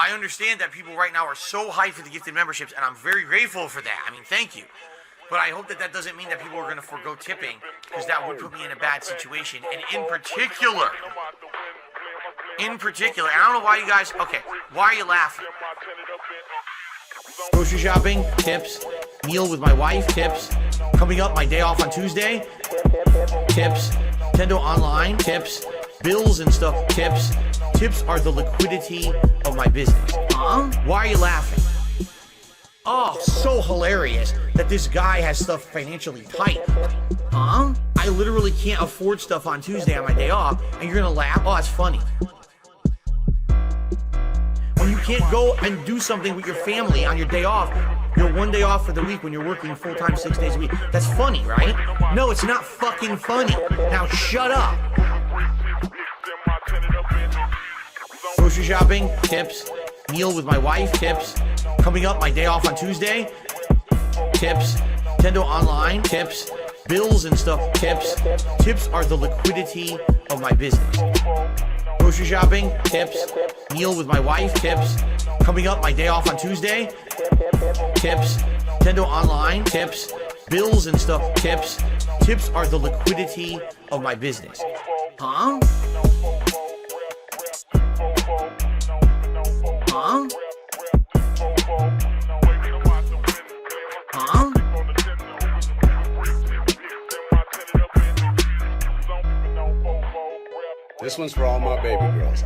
I understand that people right now are so hyped for the gifted memberships, and I'm very grateful for that. I mean, thank you. But I hope that that doesn't mean that people are going to forego tipping, because that would put me in a bad situation. And in particular, I don't know why you guys, okay, why are you laughing? Grocery shopping, tips. Meal with my wife, tips. Coming up, my day off on Tuesday, tips. Nintendo Online, tips. Bills and stuff, tips. Tips are the liquidity of my business. Why are you laughing? Oh, so hilarious that this guy has stuff financially tight. I literally can't afford stuff on Tuesday on my day off, and you're gonna laugh? Oh, that's funny. When you can't go and do something with your family on your day off, your one day off for the week when you're working full-time 6 days a week. That's funny, right? No, it's not fucking funny. Now shut up. Grocery shopping, tips. Meal with my wife, tips. Coming up, my day off on Tuesday, tips. Nintendo Online, tips. Bills and stuff, tips. Tips are the liquidity of my business. Grocery shopping, tips. Meal with my wife, tips. Coming up, my day off on Tuesday, tips. Nintendo Online, tips. Bills and stuff, tips. Tips are the liquidity of my business. This one's for all my baby girls.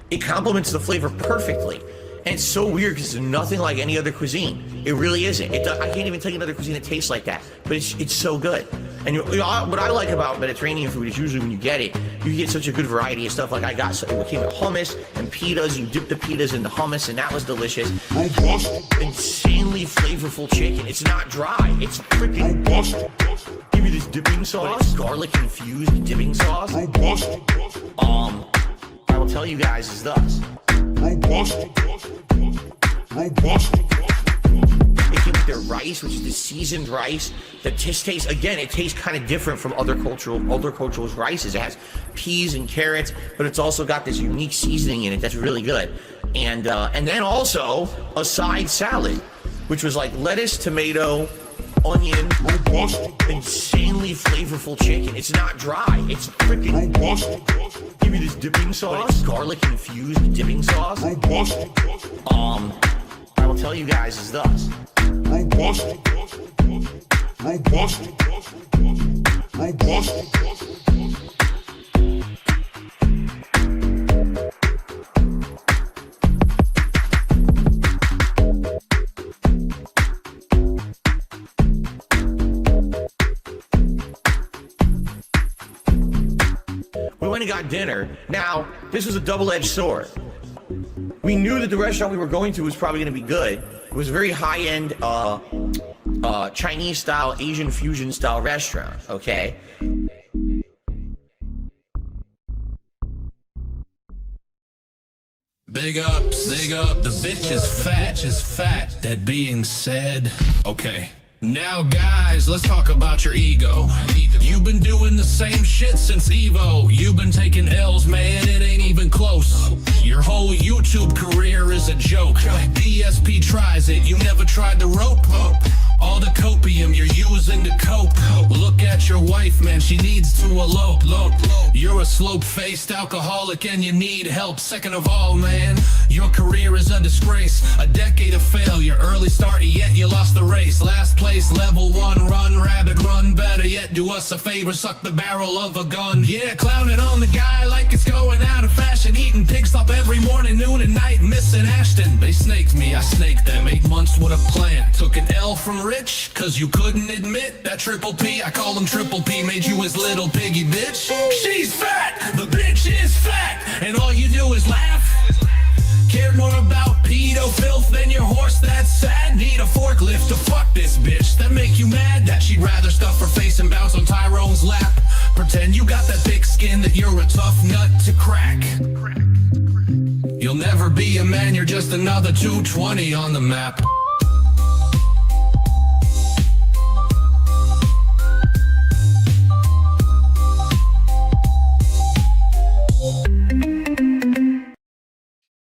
It complements the flavor perfectly. And it's so weird because it's nothing like any other cuisine. It really isn't. I can't even tell you another cuisine that tastes like that. But it's so good. And what I like about Mediterranean food is usually when you get it, you get such a good variety of stuff. Like I got, it came with hummus and pitas. You dip the pitas in the hummus, and that was delicious. Robust, insanely flavorful chicken. It's not dry. It's freaking robust. Give me this dipping sauce, garlic infused dipping sauce. Robust. I will tell you guys is thus. Robust. Robust. It came with their rice, which is the seasoned rice. The tastes, again, it tastes kind of different from other cultures' rices. It has peas and carrots, but it's also got this unique seasoning in it that's really good. And then also a side salad, which was like lettuce, tomato, onion, robust, insanely flavorful chicken. It's not dry. It's freaking robust. Give me this dipping sauce, garlic infused dipping sauce. Robust. I will tell you guys is thus. Robust. Robust. Robust. We went and got dinner. Now, this was a double-edged sword. We knew that the restaurant we were going to was probably going to be good. It was a very high-end Chinese-style, Asian fusion-style restaurant, okay? Big ups, big up, the bitch is fat, that being said, okay. Now guys, let's talk about your ego. You've been doing the same shit since Evo. You've been taking L's, man, it ain't even close. Your whole YouTube career is a joke. DSP tries it, you never tried the rope. All the copium you're using to cope. Look at your wife, man, she needs to elope. You're a slope-faced alcoholic and you need help. Second of all, man, your career is a disgrace. A decade of failure, early start, yet you lost the race. Last place, level 1, run, rabbit, run. Better yet, do us a favor, suck the barrel of a gun. Yeah, clowning on the guy like it's going out of fashion. Eating pig slop every morning, noon and night, missing Ashton. They snaked me, I snaked them. 8 months with a plan. Took an L from rich, cause you couldn't admit that Triple P, I call him Triple P, made you his little piggy bitch. She's fat, the bitch is fat, and all you do is laugh. Care more about pedo filth than your horse that's sad. Need a forklift to fuck this bitch that make you mad that she'd rather stuff her face and bounce on Tyrone's lap. Pretend you got that that you're a tough nut to crack. You'll never be a man, you're just another 220 on the map.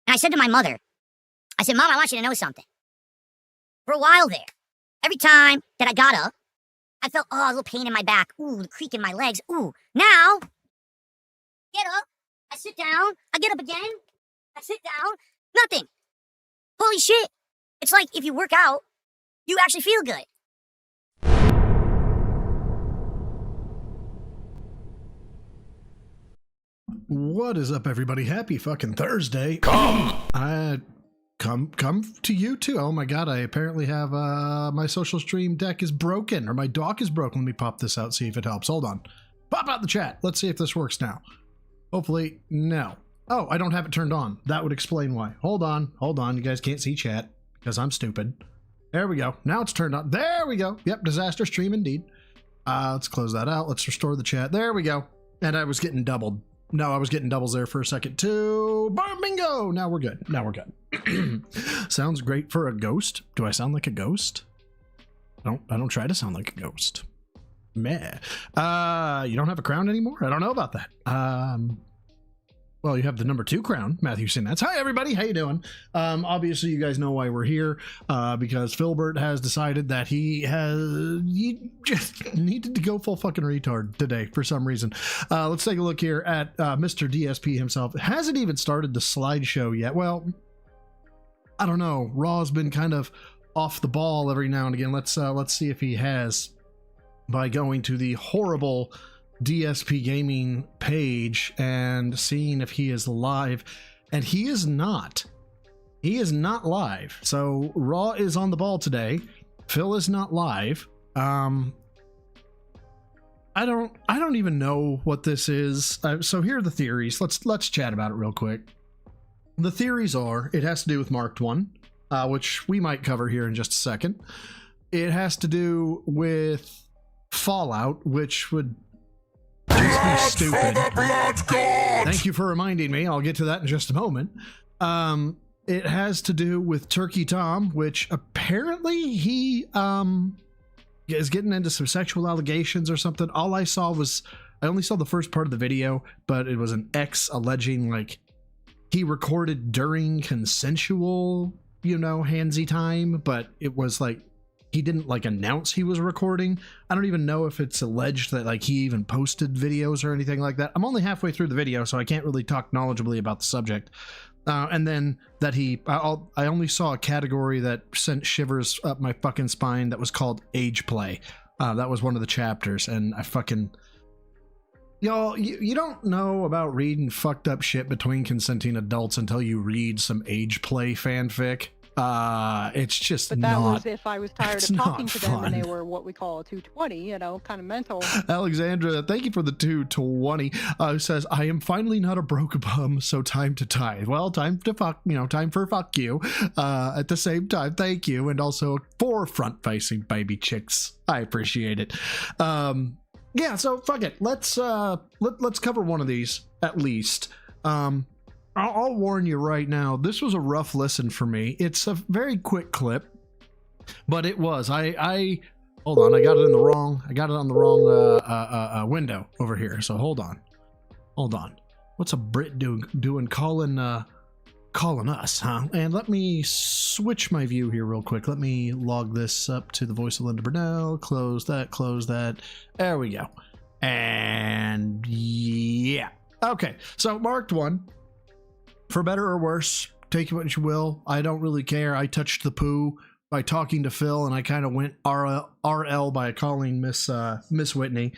And I said to my mother, I said, Mom, I want you to know something. For a while there, every time that I got up, I felt, a little pain in my back. Ooh, the creak in my legs. Ooh, now, get up, I sit down, I get up again, I sit down, nothing. Holy shit. It's like if you work out, you actually feel good. What is up, everybody? Happy fucking Thursday. Come to you too. Oh my god, I apparently have my social stream deck is broken, or my dock is broken. Let me pop this out, see if it helps. Hold on. Pop out the chat. Let's see if this works now. Hopefully, no. Oh, I don't have it turned on. That would explain why. Hold on. You guys can't see chat because I'm stupid. There we go. Now it's turned on. There we go. Yep, disaster stream indeed. Let's close that out. Let's restore the chat. There we go. And I was getting doubled. No, I was getting doubles there for a second too. Bingo! Now we're good. Sounds great for a ghost. Do I sound like a ghost? I don't try to sound like a ghost. Meh. You don't have a crown anymore? I don't know about that. Well, you have the number 2 crown, Matthew Sinats. Hi, everybody. How you doing? Obviously, you guys know why we're here, because Philbert has decided that he just needed to go full fucking retard today for some reason. Let's take a look here at Mr. DSP himself. It hasn't even started the slideshow yet. Well, I don't know. Raw's been kind of off the ball every now and again. Let's see if he has by going to the horrible DSP Gaming page and seeing if he is live, and he is not live. So Raw is on the ball today. Phil is not live. I don't even know what this is. So here are the theories. Let's chat about it real quick. The theories are it has to do with Marked One, which we might cover here in just a second. It has to do with Fallout, which would just be stupid. Thank you for reminding me. I'll get to that in just a moment. It has to do with Turkey Tom, which apparently he is getting into some sexual allegations or something. All I saw was, I only saw the first part of the video, but it was an ex alleging like he recorded during consensual, handsy time, but it was like he didn't like announce he was recording. I don't even know if it's alleged that like he even posted videos or anything like that. I'm only halfway through the video, so I can't really talk knowledgeably about the subject. And then that I only saw a category that sent shivers up my fucking spine that was called age play. That was one of the chapters, and I fucking... Y'all, you don't know about reading fucked up shit between consenting adults until you read some age play fanfic. It's just but that was if I was tired of talking to them fun. And they were what we call a 220, kind of mental. Alexandra, thank you for the 220. Says, I am finally not a broke bum, so time to tithe. Well, time to fuck, time for fuck you. At the same time, thank you. And also for front-facing baby chicks. I appreciate it. Yeah, so fuck it. Let's cover one of these at least. I'll warn you right now, this was a rough listen for me. It's a very quick clip, but it was. I hold on, I got it on the wrong window over here. So hold on. What's a Brit doing calling us, huh? And let me switch my view here real quick. Let me log this up to the voice of Linda Burnell. Close that. There we go. And yeah. Okay, so Marked One. For better or worse, take it what you will. I don't really care. I touched the poo by talking to Phil, and I kind of went RL by calling Miss Whitney.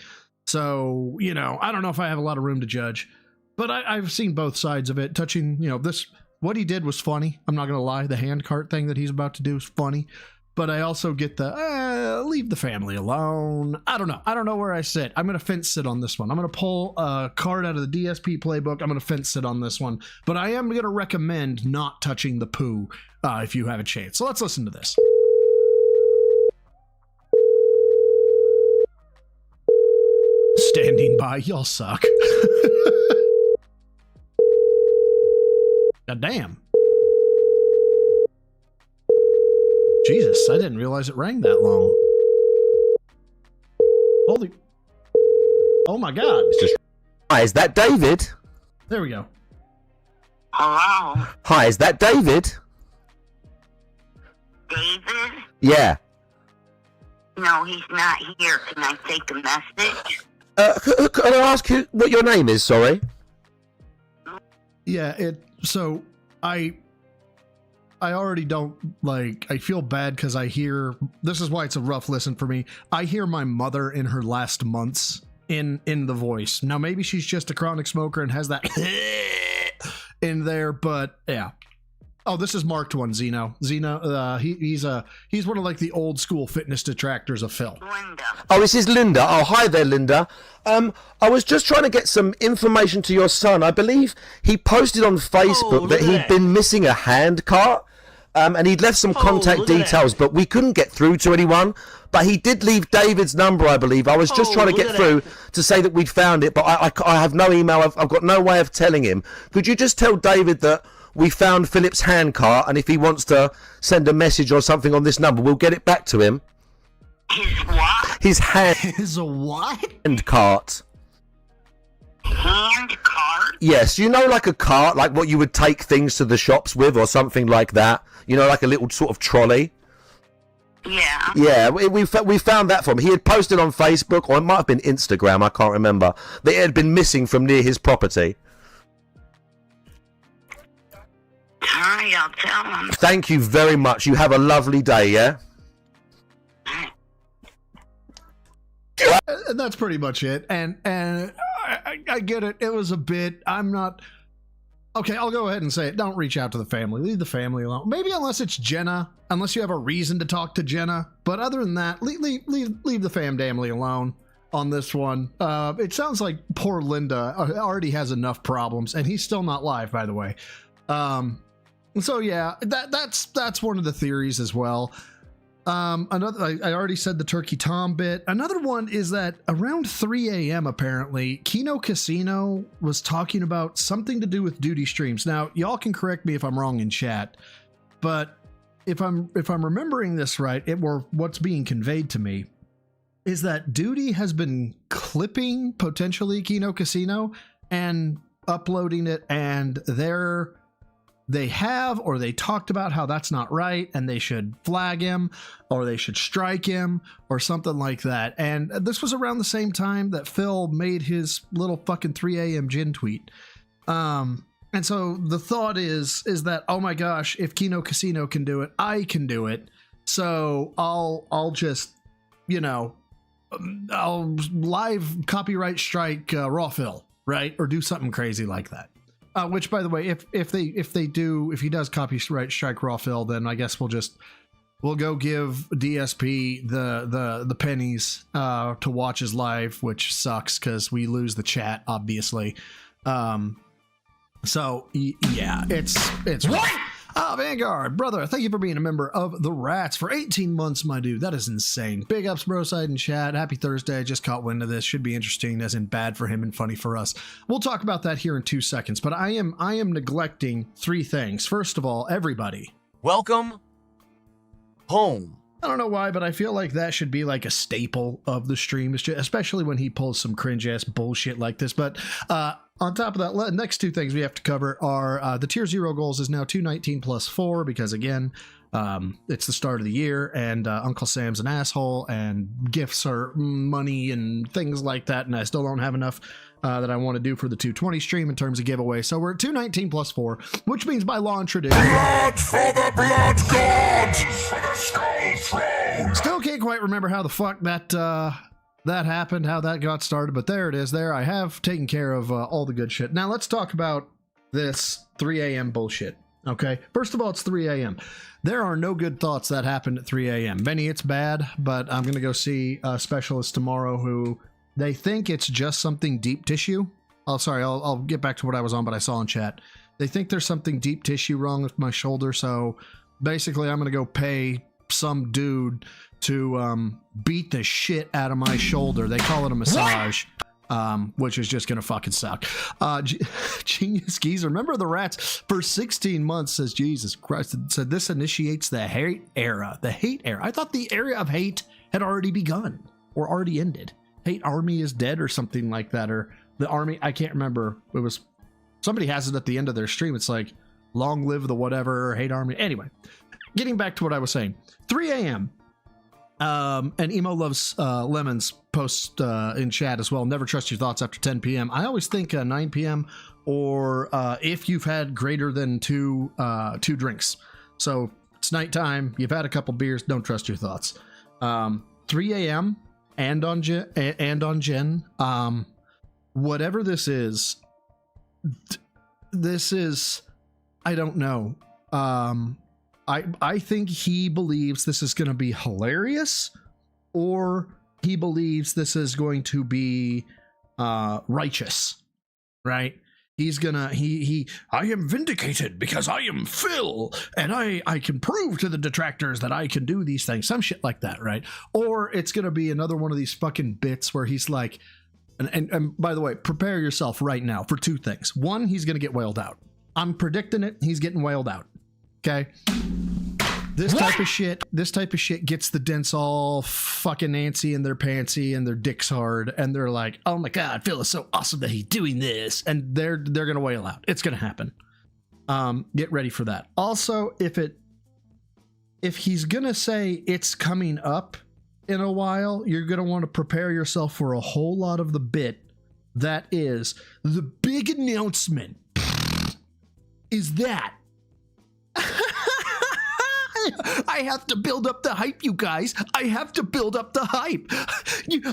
So, I don't know if I have a lot of room to judge, but I've seen both sides of it. Touching, this, what he did was funny. I'm not going to lie. The hand cart thing that he's about to do is funny. But I also get the, leave the family alone. I don't know where I sit. I'm going to fence sit on this one. I'm going to pull a card out of the DSP playbook. I'm going to fence sit on this one. But I am going to recommend not touching the poo if you have a chance. So let's listen to this. standing by. Y'all suck. God damn. Jesus, I didn't realize it rang that long. Holy. Oh my God. Hi, is that David? There we go. Hello, Hi, is that David? David? Yeah. No, he's not here. Can I take a message? Can I ask you what your name is, sorry? Yeah, so I already don't, like, I feel bad because I hear, this is why it's a rough listen for me. I hear my mother in her last months in the voice. Now, maybe she's just a chronic smoker and has that in there, but yeah. Oh, this is marked one, Zeno. Zeno, he's one of like the old school fitness detractors of Phil. Linda. Oh, this is Linda. Oh, hi there, Linda. I was just trying to get some information to your son. I believe he posted on Facebook that he'd been missing a hand cart. And he'd left some contact details, but we couldn't get through to anyone. But he did leave David's number, I believe. I was just trying to get through to say that we'd found it, but I have no email. I've got no way of telling him. Could you just tell David that we found Philip's hand cart, and if he wants to send a message or something on this number, we'll get it back to him? His what? His hand Is a what? cart. Hand cart? Yes, you know, like a cart, like what you would take things to the shops with or something like that. You know, like a little sort of trolley. Yeah. Yeah, we found that from him. He had posted on Facebook, or it might have been Instagram, I can't remember, that it had been missing from near his property. Alright, I'll tell him. Thank you very much. You have a lovely day, yeah? And that's pretty much it. And I get it. It was a bit. I'm not. Okay, I'll go ahead and say it. Don't reach out to the family. Leave the family alone. Maybe unless it's Jenna. Unless you have a reason to talk to Jenna. But other than that, leave the family alone on this one. It sounds like poor Linda already has enough problems, and he's still not live, by the way. So yeah, that's one of the theories as well. Another, I already said the Turkey Tom bit. Another one is that around 3 a.m. apparently, Kino Casino was talking about something to do with duty streams. Now, y'all can correct me if I'm wrong in chat, but if I'm remembering this right, what's being conveyed to me is that Duty has been clipping potentially Kino Casino and uploading it, and they have, or they talked about how that's not right and they should flag him or they should strike him or something like that. And this was around the same time that Phil made his little fucking 3 a.m. gin tweet. And so the thought is that, oh my gosh, if Kino Casino can do it, I can do it. So I'll just, I'll live copyright strike Raw Phil, right? Or do something crazy like that. Which, by the way, if he does copyright strike Raw Phil, then I guess we'll go give DSP the pennies to watch his live, which sucks because we lose the chat, obviously. So yeah, it's what? Vanguard, brother, thank you for being a member of the Rats for 18 months, my dude. That is insane. Big ups, bro side in chat. Happy Thursday. I just caught wind of this. Should be interesting, as in bad for him and funny for us. We'll talk about that here in 2 seconds, but I am neglecting 3 things. First of all, everybody, welcome home. I don't know why, but I feel like that should be like a staple of the stream, especially when he pulls some cringe-ass bullshit like this. But on top of that, next 2 things we have to cover are the Tier 0 goals is now 219 plus 4 because, again, it's the start of the year, and Uncle Sam's an asshole, and gifts are money and things like that, and I still don't have enough that I want to do for the 220 stream in terms of giveaway. So we're at 219 plus 4, which means by law and tradition, Blood for the blood god! For the skull throne! still can't quite remember how the fuck that happened, how that got started, but there it is. There, I have taken care of all the good shit. Now let's talk about this 3 a.m. bullshit. Okay, first of all, it's 3 a.m. There are no good thoughts that happened at 3 a.m. Benny, it's bad, but I'm gonna go see a specialist tomorrow who they think it's just something deep tissue. Oh, sorry, I'll get back to what I was on, but I saw in chat. They think there's something deep tissue wrong with my shoulder, so basically I'm gonna go pay some dude to beat the shit out of my shoulder. They call it a massage. which is just gonna fucking suck. Genius Geezer, remember the rats for 16 months, says Jesus Christ, said this initiates the hate era. The hate era. I thought the era of hate had already begun or already ended. Hate army is dead or something like that, or the army, I can't remember. It was, somebody has it at the end of their stream. It's like, long live the whatever, hate army. Anyway, getting back to what I was saying. 3 a.m. And Emo Loves Lemons post in chat as well. Never trust your thoughts after 10 p.m. I always think 9 p.m. or if you've had greater than two drinks. So it's nighttime. You've had a couple beers. Don't trust your thoughts. 3 a.m. and on Jen. Whatever this is, I don't know. I think he believes this is going to be hilarious, or he believes this is going to be righteous, right? He's gonna I am vindicated because I am Phil and I can prove to the detractors that I can do these things, some shit like that, right? Or it's gonna be another one of these fucking bits where he's like, and by the way, prepare yourself right now for two things. One, he's gonna get wailed out. I'm predicting it. He's getting wailed out. Okay. This type of shit gets the dents all fucking antsy and their pantsy and their dicks hard, and they're like, oh my god, Phil is so awesome that he's doing this, and they're gonna wail out. It's gonna happen. Get ready for that. Also, if he's gonna say it's coming up in a while, you're gonna want to prepare yourself for a whole lot of the bit that is the big announcement is that I have to build up the hype, you guys. I have to build up the hype.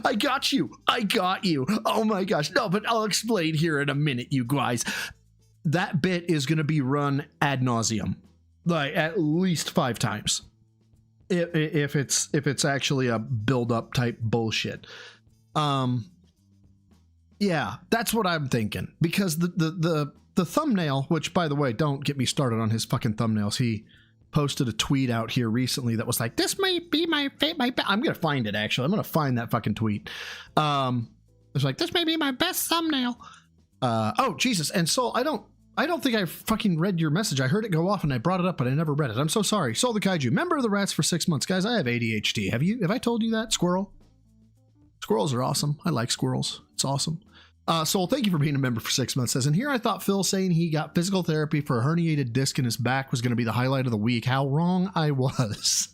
I got you. Oh my gosh. No, but I'll explain here in a minute, you guys. That bit is going to be run ad nauseum, like at least 5 times. If it's actually a build up type bullshit. Yeah, that's what I'm thinking, because the thumbnail, which by the way, don't get me started on his fucking thumbnails. He posted a tweet out here recently that was like, this might be my I'm gonna find it, actually. I'm gonna find that fucking tweet. It's like, this may be my best thumbnail. Oh Jesus. And so I don't think I fucking read your message. I heard it go off and I brought it up, but I never read it. I'm so sorry. Soul the Kaiju, member of the Rats for 6 months. Guys, I have ADHD. Have I told you that? Squirrel? Squirrels are awesome. I like squirrels. It's awesome. Soul, thank you for being a member for 6 months. Says, and here I thought Phil saying he got physical therapy for a herniated disc in his back was going to be the highlight of the week. How wrong I was.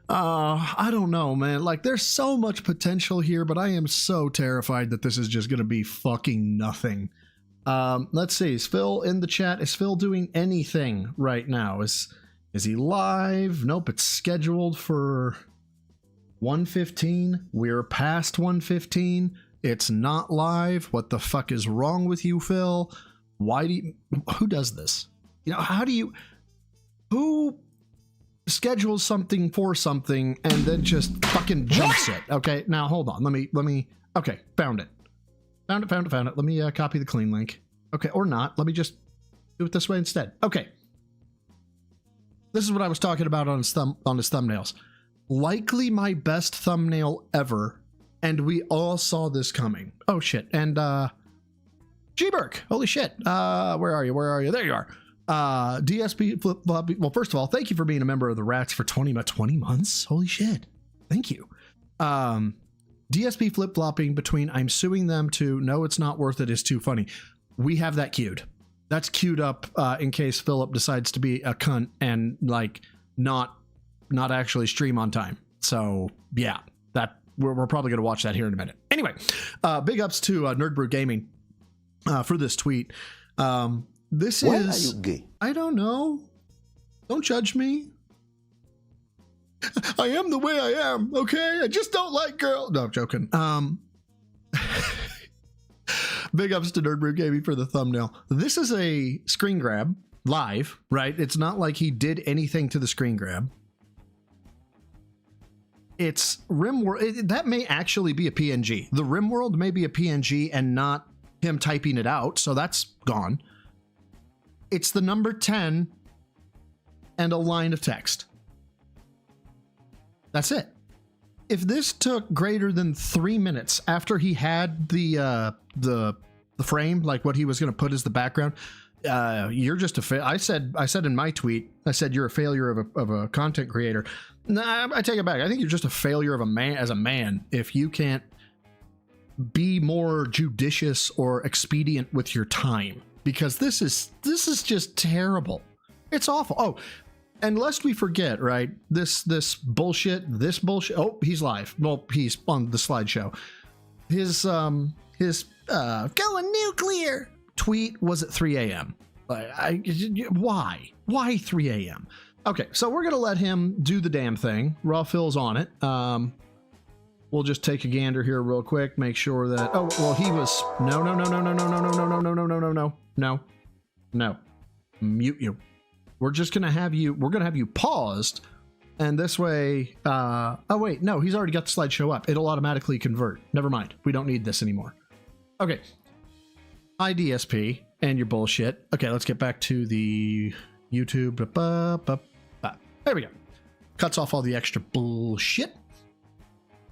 I don't know, man. Like, there's so much potential here, but I am so terrified that this is just going to be fucking nothing. Let's see. Is Phil in the chat? Is Phil doing anything right now? Is he live? Nope, it's scheduled for 1:15. We're past 1:15. It's not live. What the fuck is wrong with you, Phil? Who does this? You know, who schedules something for something and then just fucking jumps it? Okay, now hold on. Let me, okay, found it. Found it. Let me copy the clean link. Okay, or not. Let me just do it this way instead. Okay. This is what I was talking about on his thumbnails. Likely my best thumbnail ever. And we all saw this coming. Oh shit. And G-Burk, holy shit. Where are you? There you are. DSP flip flop. Well, first of all, thank you for being a member of the Rats for 20 months. Holy shit. Thank you. DSP flip flopping between I'm suing them to no, it's not worth it is too funny. We have that queued. That's queued up in case Philip decides to be a cunt and like not actually stream on time. So yeah, that we're probably going to watch that here in a minute. Anyway, big ups to Nerd Brew Gaming for this tweet. This Why is... are you gay? I don't know. Don't judge me. I am the way I am, okay? I just don't like girls. No, I'm joking. Big ups to Nerd Brew Gaming for the thumbnail. This is a screen grab live, right? It's not like he did anything to the screen grab. It's RimWorld. That may actually be a PNG. The RimWorld may be a PNG and not him typing it out, so that's gone. It's the number 10 and a line of text. That's it. if this took greater than 3 minutes after he had the frame, like what he was going to put as the background, you're just a I said in my tweet, I said you're a failure of a content creator. Nah, I take it back. I think you're just a failure of a man if you can't be more judicious or expedient with your time, because this is just terrible. It's awful. Oh, and lest we forget, right? This bullshit. Oh, he's live. Well, he's on the slideshow. His going nuclear tweet was at 3 a.m. Why 3 a.m.? Okay, so we're gonna let him do the damn thing. Raw Phil's on it. We'll just take a gander here real quick, make sure that. Oh, well, he was. No. Mute you. We're just gonna have you. We're gonna have you paused, and this way. Oh wait, no, he's already got the slideshow up. It'll automatically convert. Never mind. We don't need this anymore. Okay. Hi DSP and your bullshit. Okay, let's get back to the YouTube. There we go. Cuts off all the extra bullshit.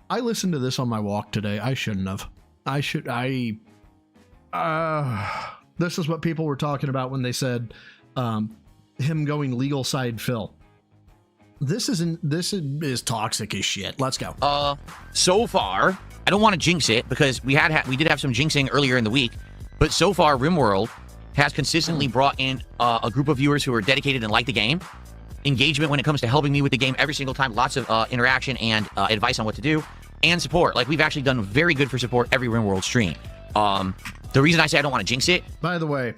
I listened to this on my walk today. I shouldn't have. This is what people were talking about when they said him going legal side Phil. This is toxic as shit. Let's go. So far, I don't want to jinx it because we did have some jinxing earlier in the week, but so far RimWorld has consistently brought in a group of viewers who are dedicated and like the game. Engagement when it comes to helping me with the game every single time, lots of interaction and advice on what to do, and support. Like, we've actually done very good for support every RimWorld stream. The reason I say I don't want to jinx it. By the way,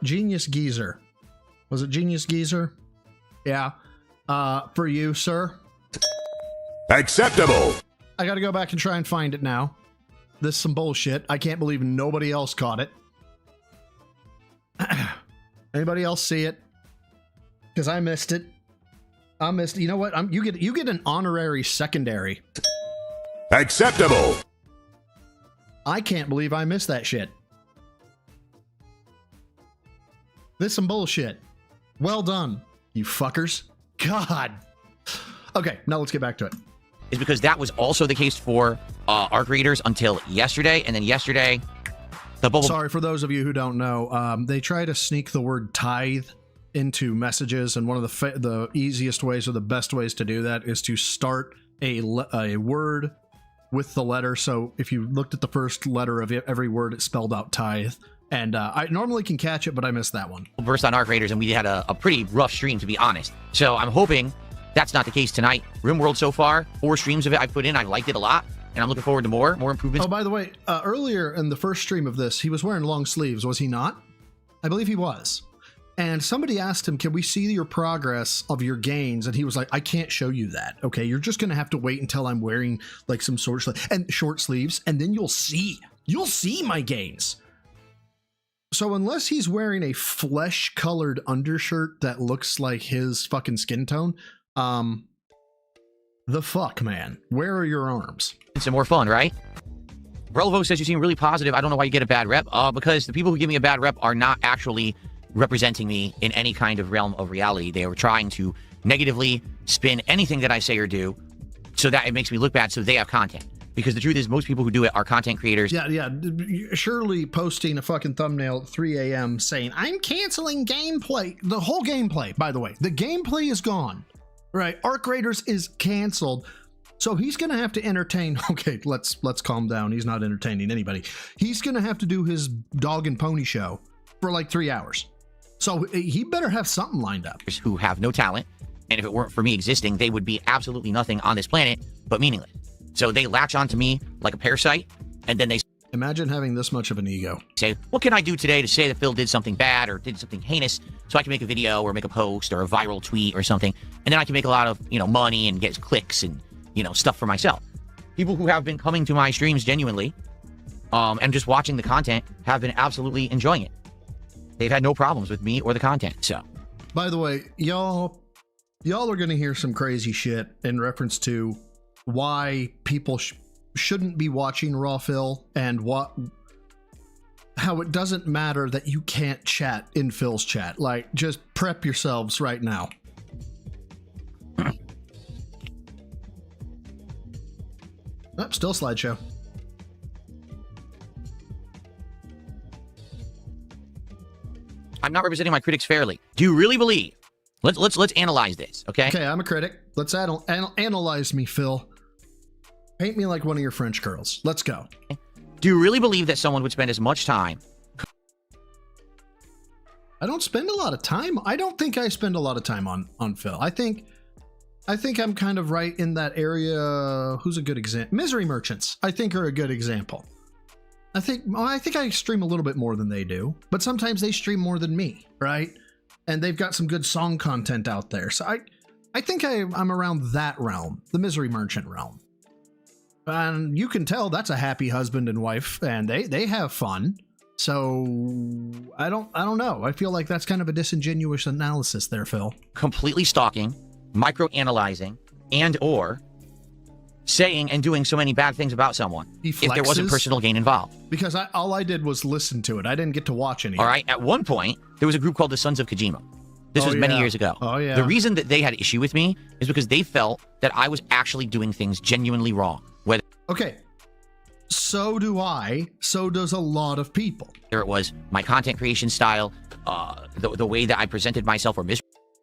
Genius Geezer. Was it Genius Geezer? Yeah. For you, sir. Acceptable. I gotta go back and try and find it now. This is some bullshit. I can't believe nobody else caught it. Anybody else see it? Because I missed it. You know what? You get an honorary secondary. Acceptable. I can't believe I missed that shit. This is some bullshit. Well done, you fuckers. God. Okay, now let's get back to it. Is because that was also the case for our creators until yesterday, and then yesterday, the bubble. Sorry for those of you who don't know. They try to sneak the word tithe into messages, and one of the easiest ways or the best ways to do that is to start a word with the letter. So if you looked at the first letter of every word, it spelled out tithe. And I normally can catch it, but I missed that one. Burst on our creators, and we had a pretty rough stream, to be honest. So I'm hoping that's not the case tonight. RimWorld so far, 4 streams of it I've put in. I liked it a lot, and I'm looking forward to more improvements. Oh, by the way, earlier in the first stream of this, he was wearing long sleeves, was he not? I believe he was. And somebody asked him, can we see your progress of your gains? And he was like, I can't show you that. Okay, you're just going to have to wait until I'm wearing like some short sleeves, and then you'll see my gains. So unless he's wearing a flesh-colored undershirt that looks like his fucking skin tone, the fuck, man? Where are your arms? Some more fun, right? Relvo says you seem really positive. I don't know why you get a bad rep. Because the people who give me a bad rep are not actually representing me in any kind of realm of reality. They are trying to negatively spin anything that I say or do so that it makes me look bad so they have content. Because the truth is, most people who do it are content creators. Yeah. Surely posting a fucking thumbnail at 3 a.m. saying, I'm canceling gameplay. The whole gameplay, by the way. The gameplay is gone. Right? Arc Raiders is canceled. So he's going to have to entertain. Okay, let's calm down. He's not entertaining anybody. He's going to have to do his dog and pony show for like 3 hours. So he better have something lined up. Who have no talent. And if it weren't for me existing, they would be absolutely nothing on this planet but meaningless. So they latch onto me like a parasite, and then they imagine having this much of an ego. Say, what can I do today to say that Phil did something bad or did something heinous so I can make a video or make a post or a viral tweet or something, and then I can make a lot of, money and get clicks and, stuff for myself. People who have been coming to my streams genuinely and just watching the content have been absolutely enjoying it. They've had no problems with me or the content, so. By the way, y'all are going to hear some crazy shit in reference to why people shouldn't be watching Raw Phil and how it doesn't matter that you can't chat in Phil's chat. Like, just prep yourselves right now. Oh, still slideshow. I'm not representing my critics fairly. Do you really believe? Let's analyze this, okay? Okay, I'm a critic. Let's analyze me, Phil. Paint me like one of your French girls. Let's go. Do you really believe that someone would spend as much time? I don't spend a lot of time. I don't think I spend a lot of time on Phil. I think I'm kind of right in that area. Who's a good example? Misery Merchants, I think, are a good example. I think I stream a little bit more than they do, but sometimes they stream more than me, right? And they've got some good song content out there. So I think I'm around that realm, the Misery Merchant realm. And you can tell that's a happy husband and wife, and they have fun. So I don't know. I feel like that's kind of a disingenuous analysis there, Phil. Completely stalking, micro-analyzing, and or saying and doing so many bad things about someone if there wasn't personal gain involved. Because all I did was listen to it. I didn't get to watch any. All right. At one point, there was a group called the Sons of Kojima. This was many years ago. Oh, yeah. The reason that they had issue with me is because they felt that I was actually doing things genuinely wrong. Whether okay. So do I. So does a lot of people. it was my content creation style, the way that I presented myself or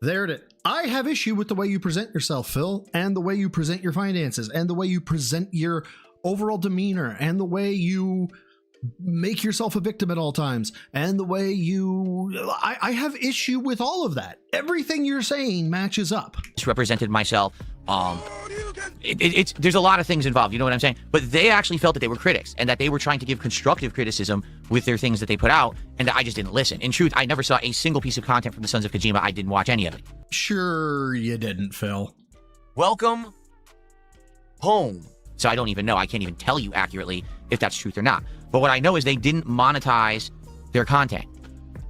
There it is. I have issue with the way you present yourself, Phil, and the way you present your finances, and the way you present your overall demeanor, and the way you make yourself a victim at all times, and the way you... I have issue with all of that. Everything you're saying matches up. misrepresented myself. There's a lot of things involved, you know what I'm saying? But they actually felt that they were critics and that they were trying to give constructive criticism with their things that they put out, and that I just didn't listen. In truth, I never saw a single piece of content from the Sons of Kojima. I didn't watch any of it. Sure you didn't, Phil. Welcome home. So I don't even know. I can't even tell you accurately if that's truth or not. But what I know is they didn't monetize their content.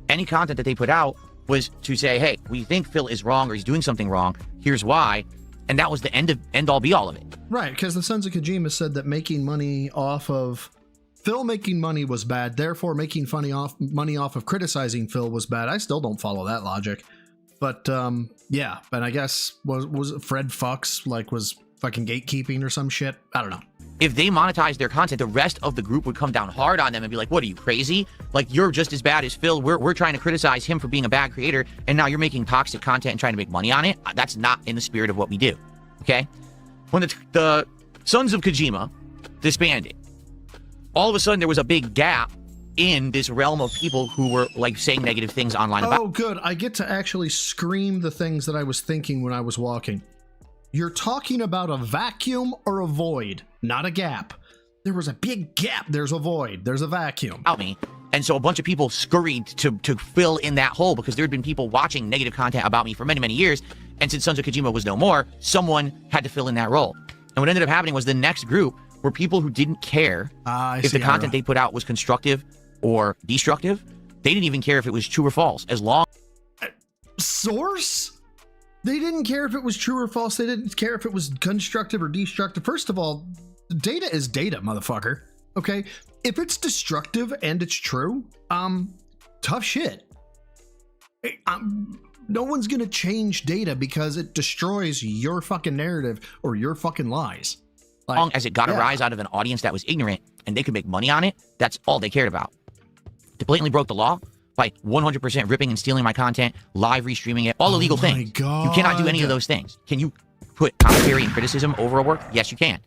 Any content that they put out was to say, hey, we think Phil is wrong or he's doing something wrong. Here's why. And that was the end all be all of it. Right, because the Sons of Kojima said that making money off of Phil making money was bad, therefore making money off of criticizing Phil was bad. I still don't follow that logic. But yeah, but I guess was Fred Fox was fucking gatekeeping or some shit? I don't know. If they monetized their content, the rest of the group would come down hard on them and be like, what are you, crazy? Like, you're just as bad as Phil. We're trying to criticize him for being a bad creator, and now you're making toxic content and trying to make money on it. That's not in the spirit of what we do, okay? When the Sons of Kojima disbanded, all of a sudden there was a big gap in this realm of people who were, saying negative things online about... Oh, good. I get to actually scream the things that I was thinking when I was walking. You're talking about a vacuum or a void, not a gap. There was a big gap. There's a void. There's a vacuum. About me. And so a bunch of people scurried to fill in that hole because there had been people watching negative content about me for many, many years. And since Sons of Kojima was no more, someone had to fill in that role. And what ended up happening was the next group were people who didn't care if the content they put out was constructive or destructive. They didn't even care if it was true or false. As long... Source? They didn't care if it was true or false. They didn't care if it was constructive or destructive. First of all, data is data, motherfucker. Okay? If it's destructive and it's true, tough shit. No one's gonna change data because it destroys your fucking narrative or your fucking lies. As long as it got a rise out of an audience that was ignorant and they could make money on it, that's all they cared about. They blatantly broke the law by 100% ripping and stealing my content, live restreaming it, all illegal things. God. You cannot do any of those things. Can you put commentary and criticism over a work? Yes, you can.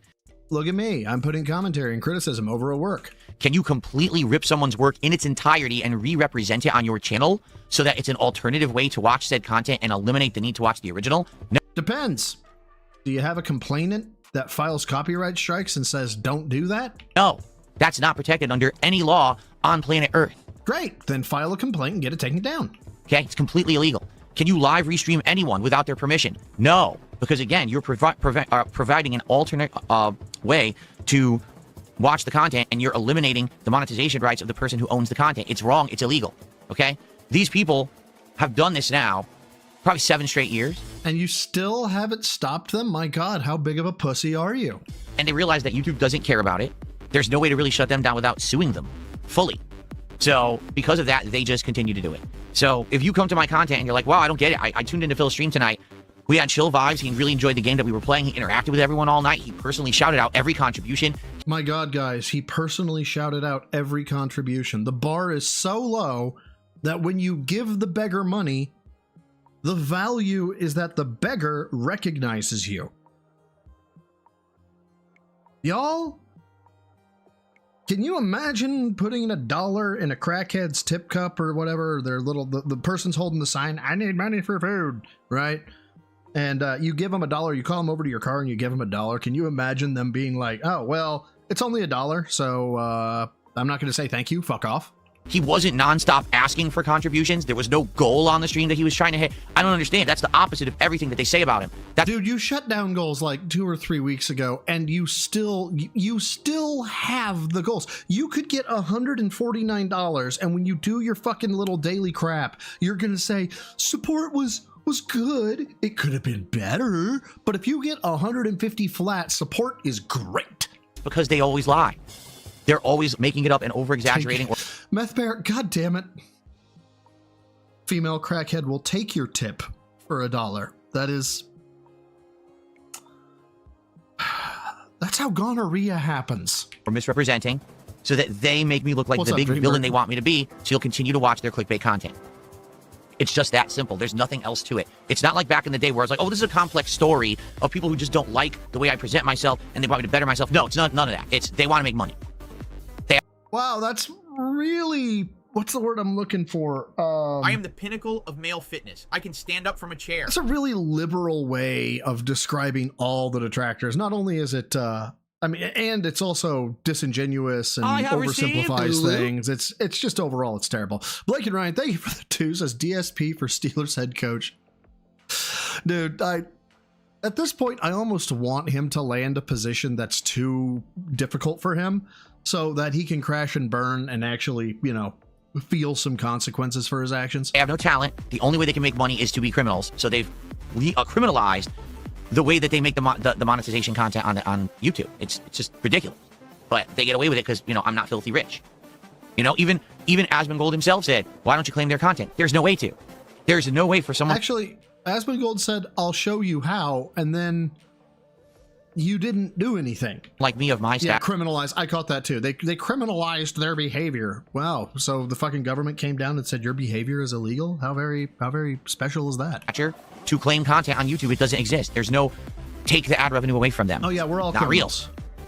Look at me. I'm putting commentary and criticism over a work. Can you completely rip someone's work in its entirety and re-represent it on your channel so that it's an alternative way to watch said content and eliminate the need to watch the original? No. Depends. Do you have a complainant that files copyright strikes and says, don't do that? No, that's not protected under any law on planet Earth. Great, then file a complaint and get it taken down. Okay, it's completely illegal. Can you live restream anyone without their permission? No, because again, you're providing an alternate way to watch the content, and you're eliminating the monetization rights of the person who owns the content. It's wrong, it's illegal, okay? These people have done this now probably 7 straight years. And you still haven't stopped them? My God, how big of a pussy are you? And they realize that YouTube doesn't care about it. There's no way to really shut them down without suing them fully. So because of that, they just continue to do it. So if you come to my content and you're like, wow, I don't get it. I tuned into Phil's stream tonight. We had chill vibes. He really enjoyed the game that we were playing. He interacted with everyone all night. He personally shouted out every contribution. My God, guys, he personally shouted out every contribution. The bar is so low that when you give the beggar money, the value is that the beggar recognizes you. Y'all, can you imagine putting $1 in a crackhead's tip cup or whatever? Their little, the person's holding the sign, I need money for food, right? And you give them $1, you call them over to your car and you give them $1. Can you imagine them being like, oh, well, it's only $1, so I'm not going to say thank you, fuck off. He wasn't nonstop asking for contributions. There was no goal on the stream that he was trying to hit. I don't understand. That's the opposite of everything that they say about him. Dude, you shut down goals like 2 or 3 weeks ago, and you still have the goals. You could get $149, and when you do your fucking little daily crap, you're gonna say support was good. It could have been better, but if you get 150 flat, support is great. Because they always lie. They're always making it up and over-exaggerating. Meth Bear, god damn it. Female crackhead will take your tip for $1. That is... That's how gonorrhea happens. Or misrepresenting, so that they make me look like the big villain they want me to be, so you'll continue to watch their clickbait content. It's just that simple. There's nothing else to it. It's not like back in the day where it's like, oh, this is a complex story of people who just don't like the way I present myself and they want me to better myself. No, it's none of that. It's they want to make money. Wow, that's really... What's the word I'm looking for? I am the pinnacle of male fitness. I can stand up from a chair. It's a really liberal way of describing all the detractors. Not only is it, I mean, and it's also disingenuous and oversimplifies things. It's just overall, it's terrible. Blake and Ryan, thank you for the 2, says DSP for Steelers head coach. Dude, at this point, I almost want him to land a position that's too difficult for him so that he can crash and burn and actually, you know, feel some consequences for his actions. They have no talent. The only way they can make money is to be criminals. So they've criminalized the way that they make the monetization content on YouTube. It's just ridiculous. But they get away with it because, you know, I'm not filthy rich. You know, even Asmongold himself said, why don't you claim their content? There's no way to. There's no way for someone... Actually, Asmongold said, I'll show you how, and then you didn't do anything. Like me of my staff. Yeah, criminalized. I caught that too. They criminalized their behavior. Wow. So the fucking government came down and said your behavior is illegal? How very special is that? To claim content on YouTube, it doesn't exist. There's no take the ad revenue away from them. Oh yeah, we're all not real.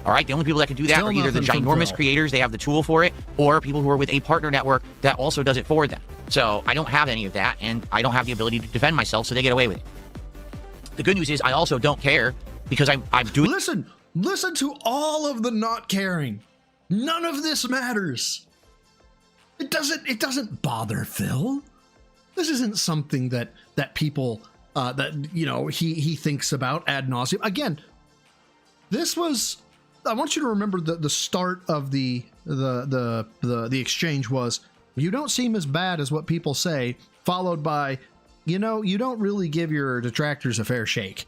All right, the only people that can do that are either the ginormous creators, they have the tool for it, or people who are with a partner network that also does it for them. So I don't have any of that, and I don't have the ability to defend myself, so they get away with it. The good news is I also don't care because I'm doing... Listen to all of the not caring. None of this matters. It doesn't bother Phil. This isn't something that people that, you know, he thinks about ad nauseum. Again, this was... I want you to remember the start of the exchange was, you don't seem as bad as what people say, followed by, you know, you don't really give your detractors a fair shake.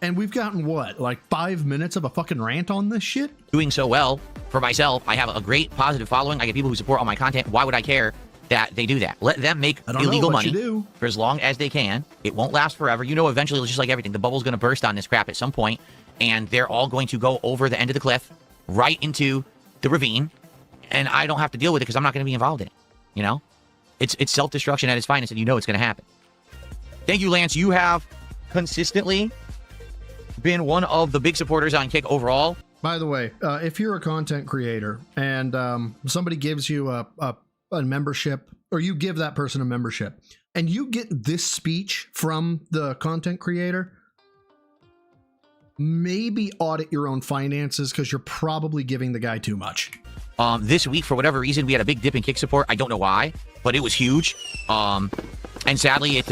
And we've gotten, what, like 5 minutes of a fucking rant on this shit? Doing so well for myself. I have a great positive following. I get people who support all my content. Why would I care that they do that? Let them make illegal money for as long as they can. It won't last forever. You know, eventually, it's just like everything. The bubble's going to burst on this crap at some point, and they're all going to go over the end of the cliff, right into the ravine, and I don't have to deal with it because I'm not going to be involved in it. You know? It's self-destruction at its finest, and you know it's going to happen. Thank you, Lance. You have consistently been one of the big supporters on Kick overall. By the way, if you're a content creator and somebody gives you a membership, or you give that person a membership, and you get this speech from the content creator, maybe audit your own finances because you're probably giving the guy too much. This week, for whatever reason, we had a big dip in Kick support. I don't know why, but it was huge. And sadly, it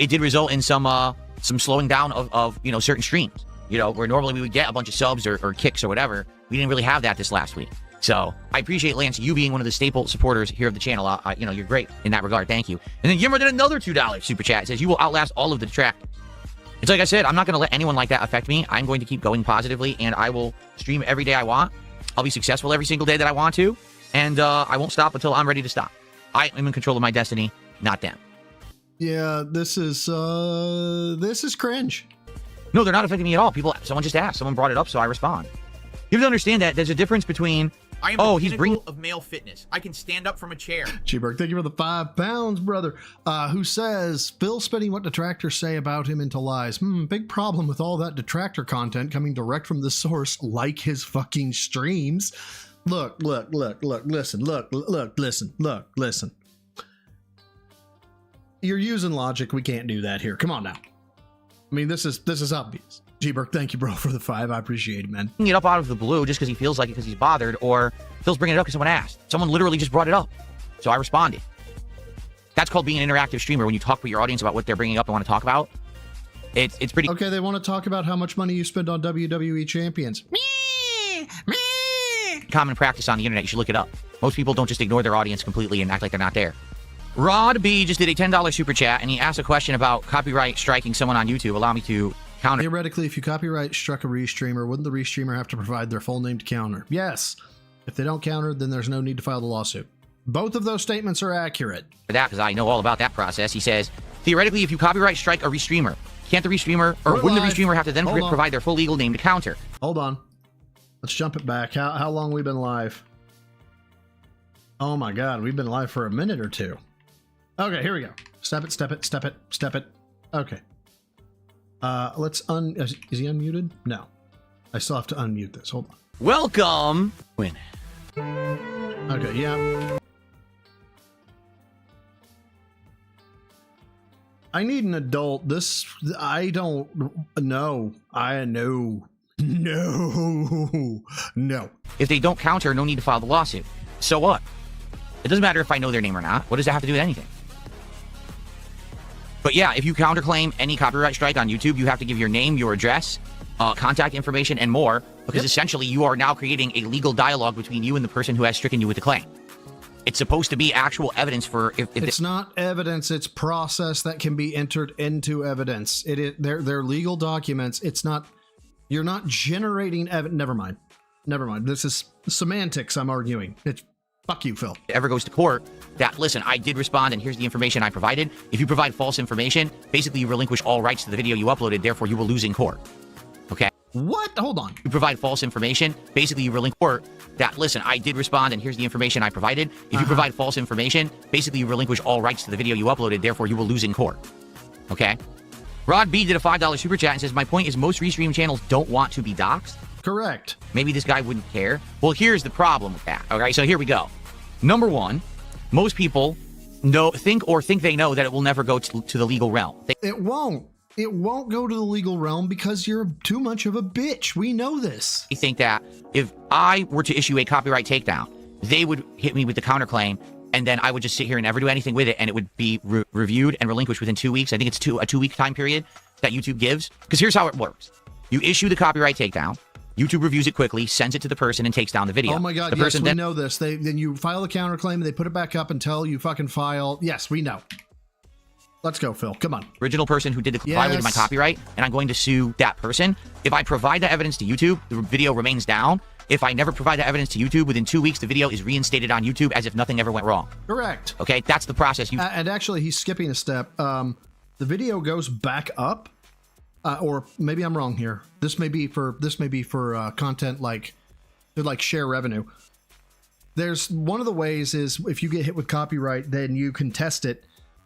did result in some slowing down of certain streams. You know, where normally we would get a bunch of subs or kicks or whatever. We didn't really have that this last week. So I appreciate, Lance, you being one of the staple supporters here of the channel. You're great in that regard. Thank you. And then Yimmer did another $2 super chat. It says, you will outlast all of the detractors. It's like I said, I'm not going to let anyone like that affect me. I'm going to keep going positively, and I will stream every day I want. I'll be successful every single day that I want to, and I won't stop until I'm ready to stop. I am in control of my destiny, not them. Yeah, this is cringe. No, they're not affecting me at all. Someone just asked. Someone brought it up, so I respond. You have to understand that there's a difference between. I am Oh, the he's pinnacle of male fitness. I can stand up from a chair. G-Berg, thank you for the 5 pounds, brother. Who says, Phil spinning what detractors say about him into lies. Big problem with all that detractor content coming direct from the source, like his fucking streams. Look, listen. You're using logic. We can't do that here. Come on now. I mean, this is obvious. G-Berg, thank you, bro, for the 5. I appreciate it, man. It up out of the blue just because he feels like it because he's bothered, or Phil's bringing it up because someone asked. Someone literally just brought it up, so I responded. That's called being an interactive streamer, when you talk with your audience about what they're bringing up and want to talk about. It's pretty... Okay, they want to talk about how much money you spend on WWE champions. Common practice on the internet. You should look it up. Most people don't just ignore their audience completely and act like they're not there. Rod B just did a $10 super chat, and he asked a question about copyright striking someone on YouTube. Allow me to counter. Theoretically, if you copyright struck a restreamer, wouldn't the restreamer have to provide their full name to counter? Yes. If they don't counter, then there's no need to file the lawsuit. Both of those statements are accurate. For that, because I know all about that process. He says, theoretically, if you copyright strike a restreamer, can't the restreamer, or wouldn't the restreamer have to then provide their full legal name to counter? Hold on. Let's jump it back. How long have we been live? Oh my God, we've been live for a minute or two. Okay, here we go. Step it. Okay. Let's is he unmuted? No. I still have to unmute this. Hold on. Welcome. Win. Okay, yeah. I need an adult. I don't know. No. If they don't counter, no need to file the lawsuit. So what? It doesn't matter if I know their name or not. What does that have to do with anything? But yeah, if you counterclaim any copyright strike on YouTube, you have to give your name, your address, contact information, and more, because essentially you are now creating a legal dialogue between you and the person who has stricken you with the claim. It's supposed to be actual evidence for if it's not evidence, it's process that can be entered into evidence. They're legal documents. It's not, you're not generating evidence. Never mind. This is semantics I'm arguing. It's fuck you, Phil. Ever goes to court, that, listen, I did respond and here's the information I provided. If you provide false information, basically you relinquish all rights to the video you uploaded, therefore you will lose in court. Okay? What? Hold on. You provide false information, basically you relinquish court, that, listen, I did respond and here's the information I provided. If you provide false information, basically you relinquish all rights to the video you uploaded, therefore you will lose in court. Okay? Rod B did a $5 super chat and says, my point is most restream channels don't want to be doxxed. Correct. Maybe this guy wouldn't care. Well, here's the problem with that. Okay, so here we go. Number one, most people think they know that it will never go to the legal realm. It won't. It won't go to the legal realm because you're too much of a bitch. We know this. They think that if I were to issue a copyright takedown, they would hit me with the counterclaim, and then I would just sit here and never do anything with it, and it would be reviewed and relinquished within 2 weeks. I think it's a 2-week time period that YouTube gives. Because here's how it works. You issue the copyright takedown. YouTube reviews it quickly, sends it to the person, and takes down the video. Oh my God, yes, we know this. Then you file a counterclaim, and they put it back up until you fucking file. Yes, we know. Let's go, Phil. Come on. Original person who did the violated my copyright, and I'm going to sue that person. If I provide that evidence to YouTube, the video remains down. If I never provide that evidence to YouTube, within 2 weeks, the video is reinstated on YouTube as if nothing ever went wrong. Correct. Okay, that's the process. And actually, he's skipping a step. The video goes back up. Or maybe I'm wrong here. This may be for content like share revenue. There's one of the ways is if you get hit with copyright, then you contest it.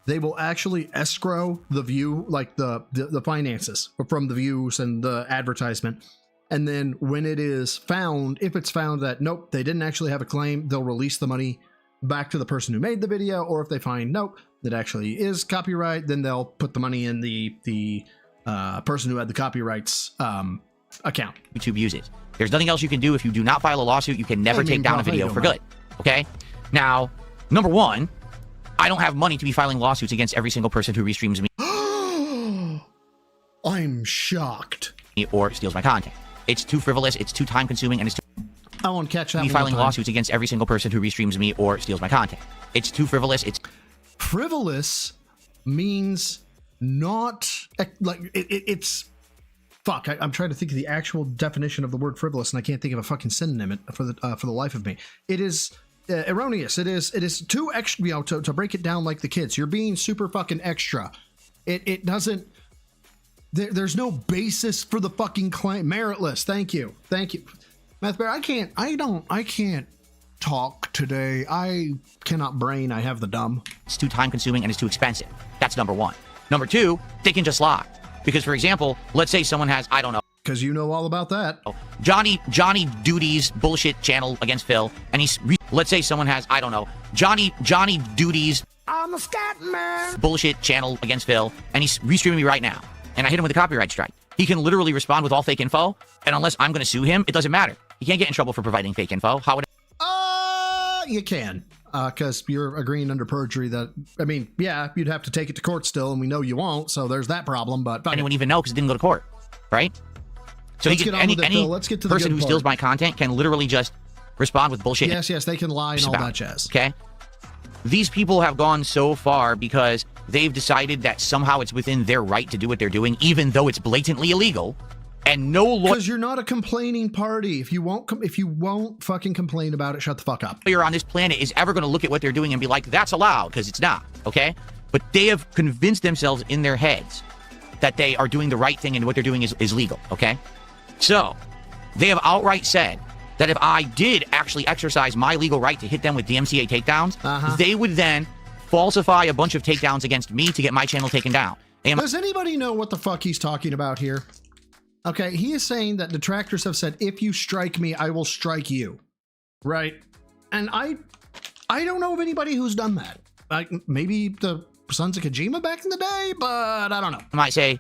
They will actually escrow the view, like the finances from the views and the advertisement. And then when it is found, if it's found that nope, they didn't actually have a claim, they'll release the money back to the person who made the video. Or if they find nope, that actually is copyright, then they'll put the money in the person who had the copyrights account. YouTube uses. There's nothing else you can do. If you do not file a lawsuit, you can never take down a video for good. Okay? Now, number one, I don't have money to be filing lawsuits against every single person who restreams me. I'm shocked. Or steals my content. It's too frivolous, it's too time consuming, and it's too... I won't catch that. Be filing lawsuits against every single person who restreams me or steals my content. It's too frivolous. It's frivolous means not like it's fuck. I'm trying to think of the actual definition of the word frivolous, and I can't think of a fucking synonym for the life of me. It is erroneous. It is too extra, you know, to break it down like the kids. You're being super fucking extra. It doesn't, there's no basis for the fucking claim. Meritless. Thank you. Math Bear, I can't talk today. I cannot brain. I have the dumb. It's too time consuming and it's too expensive. That's number one. Number two, they can just lie. Because, for example, let's say someone has, I don't know. Because you know all about that. Johnny Duty's bullshit channel against Phil. And let's say someone has, I don't know, Johnny Duty's I'm a scat man. bullshit channel against Phil. And he's restreaming me right now. And I hit him with a copyright strike. He can literally respond with all fake info. And unless I'm going to sue him, it doesn't matter. He can't get in trouble for providing fake info. How would You can. Because you're agreeing under perjury that, I mean, yeah, you'd have to take it to court still, and we know you won't, so there's that problem, but... anyone even know because it didn't go to court, right? So Let's get on with it, Phil. Let's get to the person good who part. steals my content can literally just respond with bullshit. Yes, they can lie and all that jazz. Okay? These people have gone so far because they've decided that somehow it's within their right to do what they're doing, even though it's blatantly illegal. And no lawyer... Because you're not a complaining party. If you won't fucking complain about it, shut the fuck up. On this planet is ever going to look at what they're doing and be like, that's allowed, because it's not, okay? But they have convinced themselves in their heads that they are doing the right thing and what they're doing is legal, okay? So, they have outright said that if I did actually exercise my legal right to hit them with DMCA takedowns, they would then falsify a bunch of takedowns against me to get my channel taken down. Does anybody know what the fuck he's talking about here? Okay, he is saying that detractors have said, if you strike me, I will strike you. Right? And I don't know of anybody who's done that. Like, maybe the Sons of Kojima back in the day, but I don't know. You might say,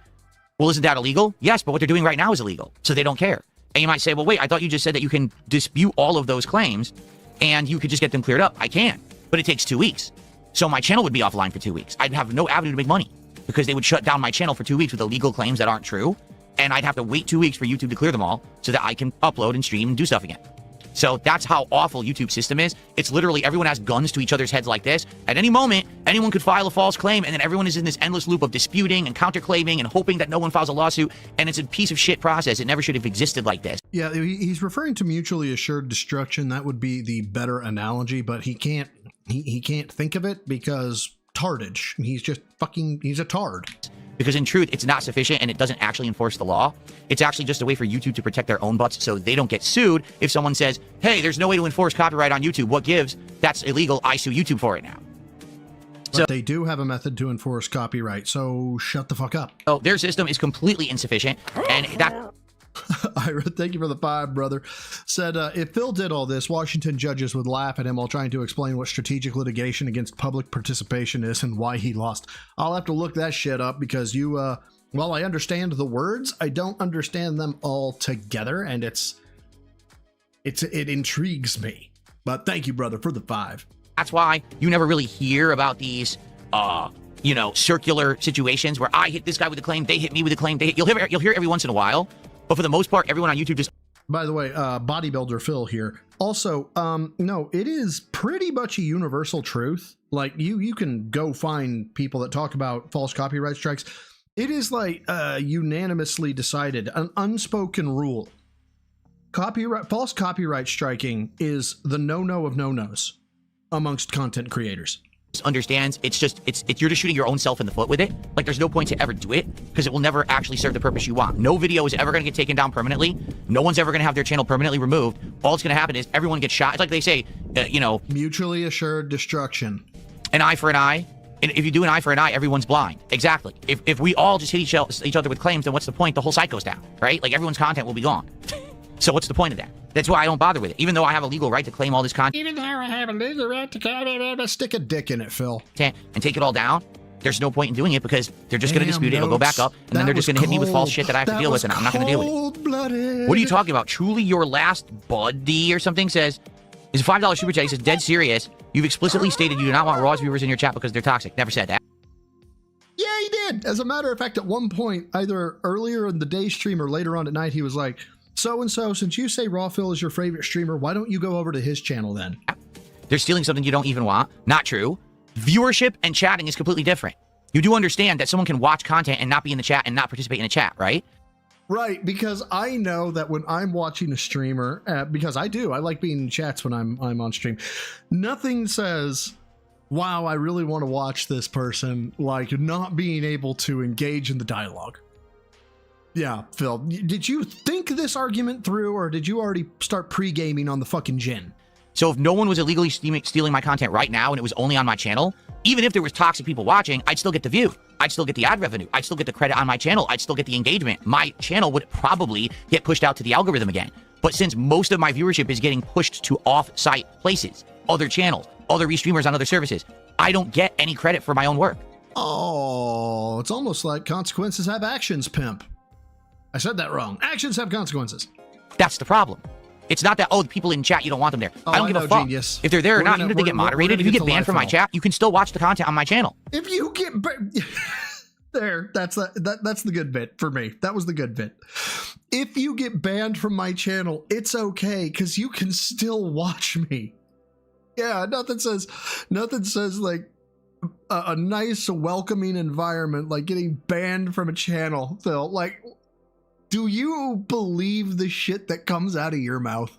well, isn't that illegal? Yes, but what they're doing right now is illegal, so they don't care. And you might say, well, wait, I thought you just said that you can dispute all of those claims and you could just get them cleared up. I can, but it takes 2 weeks. So my channel would be offline for 2 weeks. I'd have no avenue to make money because they would shut down my channel for 2 weeks with illegal claims that aren't true. And I'd have to wait 2 weeks for YouTube to clear them all so that I can upload and stream and do stuff again. So that's how awful YouTube's system is. It's literally everyone has guns to each other's heads like this. At any moment, anyone could file a false claim, and then everyone is in this endless loop of disputing and counterclaiming and hoping that no one files a lawsuit. And it's a piece of shit process. It never should have existed like this. Yeah, he's referring to mutually assured destruction. That would be the better analogy, but he can't think of it because tardage. He's a tard. Because in truth, it's not sufficient and it doesn't actually enforce the law. It's actually just a way for YouTube to protect their own butts so they don't get sued if someone says, hey, there's no way to enforce copyright on YouTube. What gives? That's illegal. I sue YouTube for it now. But they do have a method to enforce copyright, so shut the fuck up. So their system is completely insufficient, and that... Ira, thank you for the 5, brother. Said, if Phil did all this, Washington judges would laugh at him while trying to explain what strategic litigation against public participation is and why he lost. I'll have to look that shit up because while I understand the words, I don't understand them all together, and it intrigues me. But thank you, brother, for the 5. That's why you never really hear about these, circular situations where I hit this guy with a claim, they hit me with a claim. You'll hear every once in a while. But for the most part, everyone on YouTube just... By the way, bodybuilder Phil here. Also, no, it is pretty much a universal truth. Like, you can go find people that talk about false copyright strikes. It is like unanimously decided, an unspoken rule. False copyright striking is the no-no of no-nos amongst content creators. Understands it's you're just shooting your own self in the foot with it. Like, there's no point to ever do it because it will never actually serve the purpose you want. No video is ever going to get taken down permanently. No one's ever going to have their channel permanently removed. All that's going to happen is everyone gets shot. It's like they say, mutually assured destruction. An eye for an eye. And if you do an eye for an eye, everyone's blind. Exactly. If we all just hit each other with claims, then what's the point? The whole site goes down, right? Like, everyone's content will be gone. So what's the point of that? That's why I don't bother with it. Even though I have a legal right to claim all this content. Even though I have a legal right to stick a dick in it, Phil. And take it all down. There's no point in doing it because they're just going to dispute it. It'll go back up. And then they're just going to hit me with false shit that I have to deal with. And I'm not going to deal with it. What are you talking about? Truly your last buddy or something says, is a $5 super chat. He says, dead serious. You've explicitly stated you do not want Raw's viewers in your chat because they're toxic. Never said that. Yeah, he did. As a matter of fact, at one point, either earlier in the day stream or later on at night, he was like, so-and-so, since you say Raw Phil is your favorite streamer, why don't you go over to his channel then? They're stealing something you don't even want. Not true. Viewership and chatting is completely different. You do understand that someone can watch content and not be in the chat and not participate in the chat, right? Right, because I know that when I'm watching a streamer, because I like being in chats when I'm on stream, nothing says, wow, I really want to watch this person, like not being able to engage in the dialogue. Yeah, Phil, did you think this argument through, or did you already start pre-gaming on the fucking gin? So if no one was illegally stealing my content right now and it was only on my channel, even if there was toxic people watching, I'd still get the view. I'd still get the ad revenue. I'd still get the credit on my channel. I'd still get the engagement. My channel would probably get pushed out to the algorithm again. But since most of my viewership is getting pushed to off-site places, other channels, other restreamers on other services, I don't get any credit for my own work. Oh, it's almost like consequences have actions, pimp. I said that wrong. Actions have consequences. That's the problem. It's not that, oh, the people in chat, you don't want them there. Oh, I don't give a fuck. Genius. If they're there or not, Gonna, even if they get moderated, if you get banned from my chat, you can still watch the content on my channel. If you get there, that's the good bit for me. That was the good bit. If you get banned from my channel, it's okay because you can still watch me. Yeah, nothing says like a nice, welcoming environment like getting banned from a channel, Phil. Like, do you believe the shit that comes out of your mouth?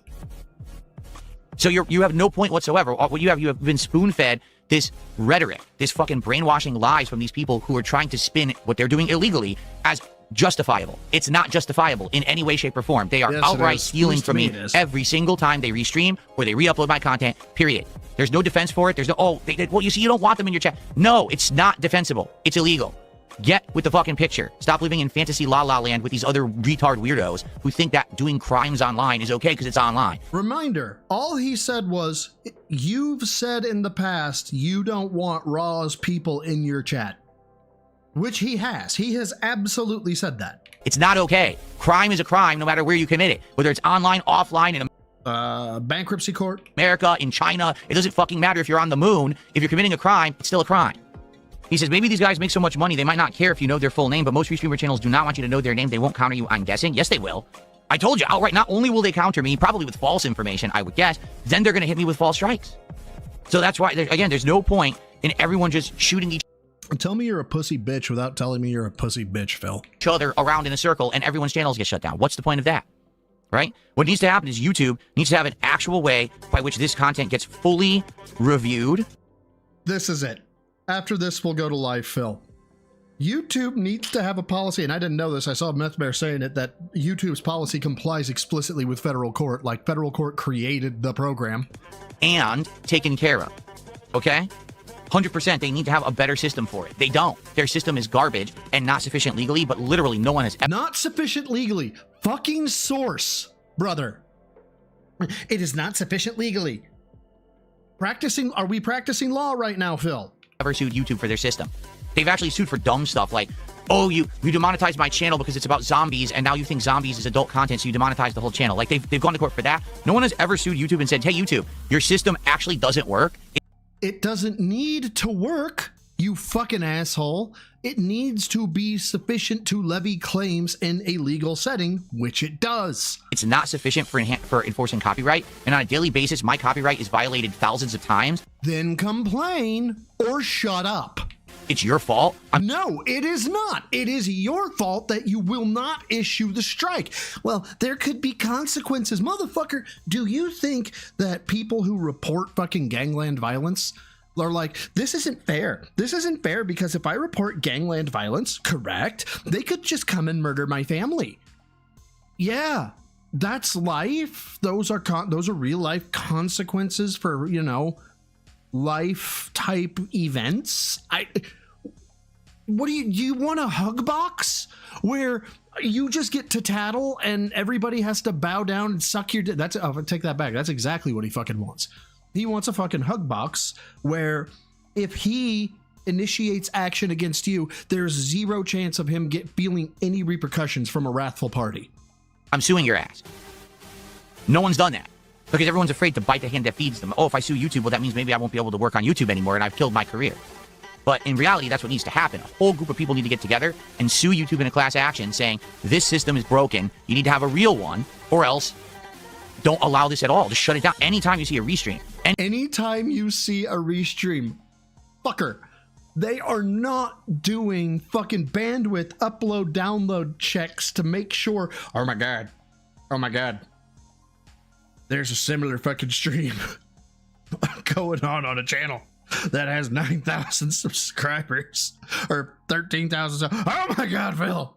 So you have no point whatsoever. What you have been spoon-fed this rhetoric, this fucking brainwashing lies from these people who are trying to spin what they're doing illegally as justifiable. It's not justifiable in any way, shape, or form. They are outright stealing from me every single time they restream or they re-upload my content, period. There's no defense for it. There's no, well, you see, you don't want them in your chat. No, it's not defensible. It's illegal. Get with the fucking picture. Stop living in fantasy la la land with these other retard weirdos who think that doing crimes online is okay because it's online. Reminder, all he said was, you've said in the past you don't want Raw's people in your chat. Which he has. He has absolutely said that. It's not okay. Crime is a crime no matter where you commit it. Whether it's online, offline, in bankruptcy court, America, in China. It doesn't fucking matter if you're on the moon. If you're committing a crime, it's still a crime. He says, maybe these guys make so much money, they might not care if you know their full name, but most restreamer channels do not want you to know their name. They won't counter you, I'm guessing. Yes, they will. I told you outright, not only will they counter me, probably with false information, I would guess, then they're going to hit me with false strikes. So that's why, again, there's no point in everyone just shooting each Tell me you're a pussy bitch without telling me you're a pussy bitch, Phil. other around in a circle and everyone's channels get shut down. What's the point of that? Right? What needs to happen is YouTube needs to have an actual way by which this content gets fully reviewed. This is it. After this, we'll go to live, Phil. YouTube needs to have a policy, and I didn't know this. I saw Meth Bear saying it, that YouTube's policy complies explicitly with federal court, like federal court created the program. And taken care of. Okay? 100%, they need to have a better system for it. They don't. Their system is garbage and not sufficient legally, but literally no one has ever... Not sufficient legally. Fucking source, brother. It is not sufficient legally. Are we practicing law right now, Phil? Ever sued YouTube for their system. They've actually sued for dumb stuff like, oh, you demonetized my channel because it's about zombies, and now you think zombies is adult content, so you demonetize the whole channel. Like, they've gone to court for that. No one has ever sued YouTube and said, hey, YouTube, your system actually doesn't work. It doesn't need to work, you fucking asshole. It needs to be sufficient to levy claims in a legal setting, which it does. It's not sufficient for enforcing copyright, and on a daily basis, my copyright is violated thousands of times. Then complain or shut up. It's your fault. No, it is not. It is your fault that you will not issue the strike. Well, there could be consequences. Motherfucker, do you think that people who report fucking gangland violence are like, this isn't fair. This isn't fair because if I report gangland violence, correct, they could just come and murder my family. Yeah, that's life. Those are real life consequences for, life type events. Do you want a hug box where you just get to tattle and everybody has to bow down and suck your dick? I'll take that back. That's exactly what he fucking wants. He wants a fucking hug box where if he initiates action against you, there's zero chance of him feeling any repercussions from a wrathful party. I'm suing your ass. No one's done that. Because everyone's afraid to bite the hand that feeds them. Oh, if I sue YouTube, well, that means maybe I won't be able to work on YouTube anymore and I've killed my career. But in reality, that's what needs to happen. A whole group of people need to get together and sue YouTube in a class action saying, this system is broken, you need to have a real one, or else don't allow this at all. Just shut it down anytime you see a restream. Anytime you see a restream, fucker, They are not doing fucking bandwidth upload download checks to make sure. Oh my god. There's a similar fucking stream going on a channel that has 9,000 subscribers or 13,000. Oh my god, Phil.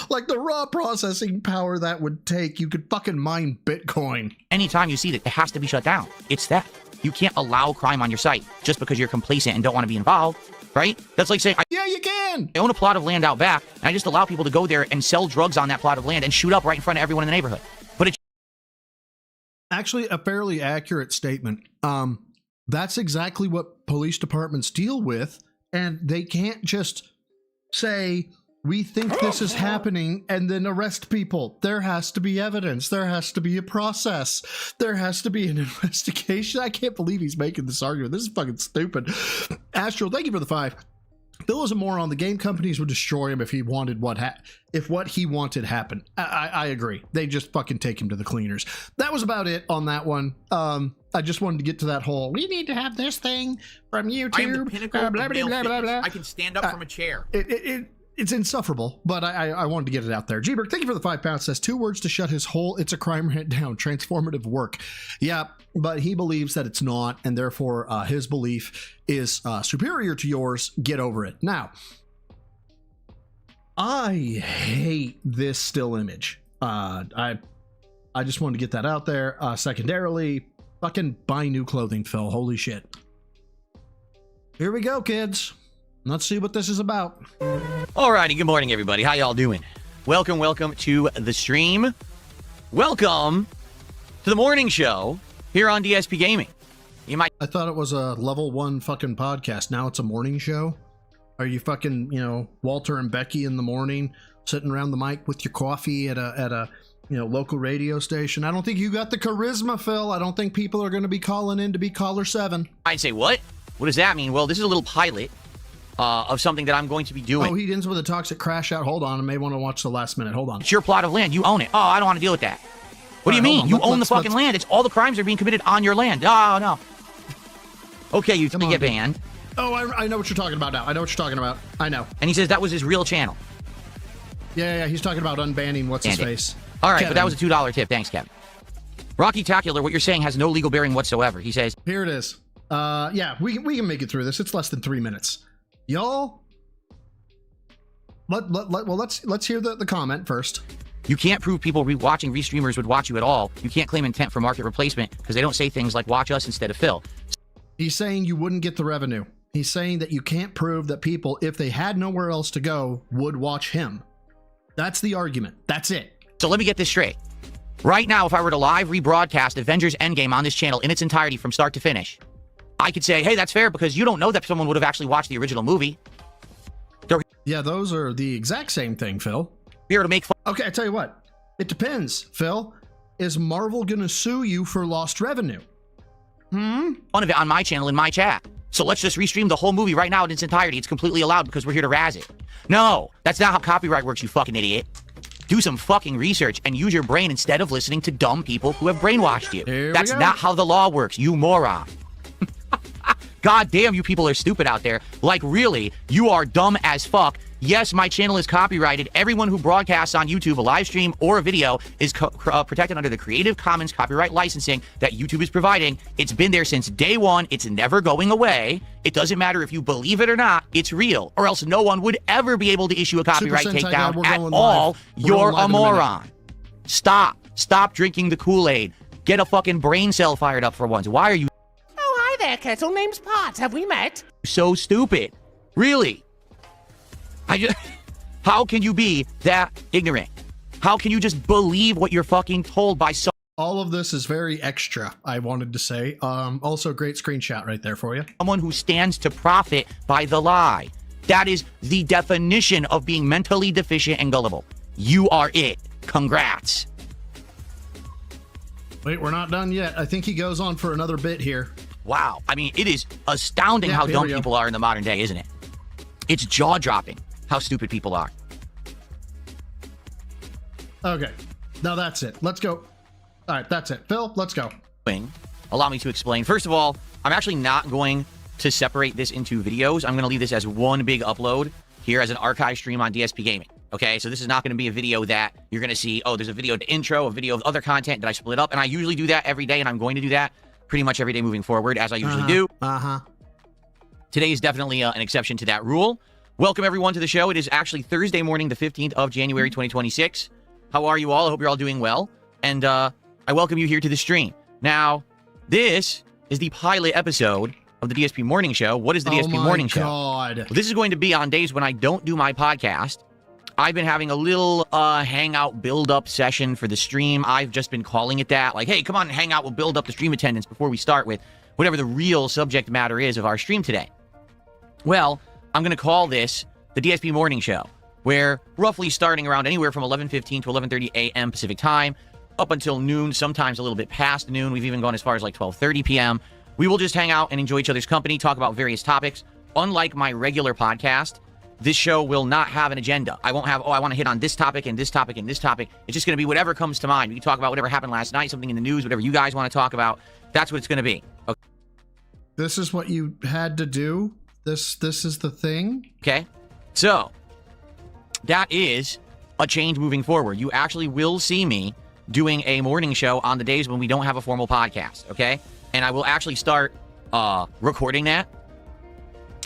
Like the raw processing power that would take, you could fucking mine Bitcoin. Anytime you see that, it has to be shut down. It's theft. You can't allow crime on your site just because you're complacent and don't want to be involved, right? That's like saying, yeah, you can. I own a plot of land out back, and I just allow people to go there and sell drugs on that plot of land and shoot up right in front of everyone in the neighborhood. But it's actually a fairly accurate statement. That's exactly what police departments deal with, and they can't just say, we think this is happening, and then arrest people. There has to be evidence. There has to be a process. There has to be an investigation. I can't believe he's making this argument. This is fucking stupid. Astro, thank you for the 5. Bill is a moron. The game companies would destroy him if he wanted what he wanted happened. I agree. They just fucking take him to the cleaners. That was about it on that one. I just wanted to get to that whole, we need to have this thing from YouTube. I am the pinnacle of blah, male blah, blah, blah. I can stand up from a chair. It's insufferable, but I wanted to get it out there. G-Berg, thank you for the 5 pounds. Says 2 words to shut his whole it's a crime rant down. Transformative work. Yeah, but he believes that it's not, and therefore his belief is superior to yours. Get over it. Now, I hate this still image. I just wanted to get that out there. Secondarily, fucking buy new clothing, Phil. Holy shit. Here we go, kids. Let's see what this is about. Alrighty, good morning, everybody. How y'all doing? Welcome to the stream. Welcome to the morning show here on DSP Gaming. I thought it was a level 1 fucking podcast. Now it's a morning show. Are you fucking, Walter and Becky in the morning, sitting around the mic with your coffee at a local radio station? I don't think you got the charisma, Phil. I don't think people are going to be calling in to be caller 7. I'd say, what? What does that mean? Well, this is a little pilot of something that I'm going to be doing. Oh, he ends with a toxic crash out. Hold on, I may want to watch the last minute. Hold on. It's your plot of land. You own it. Oh, I don't want to deal with that. What do you mean? You own the fucking land. It's all the crimes are being committed on your land. Oh, no. Okay, you get banned. Oh, I know what you're talking about now. I know what you're talking about. I know. And he says that was his real channel. Yeah, he's talking about unbanning what's-his-face. All right, Kevin. But that was a $2 tip. Thanks, Kevin. Rocky Tacular, what you're saying has no legal bearing whatsoever. He says... Here it is. Yeah, we can make it through this. It's less than 3 minutes. Y'all... Let's hear the comment first. You can't prove people watching restreamers would watch you at all. You can't claim intent for market replacement because they don't say things like watch us instead of Phil. He's saying you wouldn't get the revenue. He's saying that you can't prove that people, if they had nowhere else to go, would watch him. That's the argument. That's it. So let me get this straight. Right now, if I were to live rebroadcast Avengers Endgame on this channel in its entirety from start to finish, I could say, hey, that's fair because you don't know that someone would have actually watched the original movie. Yeah, those are the exact same thing, Phil. Here to make fun. Okay, I tell you what. It depends, Phil. Is Marvel gonna sue you for lost revenue? Fun of it on my channel in my chat. So let's just restream the whole movie right now in its entirety. It's completely allowed because we're here to razz it. No, that's not how copyright works, you fucking idiot. Do some fucking research and use your brain instead of listening to dumb people who have brainwashed you. That's not how the law works, you moron. God damn, you people are stupid out there. Like, really, you are dumb as fuck. Yes, my channel is copyrighted. Everyone who broadcasts on YouTube, a live stream or a video, is protected under the Creative Commons copyright licensing that YouTube is providing. It's been there since day one. It's never going away. It doesn't matter if you believe it or not. It's real. Or else no one would ever be able to issue a copyright takedown at all. You're a moron. Stop. Stop drinking the Kool-Aid. Get a fucking brain cell fired up for once. Why are you... Oh, hi there, Kettle. Name's Potts. Have we met? So stupid. Really? How can you be that ignorant? How can you just believe what you're fucking told by all of this is very extra, I wanted to say. Also, great screenshot right there for you. Someone who stands to profit by the lie. That is the definition of being mentally deficient and gullible. You are it. Congrats. Wait, we're not done yet. I think he goes on for another bit here. Wow. I mean, it is astounding how dumb people are in the modern day, isn't it? It's jaw-dropping how stupid people are. Okay. Now that's it. Let's go. All right, that's it. Phil, let's go. Allow me to explain. First of all, I'm actually not going to separate this into videos. I'm going to leave this as one big upload here as an archive stream on DSP Gaming. Okay, so this is not going to be a video that you're going to see, oh, there's a video of the intro, a video of other content that I split up, and I usually do that every day, and I'm going to do that pretty much every day moving forward, as I usually do. Today is definitely an exception to that rule. Welcome, everyone, to the show. It is actually Thursday morning, the 15th of January, 2026. How are you all? I hope you're all doing well, and I welcome you here to the stream. Now, this is the pilot episode of the DSP Morning Show. What is the DSP Morning Show? Well, this is going to be on days when I don't do my podcast. I've been having a little hangout build-up session for the stream. I've just been calling it that. Like, hey, come on and hang out. We'll build up the stream attendance before we start with whatever the real subject matter is of our stream today. Well, I'm going to call this the DSP Morning Show, where roughly starting around anywhere from 11:15 to 11:30 a.m. Pacific time, up until noon, sometimes a little bit past noon. We've even gone as far as like 12:30 p.m. We will just hang out and enjoy each other's company, talk about various topics. Unlike my regular podcast, this show will not have an agenda. I won't have, oh, I want to hit on this topic and this topic and this topic. It's just going to be whatever comes to mind. We can talk about whatever happened last night, something in the news, whatever you guys want to talk about. That's what it's going to be. Okay. This is what you had to do? This is the thing? Okay. So, that is a change moving forward. You actually will see me doing a morning show on the days when we don't have a formal podcast, okay? And I will actually start recording that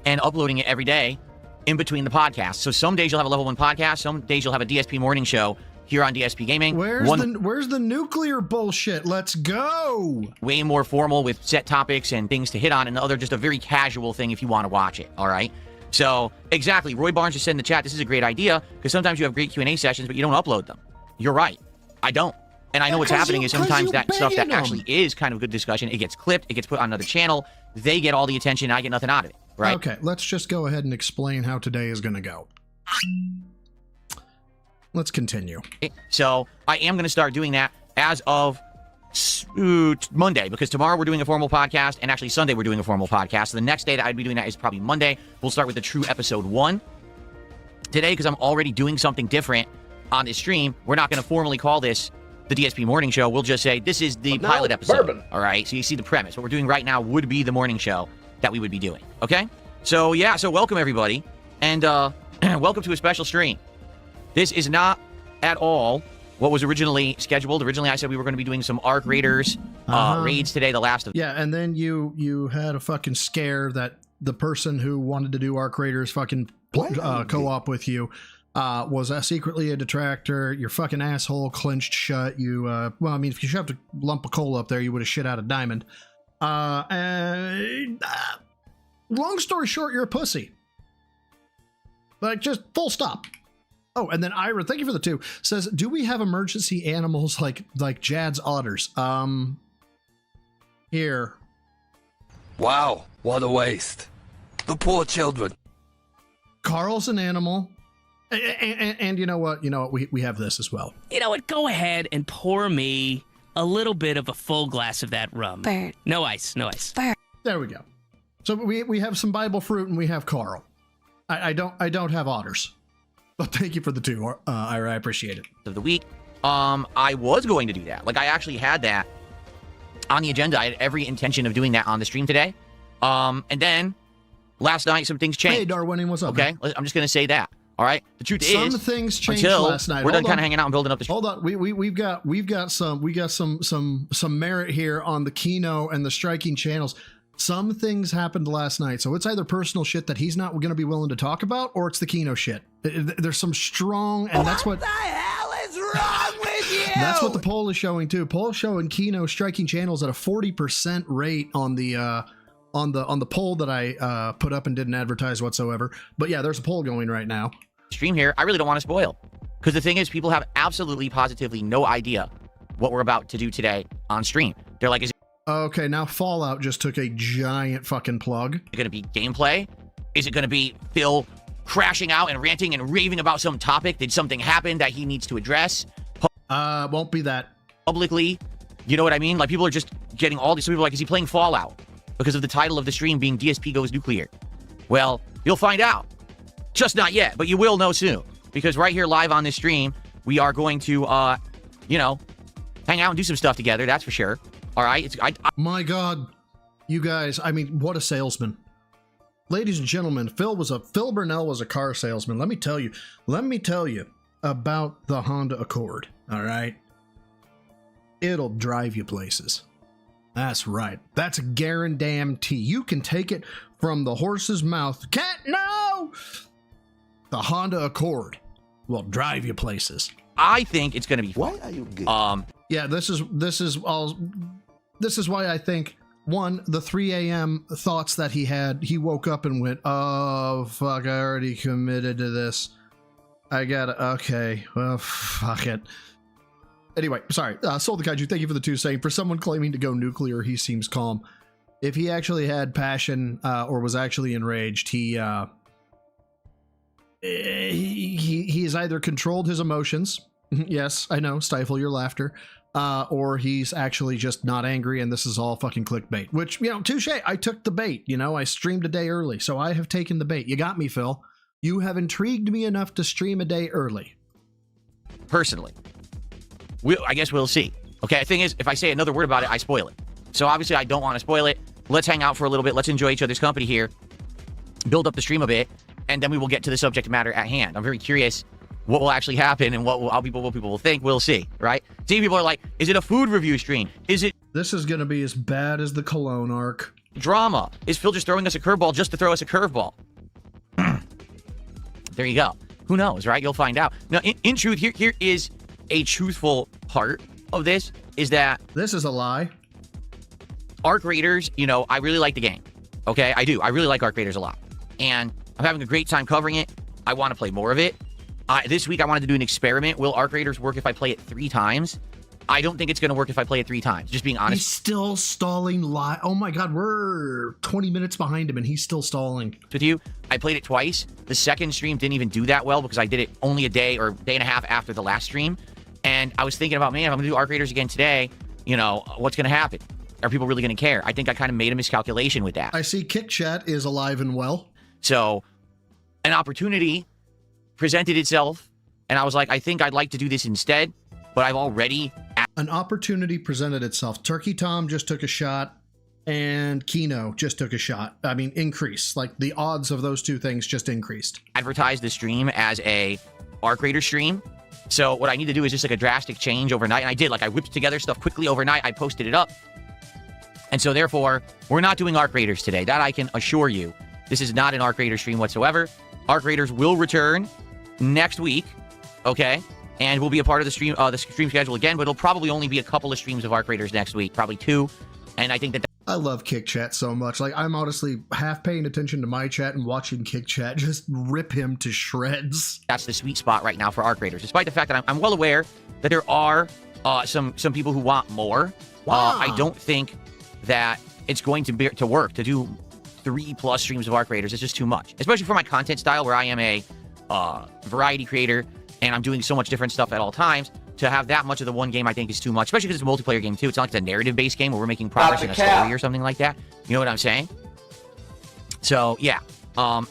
and uploading it every day in between the podcasts. So some days you'll have a level 1 podcast, some days you'll have a DSP morning show here on DSP Gaming. Where's the nuclear bullshit? Let's go. Way more formal with set topics and things to hit on, and the other just a very casual thing if you want to watch it, all right? So, exactly. Roy Barnes just said in the chat, this is a great idea, because sometimes you have great Q&A sessions, but you don't upload them. You're right. I don't. And I know what's happening is sometimes that stuff that actually is kind of good discussion, it gets clipped, it gets put on another channel, they get all the attention, I get nothing out of it. Right. Okay, let's just go ahead and explain how today is going to go. Let's continue. So I am going to start doing that as of Monday, because tomorrow we're doing a formal podcast, and actually Sunday we're doing a formal podcast. So the next day that I'd be doing that is probably Monday. We'll start with the true episode 1. Today, because I'm already doing something different on this stream, we're not going to formally call this the DSP Morning Show. We'll just say this is the pilot episode. All right, so you see the premise. What we're doing right now would be the morning show that we would be doing. Okay? So, yeah, so welcome, everybody. And welcome to a special stream. This is not at all what was originally scheduled. Originally, I said we were going to be doing some Arc Raiders raids today, the last of... Yeah, and then you had a fucking scare that the person who wanted to do Arc Raiders fucking co-op with you was secretly a detractor. Your fucking asshole clenched shut. You, well, I mean, if you shoved a lump of coal up there, you would have shit out a diamond. Long story short, you're a pussy. Like, just full stop. Oh, and then Ira, thank you for the 2, says, do we have emergency animals like Jad's otters? Here. Wow, what a waste. The poor children. Carl's an animal. And you know what? We have this as well. You know what? Go ahead and pour me a little bit of a full glass of that rum. Bird. No ice, no ice. Bird. There we go. So we have some Bible fruit and we have Carl. I don't have otters. But thank you for the 2, Ira. I appreciate it. Of the week, I was going to do that. Like, I actually had that on the agenda. I had every intention of doing that on the stream today. And then last night, some things changed. Hey, Darwinian, what's up? Okay, man? I'm just going to say that. All right. The truth is, some things changed until last night. We're done kind of hanging out and building up the. Hold on, we've got some merit here on the Kino and the striking channels. Some things happened last night, so it's either personal shit that he's not going to be willing to talk about, or it's the Kino shit. There's some strong, and that's what the hell is wrong with you. That's what the poll is showing too. Poll showing Kino striking channels at a 40% rate on the poll that I put up and didn't advertise whatsoever. But yeah, there's a poll going right now. Stream here, I really don't want to spoil, because the thing is, people have absolutely, positively no idea what we're about to do today on stream. They're like, is it okay, now Fallout just took a giant fucking plug. going to be gameplay? Is it going to be Phil crashing out and ranting and raving about some topic? Did something happen that he needs to address? Won't be that. Publicly, you know what I mean? Like, people are just getting all these. People are like, is he playing Fallout? Because of the title of the stream being DSP Goes Nuclear. Well, you'll find out. Just not yet, but you will know soon. Because right here live on this stream, we are going to, hang out and do some stuff together, that's for sure. All right? My God, you guys, I mean, what a salesman. ladies and gentlemen, Phil Burnell was a car salesman. Let me tell you about the Honda Accord. All right, it'll drive you places. That's right. That's a guarantee. You can take it from the horse's mouth. Cat, no! The Honda Accord will drive you places. I think it's going to be. Why are you gay? Yeah, this is why I think, one, the 3 a.m. thoughts that he had, he woke up and went, oh, fuck, I already committed to this. Okay, well, fuck it. Anyway, sorry. Soul the Kaiju, thank you for the 2 saying, for someone claiming to go nuclear, he seems calm. If he actually had passion or was actually enraged, he's either controlled his emotions. Yes, I know, stifle your laughter. Or he's actually just not angry and this is all fucking clickbait. Which, touche. I took the bait. I streamed a day early, so I have taken the bait. You got me, Phil. You have intrigued me enough to stream a day early. Personally. I guess we'll see. Okay, the thing is, if I say another word about it, I spoil it. So obviously I don't want to spoil it. Let's hang out for a little bit. Let's enjoy each other's company here. Build up the stream a bit. And then we will get to the subject matter at hand. I'm very curious what will actually happen and what people will think. We'll see, right? See, people are like, is it a food review stream? Is it... This is going to be as bad as the Cologne arc. Drama. Is Phil just throwing us a curveball just to throw us a curveball? There you go. Who knows, right? You'll find out. Now, in truth, here is a truthful part of this, is that... This is a lie. Arc Raiders, I really like the game. Okay, I do. I really like Arc Raiders a lot. And I'm having a great time covering it. I want to play more of it. This week, I wanted to do an experiment. Will Arc Raiders work if I play it 3 times? I don't think it's going to work if I play it 3 times. Just being honest. He's still stalling. Oh my God, we're 20 minutes behind him and he's still stalling. With you, I played it twice. The second stream didn't even do that well because I did it only a day or day and a half after the last stream. And I was thinking about, man, if I'm going to do Arc Raiders again today, what's going to happen? Are people really going to care? I think I kind of made a miscalculation with that. I see Kick Chat is alive and well. So an opportunity presented itself, and I was like, I think I'd like to do this instead, but I've already... An opportunity presented itself. Turkey Tom just took a shot, and Kino just took a shot. I mean, increase. Like, the odds of those 2 things just increased. Advertised the stream as a Arc Raider stream. So what I need to do is just like a drastic change overnight, and I did. Like, I whipped together stuff quickly overnight. I posted it up. And so, therefore, we're not doing Arc Raiders today. That I can assure you. This is not an Arc Raider stream whatsoever. Arc Raiders will return next week, okay? And we'll be a part of the stream schedule again, but it'll probably only be a couple of streams of Arc Raiders next week, probably 2. And I think that... I love Kick Chat so much. Like, I'm honestly half paying attention to my chat and watching Kick Chat just rip him to shreds. That's the sweet spot right now for Arc Raiders, despite the fact that I'm well aware that there are some people who want more. Wow. I don't think that it's going to work to do 3+ streams of Arc Raiders. It's just too much, especially for my content style where I am a variety creator and I'm doing so much different stuff at all times. To have that much of the one game, I think, is too much, especially because it's a multiplayer game too. It's not like it's a narrative-based game where we're making progress in a story or something like that. You know what I'm saying? So yeah.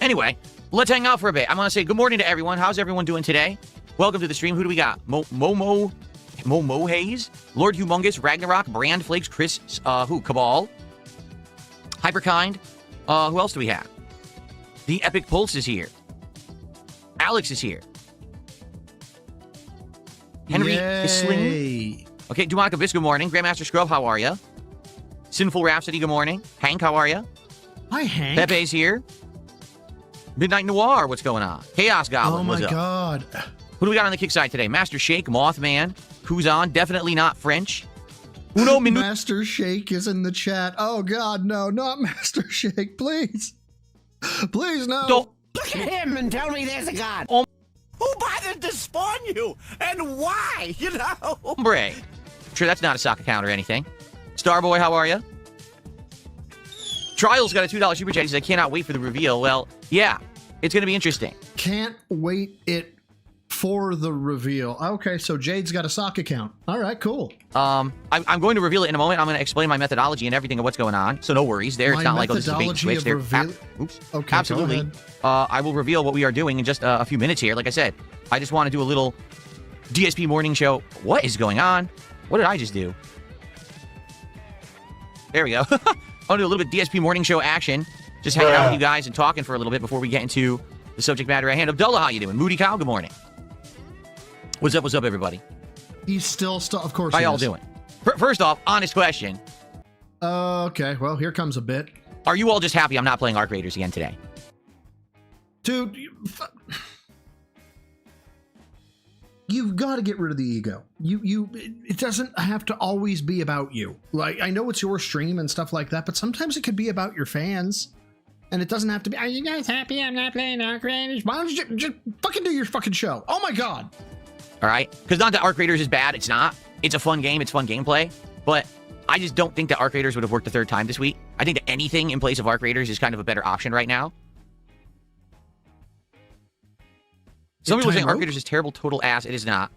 Anyway, let's hang out for a bit. I'm gonna say good morning to everyone. How's everyone doing today? Welcome to the stream. Who do we got? Momo Hayes, Lord Humongous, Ragnarok, Brand Flakes, Chris, Cabal, Hyperkind. Who else do we have? The Epic Pulse is here. Alex is here. Henry Isling. Okay, Dumonica Bis, good morning. Grandmaster Scrub, how are you? Sinful Rhapsody, good morning. Hank, how are you? Hi, Hank. Pepe's here. Midnight Noir, what's going on? Chaos Goblin, what's up? Oh my God. Who do we got on the kick side today? Master Shake, Mothman, who's on? Definitely not French. Uno Minute. Master Shake is in the chat. Oh God, no, not Master Shake, please. Please, no. Don't. Look at him and tell me there's a God. Oh. Who bothered to spawn you? And why? Hombre. Sure, that's not a sock account or anything. Starboy, how are you? Trials got a $2 super chat. He says, I cannot wait for the reveal. Well, yeah, it's going to be interesting. Can't wait for the reveal. Okay, so Jade's got a sock account. All right, cool. I'm going to reveal it in a moment. I'm going to explain my methodology and everything of what's going on. So no worries there. It's not like, oh, this is a bait and switch. Oops. Okay, absolutely. I will reveal what we are doing in just a few minutes here. Like I said, I just want to do a little DSP morning show. What is going on? What did I just do? There we go. I'll do a little bit DSP morning show action. Just hanging out with you guys and talking for a little bit before we get into the subject matter at hand. Abdullah, how you doing? Moody Cow, good morning. What's up, everybody? He's still, of course. How y'all doing? First off, honest question. Okay, well, here comes a bit. Are you all just happy I'm not playing Arc Raiders again today? Dude, you've got to get rid of the ego. It doesn't have to always be about you. Like, I know it's your stream and stuff like that, but sometimes it could be about your fans. And it doesn't have to be, are you guys happy I'm not playing Arc Raiders? Why don't you just fucking do your fucking show? Oh my God. All right? Because not that Arc Raiders is bad. It's not. It's a fun game. It's fun gameplay. But I just don't think that Arc Raiders would have worked a third time this week. I think that anything in place of Arc Raiders is kind of a better option right now. Some people are saying Arc Raiders is terrible, total ass. It is not.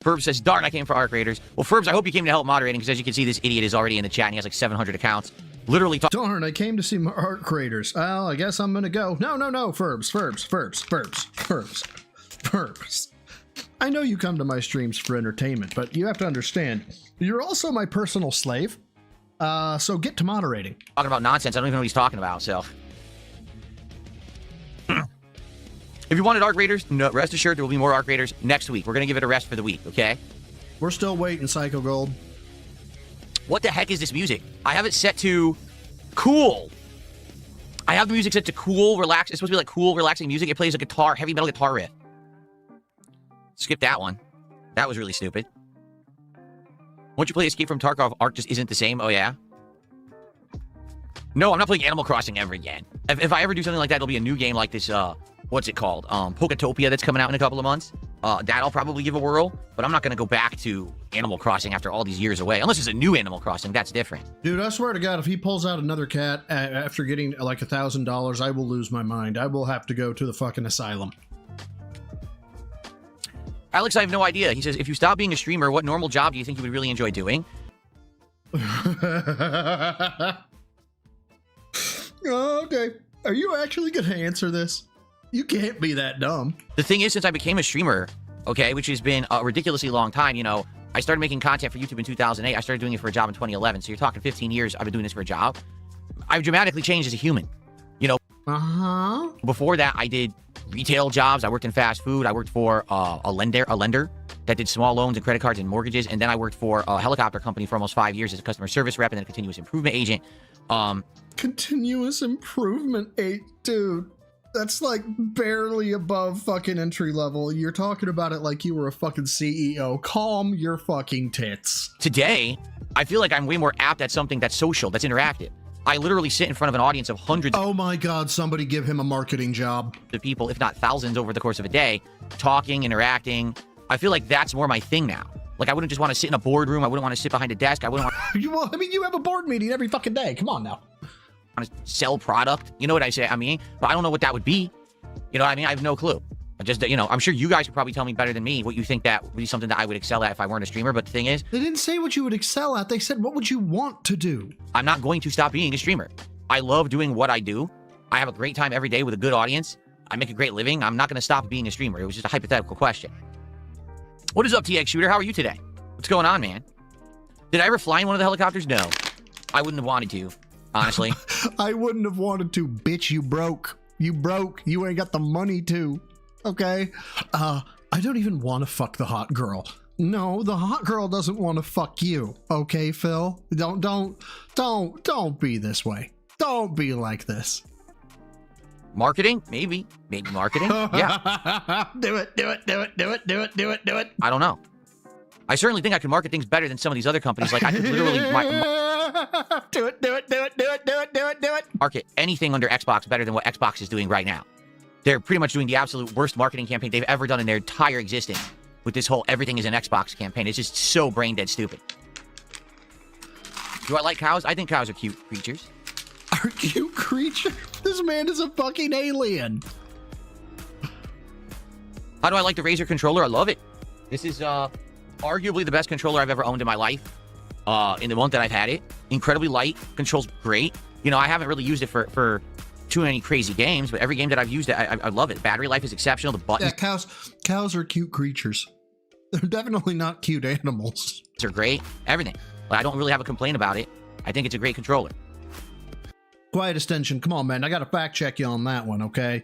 Ferbs says, darn, I came for Arc Raiders. Well, Ferbs, I hope you came to help moderating, because as you can see, this idiot is already in the chat, and he has like 700 accounts. Literally darn, I came to see my Arc Raiders. Well, I guess I'm gonna go. No, Ferbs. I know you come to my streams for entertainment, but you have to understand, you're also my personal slave. So get to moderating. Talking about nonsense. I don't even know what he's talking about, so. If you wanted Arc Raiders, no, rest assured there will be more Arc Raiders next week. We're going to give it a rest for the week, okay? We're still waiting, Psycho Gold. What the heck is this music? I have it set to cool. I have the music set to cool, relax. It's supposed to be like cool, relaxing music. It plays a guitar, heavy metal guitar riff. Skip that one. That was really stupid. Once you play Escape from Tarkov, Arc just isn't the same. Oh, yeah? No, I'm not playing Animal Crossing ever again. If I ever do something like that, it'll be a new game like this, what's it called? Poketopia that's coming out in a couple of months. That I'll probably give a whirl, but I'm not going to go back to Animal Crossing after all these years away. Unless it's a new Animal Crossing, that's different. Dude, I swear to God, if he pulls out another cat after getting like $1,000, I will lose my mind. I will have to go to the fucking asylum. Alex, I have no idea. He says, if you stop being a streamer, what normal job do you think you would really enjoy doing? Okay. Are you actually going to answer this? You can't be that dumb. The thing is, since I became a streamer, okay, which has been a ridiculously long time, you know, I started making content for YouTube in 2008. I started doing it for a job in 2011. So you're talking 15 years I've been doing this for a job. I've dramatically changed as a human. You know, before that, I did retail jobs. I worked in fast food. I worked for a lender that did small loans and credit cards and mortgages. And then I worked for a helicopter company for almost 5 years as a customer service rep and then a continuous improvement agent. Continuous improvement, dude. That's like barely above fucking entry level. You're talking about it like you were a fucking CEO. Calm your fucking tits. Today, I feel like I'm way more apt at something that's social, that's interactive. I literally sit in front of an audience of hundreds. Oh my God, somebody give him a marketing job. The people, if not thousands over the course of a day, talking, interacting. I feel like that's more my thing now. Like, I wouldn't just want to sit in a boardroom. I wouldn't want to sit behind a desk. I wouldn't want I mean, you have a board meeting every fucking day. Come on now. To sell product. You know what I say? I mean, but I don't know what that would be. You know what I mean? I have no clue. I just, you know, I'm sure you guys could probably tell me better than me what you think that would be something that I would excel at if I weren't a streamer. But the thing is, they didn't say what you would excel at. They said, what would you want to do? I'm not going to stop being a streamer. I love doing what I do. I have a great time every day with a good audience. I make a great living. I'm not going to stop being a streamer. It was just a hypothetical question. What is up, TX Shooter? How are you today? What's going on, man? Did I ever fly in one of the helicopters? No. I wouldn't have wanted to, honestly. I wouldn't have wanted to, bitch. You broke. You broke. You ain't got the money to. Okay? I don't even want to fuck the hot girl. No, the hot girl doesn't want to fuck you. Okay, Phil? Don't be this way. Don't be like this. Marketing? Maybe marketing. Yeah. Do it. I don't know. I certainly think I could market things better than some of these other companies. Like, I could literally do it. Market anything under Xbox better than what Xbox is doing right now. They're pretty much doing the absolute worst marketing campaign they've ever done in their entire existence with this whole everything is an Xbox campaign. It's just so brain dead stupid. Do I like cows? I think cows are cute creatures. Are cute creatures? This man is a fucking alien. How do I like the Razer controller? I love it. This is arguably the best controller I've ever owned in my life. In the month that I've had it. Incredibly light. Controls great. You know, I haven't really used it for too many crazy games, but every game that I've used it, I love it. Battery life is exceptional. The buttons. Yeah, cows are cute creatures. They're definitely not cute animals. They're great. Everything. But I don't really have a complaint about it. I think it's a great controller. Quiet extension. Come on, man. I got to fact check you on that one, okay?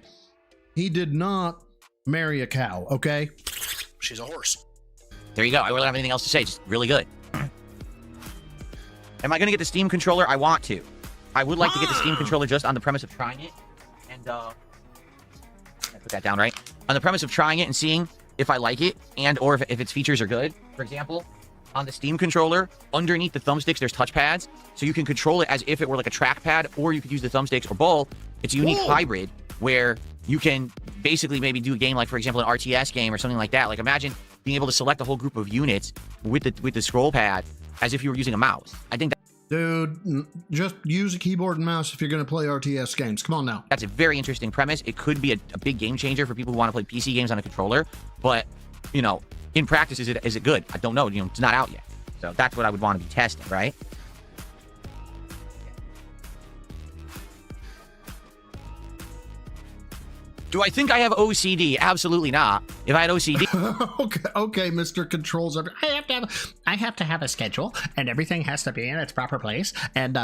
He did not marry a cow, okay? She's a horse. There you go. I don't have anything else to say. Just really good. Am I going to get the Steam controller? I want to. I would like to get the Steam controller just on the premise of trying it. And, I put that down, right? On the premise of trying it and seeing if I like it and or if its features are good. For example, on the Steam controller, underneath the thumbsticks, there's touchpads. So you can control it as if it were like a trackpad, or you could use the thumbsticks or both. It's a unique hybrid where you can basically maybe do a game like, for example, an RTS game or something like that. Like imagine being able to select a whole group of units with the scroll pad as if you were using a mouse. I think Dude, just use a keyboard and mouse if you're going to play RTS games. Come on now. that's a very interesting premise. It could be a big game changer for people who want to play PC games on a controller. But, you know, in practice, is it good? I don't know. You know, it's not out yet. So that's what I would want to be testing, right? Do I think I have OCD? Absolutely not. If I had OCD... okay, Mr. Controls. I have to have a schedule, and everything has to be in its proper place. And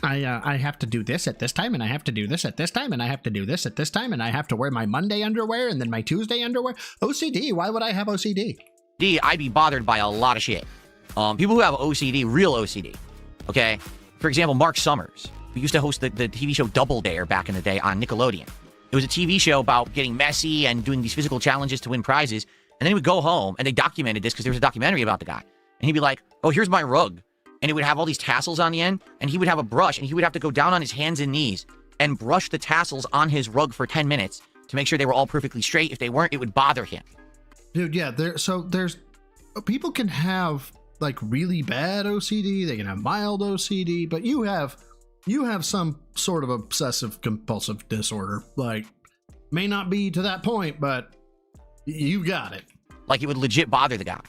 I have to do this at this time, and I have to do this at this time, and I have to do this at this time, and I have to wear my Monday underwear and then my Tuesday underwear. OCD. Why would I have OCD? I'd be bothered by a lot of shit. People who have OCD, real OCD, okay? For example, Mark Summers, who used to host the TV show Double Dare back in the day on Nickelodeon. It was a TV show about getting messy and doing these physical challenges to win prizes. And then he would go home, and they documented this because there was a documentary about the guy. And he'd be like, oh, here's my rug. And it would have all these tassels on the end, and he would have a brush, and he would have to go down on his hands and knees and brush the tassels on his rug for 10 minutes to make sure they were all perfectly straight. If they weren't, it would bother him. Dude, yeah, there's people can have like really bad OCD, they can have mild OCD, but you have some sort of obsessive compulsive disorder. Like, may not be to that point, but you got it. Like, it would legit bother the guy.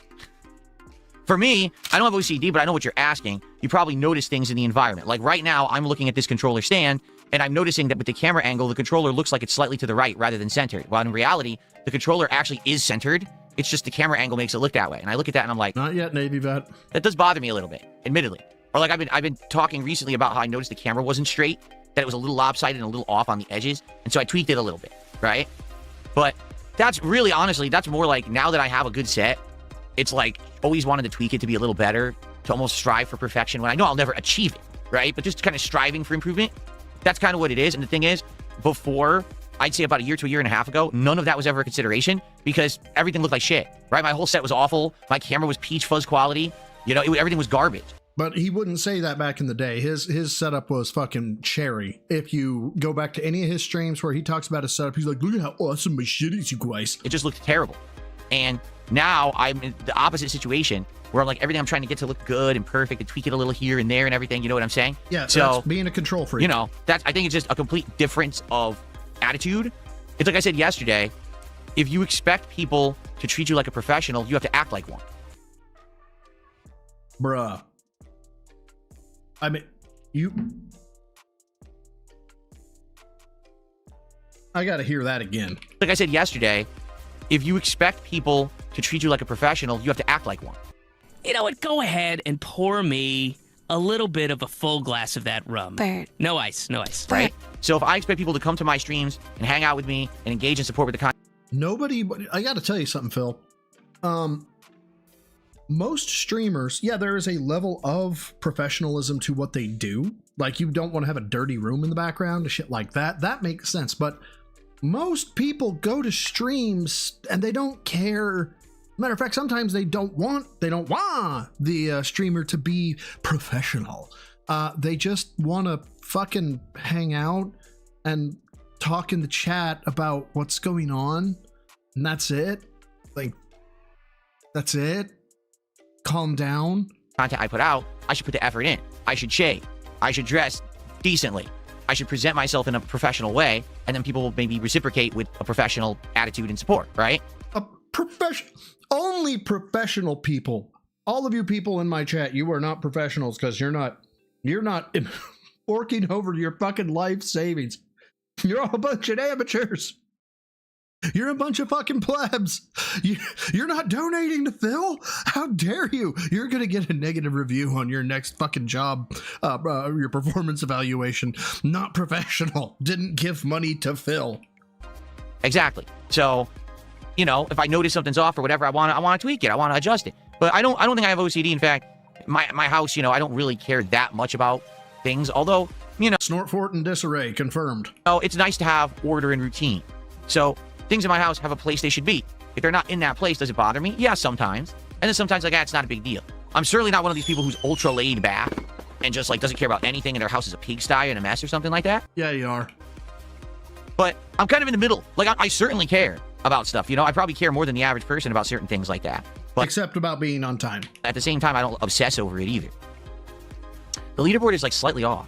For me, I don't have OCD, but I know what you're asking. You probably notice things in the environment. Like right now, I'm looking at this controller stand, and I'm noticing that with the camera angle, the controller looks like it's slightly to the right rather than centered. While in reality, the controller actually is centered. It's just the camera angle makes it look that way. And I look at that and I'm like, not yet, Navy vet. That does bother me a little bit, admittedly. Or like I've been talking recently about how I noticed the camera wasn't straight, that it was a little lopsided and a little off on the edges, and so I tweaked it a little bit, right? But that's really, honestly, that's more like now that I have a good set, it's like always wanted to tweak it to be a little better, to almost strive for perfection when I know I'll never achieve it, right? But just kind of striving for improvement. That's kind of what it is. And the thing is, before, I'd say about a year to a year and a half ago, none of that was ever a consideration because everything looked like shit, right? My whole set was awful. My camera was peach fuzz quality. You know, everything was garbage. But he wouldn't say that back in the day. His setup was fucking cherry. If you go back to any of his streams where he talks about his setup, he's like, look at how awesome my shit is, you guys. It just looked terrible. And now I'm in the opposite situation where I'm like, everything I'm trying to get to look good and perfect and tweak it a little here and there and everything. You know what I'm saying? Yeah, so that's being a control freak. You know, I think it's just a complete difference of attitude. It's like I said yesterday, if you expect people to treat you like a professional, you have to act like one. Bruh. I mean, I gotta hear that again. Like I said yesterday, if you expect people to treat you like a professional, you have to act like one. You know what? Go ahead and pour me a little bit of a full glass of that rum. Bert. No ice, no ice. Right? So if I expect people to come to my streams and hang out with me and engage and support with the content. I gotta tell you something, Phil. Most streamers, yeah, there is a level of professionalism to what they do. Like, you don't want to have a dirty room in the background, shit like that. That makes sense. But most people go to streams and they don't care. Matter of fact, sometimes they don't want the streamer to be professional. They just want to fucking hang out and talk in the chat about what's going on. And that's it. Like, that's it. Calm down. Content I put out, I should put the effort in. I should shave. I should dress decently. I should present myself in a professional way, and then people will maybe reciprocate with a professional attitude and support, right? Only professional people. All of you people in my chat, you are not professionals because you're not working over your fucking life savings. You're all a bunch of amateurs. You're a bunch of fucking plebs. You're not donating to Phil? How dare you? You're going to get a negative review on your next fucking job, your performance evaluation. Not professional. Didn't give money to Phil. Exactly. So, you know, if I notice something's off or whatever, I want to tweak it. I want to adjust it. But I don't think I have OCD. In fact, my house, you know, I don't really care that much about things. Although, you know, Snortfort and disarray confirmed. Oh, it's nice to have order and routine. So things in my house have a place they should be. If they're not in that place, does it bother me? Yeah, sometimes. And then sometimes, like, it's not a big deal. I'm certainly not one of these people who's ultra laid back and just, like, doesn't care about anything and their house is a pigsty and a mess or something like that. Yeah, you are. But I'm kind of in the middle. Like, I certainly care about stuff. You know, I probably care more than the average person about certain things like that. But except about being on time. At the same time, I don't obsess over it either. The leaderboard is, like, slightly off.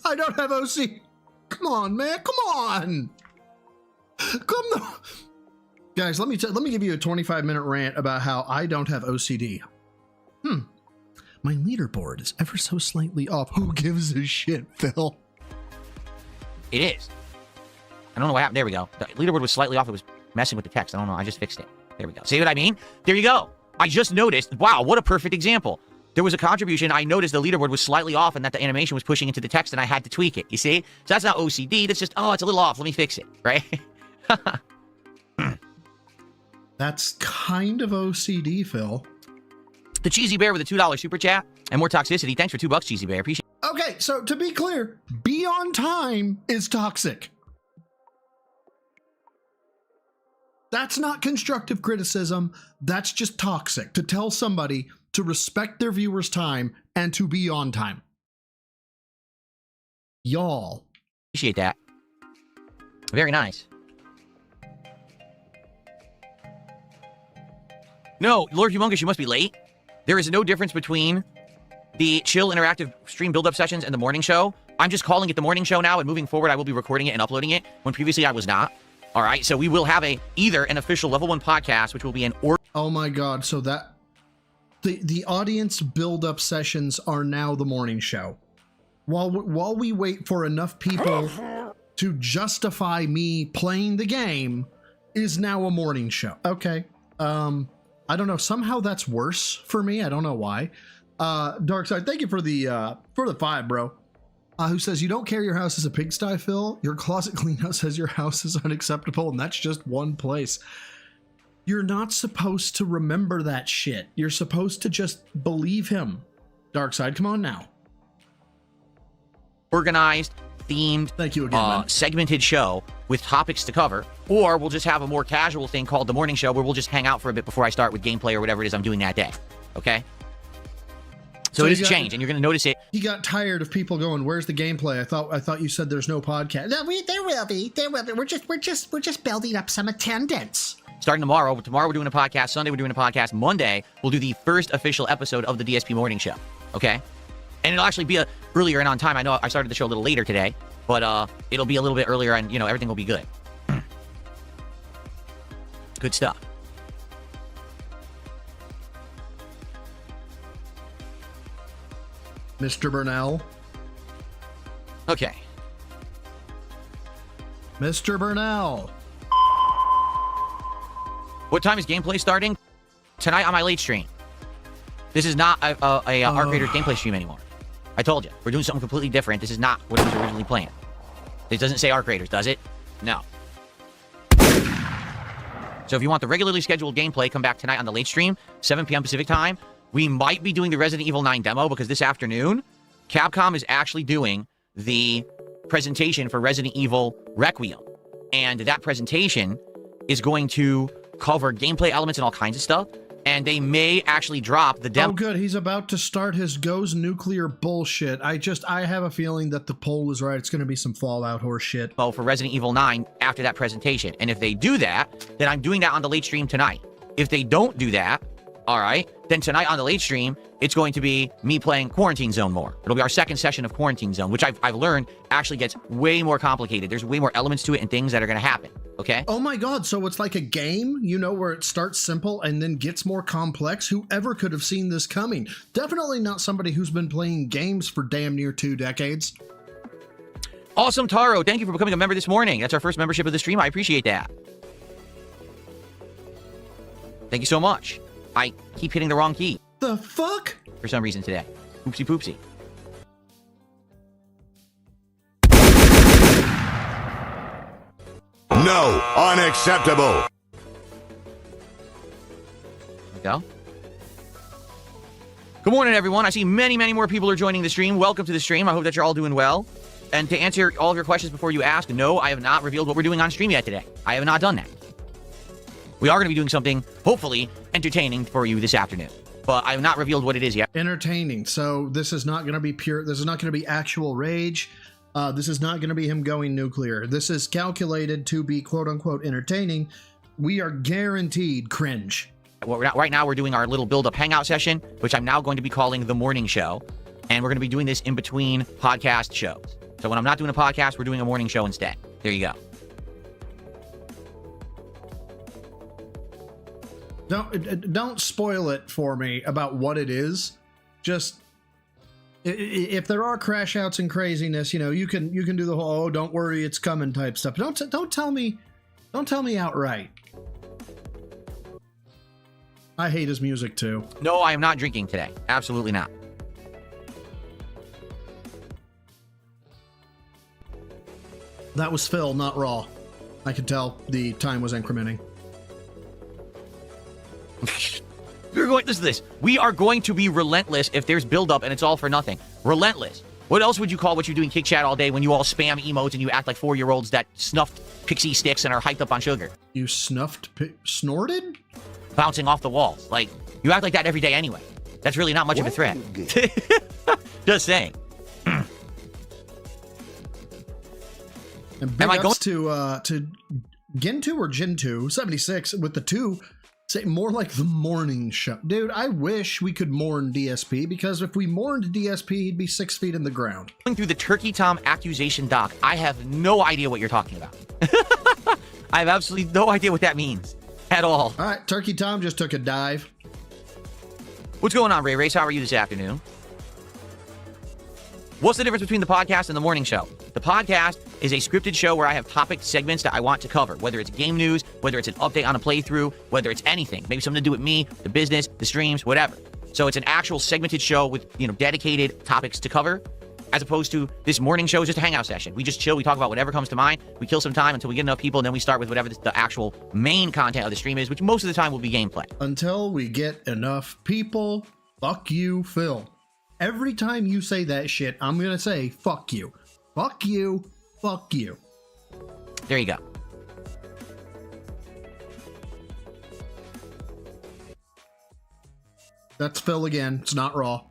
I don't have OC. Come on, man. Come on. Come on. Guys, let me give you a 25-minute rant about how I don't have OCD. My leaderboard is ever so slightly off. Who gives a shit, Phil? It is. I don't know what happened. There we go. The leaderboard was slightly off. It was messing with the text. I don't know. I just fixed it. There we go. See what I mean? There you go. I just noticed. Wow, what a perfect example. There was a contribution. I noticed the leaderboard was slightly off and that the animation was pushing into the text and I had to tweak it. You see? So that's not OCD. That's just, oh, it's a little off. Let me fix it. Right? That's kind of OCD, Phil. The Cheesy Bear with a $2 super chat and more toxicity. Thanks for $2, Cheesy Bear. Appreciate it. Okay, so to be clear, be on time is toxic. That's not constructive criticism. That's just toxic. To tell somebody to respect their viewers' time and to be on time. Y'all. Appreciate that. Very nice. No, Lord Humongous, you must be late. There is no difference between the chill interactive stream build-up sessions and the morning show. I'm just calling it the morning show now, and moving forward, I will be recording it and uploading it, when previously I was not. All right, so we will have either an official Level 1 podcast, which will be an... Oh my god, so that... The audience build-up sessions are now the morning show. While we wait for enough people to justify me playing the game, is now a morning show. Okay. I don't know. Somehow that's worse for me. I don't know why. Darkside, thank you for the 5, bro. Who says, you don't care your house is a pigsty, Phil? Your closet cleanout says your house is unacceptable, and that's just one place. You're not supposed to remember that shit. You're supposed to just believe him. Darkside, come on now. Organized, themed, thank you again, man. Segmented show with topics to cover, or we'll just have a more casual thing called the morning show where we'll just hang out for a bit before I start with gameplay or whatever it is I'm doing that day. Okay? So it is a change, and you're going to notice it. He got tired of people going, "Where's the gameplay?" I thought you said there's no podcast. No, there will be. There will be. We're just building up some attendance. Starting tomorrow. Tomorrow we're doing a podcast. Sunday we're doing a podcast. Monday we'll do the first official episode of the DSP Morning Show. Okay? And it'll actually be earlier and on time. I know I started the show a little later today, but it'll be a little bit earlier, and everything will be good. Good stuff. Mr. Burnell. Okay. Mr. Burnell. What time is gameplay starting? Tonight on my late stream. This is not a Arc Raiders gameplay stream anymore. I told you. We're doing something completely different. This is not what it was originally planned. It doesn't say Arc Raiders, does it? No. So if you want the regularly scheduled gameplay, come back tonight on the late stream, 7 p.m. Pacific time. We might be doing the Resident Evil 9 demo because this afternoon, Capcom is actually doing the presentation for Resident Evil Requiem. And that presentation is going to cover gameplay elements and all kinds of stuff. And they may actually drop the demo. Oh, good. He's about to start his goes nuclear bullshit. I have a feeling that the poll is right. It's going to be some Fallout horse shit. For Resident Evil 9 after that presentation. And if they do that, then I'm doing that on the late stream tonight. If they don't do that, all right, then tonight on the late stream, it's going to be me playing Quarantine Zone more. It'll be our second session of Quarantine Zone, which I've learned actually gets way more complicated. There's way more elements to it and things that are going to happen, okay? Oh my god, so it's like a game, where it starts simple and then gets more complex? Whoever could have seen this coming? Definitely not somebody who's been playing games for damn near 2 decades. Awesome Taro, thank you for becoming a member this morning. That's our first membership of the stream. I appreciate that. Thank you so much. I keep hitting the wrong key. The fuck? For some reason today. Oopsie poopsie. No, unacceptable. There we go. Good morning, everyone. I see many, many more people are joining the stream. Welcome to the stream. I hope that you're all doing well. And to answer all of your questions before you ask, no, I have not revealed what we're doing on stream yet today. I have not done that. We are going to be doing something, hopefully, entertaining for you this afternoon. But I have not revealed what it is yet. Entertaining. So this is not going to be pure. This is not going to be actual rage. This is not going to be him going nuclear. This is calculated to be quote-unquote entertaining. We are guaranteed cringe. Right now, we're doing our little build-up hangout session, which I'm now going to be calling the morning show. And we're going to be doing this in between podcast shows. So when I'm not doing a podcast, we're doing a morning show instead. There you go. Don't spoil it for me about what it is. Just if there are crash outs and craziness, you know, you can do the whole "oh, don't worry, it's coming" type stuff. Don't tell me outright. I hate his music too. No, I am not drinking today. Absolutely not. That was Phil, not Raw. I could tell the time was incrementing. Listen to this. We are going to be relentless if there's build-up and it's all for nothing. Relentless. What else would you call what you do in Kick Chat all day when you all spam emotes and you act like 4-year-olds that snuffed pixie sticks and are hyped up on sugar? You snorted? Bouncing off the walls. Like, you act like that every day anyway. That's really not much of a threat. Just saying. And big ups to Gintu or Jintu 76 with the 2. Say more like the morning show. Dude, I wish we could mourn DSP, because if we mourned DSP, he'd be 6 feet in the ground. Going through the Turkey Tom accusation doc, I have no idea what you're talking about. I have absolutely no idea what that means at all. All right, Turkey Tom just took a dive. What's going on, Ray Race? How are you this afternoon? What's the difference between the podcast and the morning show? The podcast is a scripted show where I have topic segments that I want to cover, whether it's game news, whether it's an update on a playthrough, whether it's anything, maybe something to do with me, the business, the streams, whatever. So it's an actual segmented show with, you know, dedicated topics to cover, as opposed to this morning show is just a hangout session. We just chill, we talk about whatever comes to mind, we kill some time until we get enough people, and then we start with whatever the actual main content of the stream is, which most of the time will be gameplay. Until we get enough people, fuck you, Phil. Every time you say that shit, I'm going to say, fuck you. Fuck you. Fuck you. There you go. That's Phil again. It's not Raw.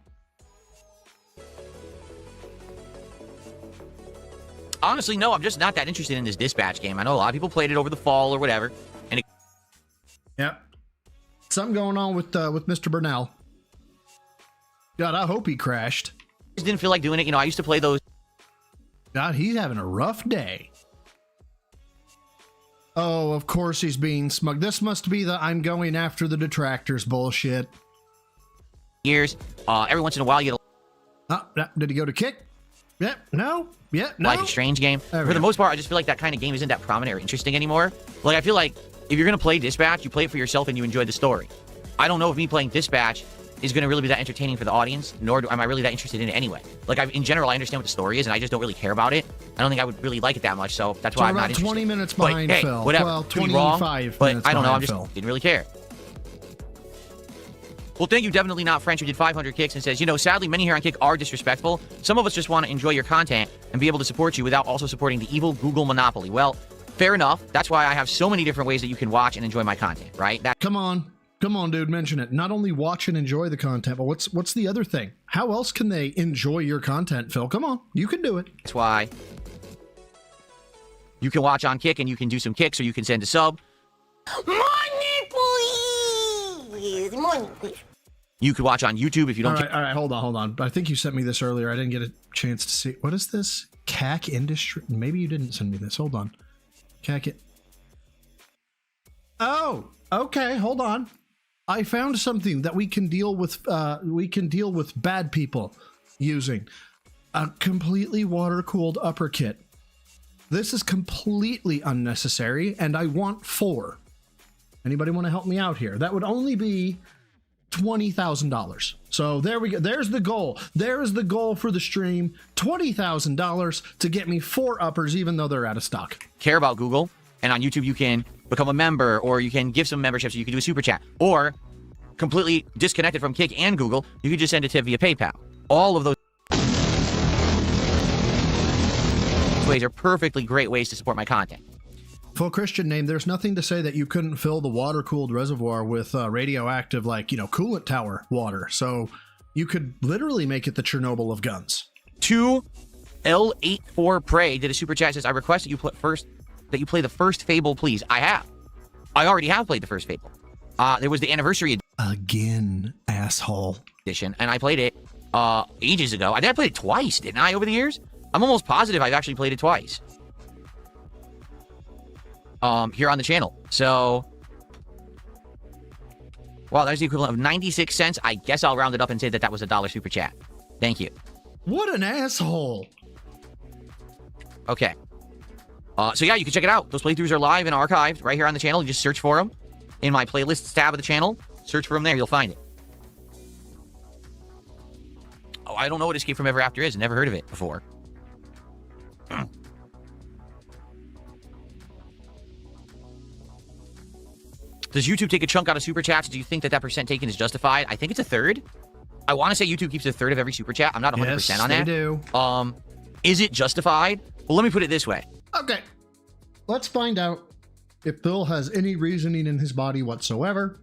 Honestly, no, I'm just not that interested in this dispatch game. I know a lot of people played it over the fall or whatever. And Yep. Something going on with Mr. Burnell. God, I hope he crashed. Just didn't feel like doing it. You know, I used to play those. God, he's having a rough day. Oh, of course he's being smug. This must be the I'm going after the detractors bullshit. Years. Every once in a while, you get did he go to kick? Yep. No. Yeah. No. Life is Strange game. For the most part, I just feel like that kind of game isn't that prominent or interesting anymore. Like, I feel like if you're going to play Dispatch, you play it for yourself and you enjoy the story. I don't know if me playing Dispatch is going to really be that entertaining for the audience, nor am I really that interested in it anyway. Like, in general, I understand what the story is, and I just don't really care about it. I don't think I would really like it that much, so that's why I'm not interested. 20 minutes behind hey, Phil. Whatever. Well, Could be wrong, 25 but minutes I don't know. I behind just didn't really care. Well, thank you, Definitely Not French, who did 500 kicks and says, you know, sadly, many here on Kick are disrespectful. Some of us just want to enjoy your content and be able to support you without also supporting the evil Google monopoly. Well, fair enough. That's why I have so many different ways that you can watch and enjoy my content, right? Come on, dude, mention it. Not only watch and enjoy the content, but what's the other thing? How else can they enjoy your content, Phil? Come on, you can do it. That's why you can watch on Kick and you can do some kicks, or you can send a sub. Money, please. Money, please. You could watch on YouTube if you don't. All right, hold on. I think you sent me this earlier. I didn't get a chance to see. What is this? CAC Industry? Maybe you didn't send me this. Hold on. CAC. Oh, okay. Hold on. I found something that we can deal with. We can deal with bad people using a completely water-cooled upper kit. This is completely unnecessary, and I want 4. Anybody want to help me out here? That would only be $20,000. So there we go. There's the goal. There's the goal for the stream. $20,000 to get me 4 uppers, even though they're out of stock. Care about Google, and on YouTube you can become a member, or you can give some memberships. You can do a super chat, or completely disconnected from Kick and Google, you can just send a tip via PayPal. All of those ways are perfectly great ways to support my content. Full Christian name, there's nothing to say that you couldn't fill the water-cooled reservoir with radioactive, like, coolant tower water. So you could literally make it the Chernobyl of guns. 2L84 Prey did a super chat, says, I request that you play the first Fable, please. I already have played the first Fable. There was the anniversary again, asshole edition, and I played it ages ago. I think I played it twice, didn't I, over the years? I'm almost positive I've actually played it twice. Here on the channel. So, wow, that's the equivalent of 96 cents. I guess I'll round it up and say that that was $1 super chat. Thank you. What an asshole. Okay. So yeah, you can check it out. Those playthroughs are live and archived right here on the channel. You just search for them in my playlists tab of the channel. Search for them there. You'll find it. Oh, I don't know what Escape from Ever After is. Never heard of it before. Does YouTube take a chunk out of super chats? Do you think that that percent taken is justified? I think it's a third. I want to say YouTube keeps a third of every super chat. I'm not 100% on that. They do. Is it justified? Well, let me put it this way. Okay. Let's find out if Bill has any reasoning in his body whatsoever.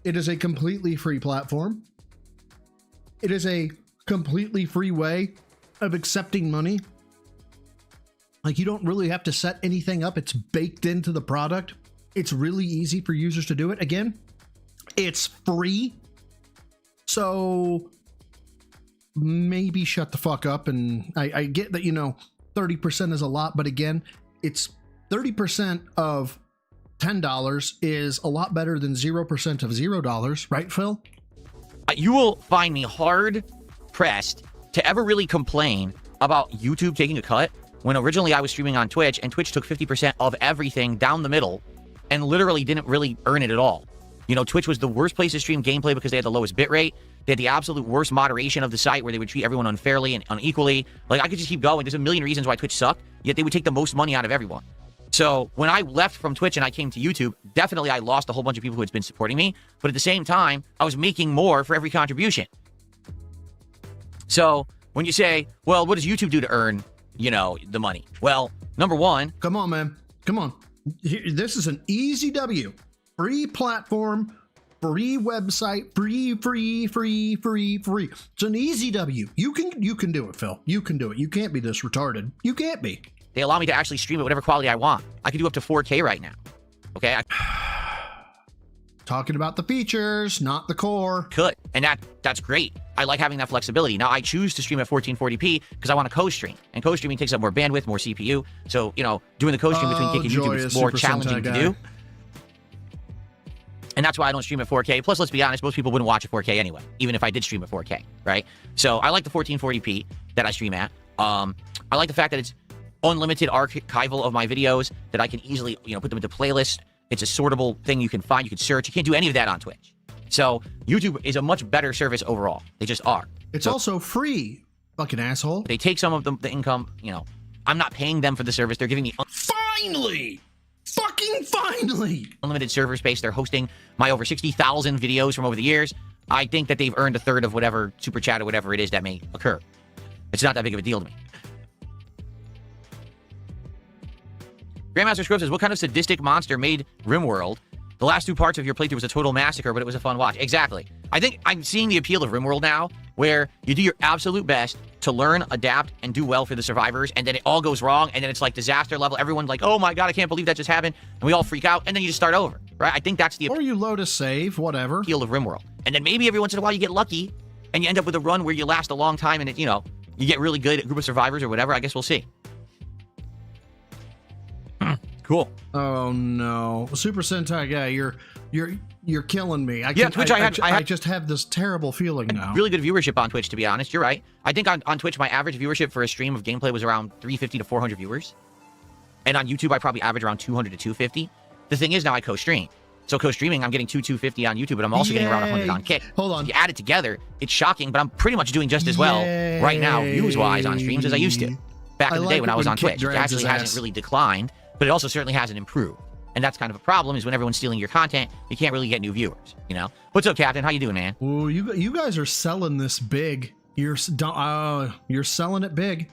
It is a completely free platform. It is a completely free way of accepting money. Like, you don't really have to set anything up. It's baked into the product. It's really easy for users to do it. Again, it's free. So maybe shut the fuck up. And I get that, 30% is a lot, but again, it's 30% of $10 is a lot better than 0% of $0, right, Phil? You will find me hard pressed to ever really complain about YouTube taking a cut when originally I was streaming on Twitch and Twitch took 50% of everything down the middle and literally didn't really earn it at all. Twitch was the worst place to stream gameplay because they had the lowest bitrate. They had the absolute worst moderation of the site where they would treat everyone unfairly and unequally. Like, I could just keep going. There's a million reasons why Twitch sucked, yet they would take the most money out of everyone. So when I left from Twitch and I came to YouTube, definitely I lost a whole bunch of people who had been supporting me. But at the same time, I was making more for every contribution. So when you say, well, what does YouTube do to earn, the money? Well, number one. Come on, man. Come on. This is an easy W. Free platform, free website, free. It's an easy W. You can do it, Phil. You can do it. You can't be this retarded. You can't be. They allow me to actually stream at whatever quality I want. I can do up to 4K right now. Okay? Talking about the features, not the core. Could. And that's great. I like having that flexibility. Now, I choose to stream at 1440p because I want to co-stream. And co-streaming takes up more bandwidth, more CPU. So, doing the co-stream between Kick and YouTube is more challenging to do. And that's why I don't stream at 4K. Plus, let's be honest, most people wouldn't watch at 4K anyway, even if I did stream at 4K, right? So I like the 1440p that I stream at. I like the fact that it's unlimited archival of my videos, that I can easily, put them into playlists. It's a sortable thing you can find, you can search. You can't do any of that on Twitch. So YouTube is a much better service overall. They just are. It's also free, fucking asshole. They take some of the income, I'm not paying them for the service. They're giving me... Finally! Fucking finally! Unlimited server space. They're hosting my over 60,000 videos from over the years. I think that they've earned a third of whatever super chat or whatever it is that may occur. It's not that big of a deal to me. Grandmaster Scrub says, what kind of sadistic monster made RimWorld? The last 2 parts of your playthrough was a total massacre, but it was a fun watch. Exactly. I think I'm seeing the appeal of RimWorld now, where you do your absolute best to learn, adapt, and do well for the survivors, and then it all goes wrong, and then it's like disaster level. Everyone's like, oh my god, I can't believe that just happened, and we all freak out, and then you just start over, right? I think that's the Or you load a save, whatever. appeal of RimWorld. And then maybe every once in a while you get lucky, and you end up with a run where you last a long time, and it, you get really good at group of survivors or whatever. I guess we'll see. Cool. Oh no, Super Sentai guy, You're killing me. I Yeah, can't- Twitch, I just have this terrible feeling now. Really good viewership on Twitch, to be honest. You're right. I think on Twitch, my average viewership for a stream of gameplay was around 350 to 400 viewers. And on YouTube, I probably average around 200 to 250. The thing is, now I co-stream. So co-streaming, I'm getting 250 on YouTube, but I'm also getting around 100 on Kick. Hold on. If you add it together, it's shocking, but I'm pretty much doing just as well right now, views-wise, on streams as I used to. Back in the day when I was on Twitch. It actually hasn't really declined, but it also certainly hasn't improved. And that's kind of a problem, is when everyone's stealing your content, you can't really get new viewers, you know? What's up, Captain? How you doing, man? Ooh, you guys are selling this big. You're selling it big.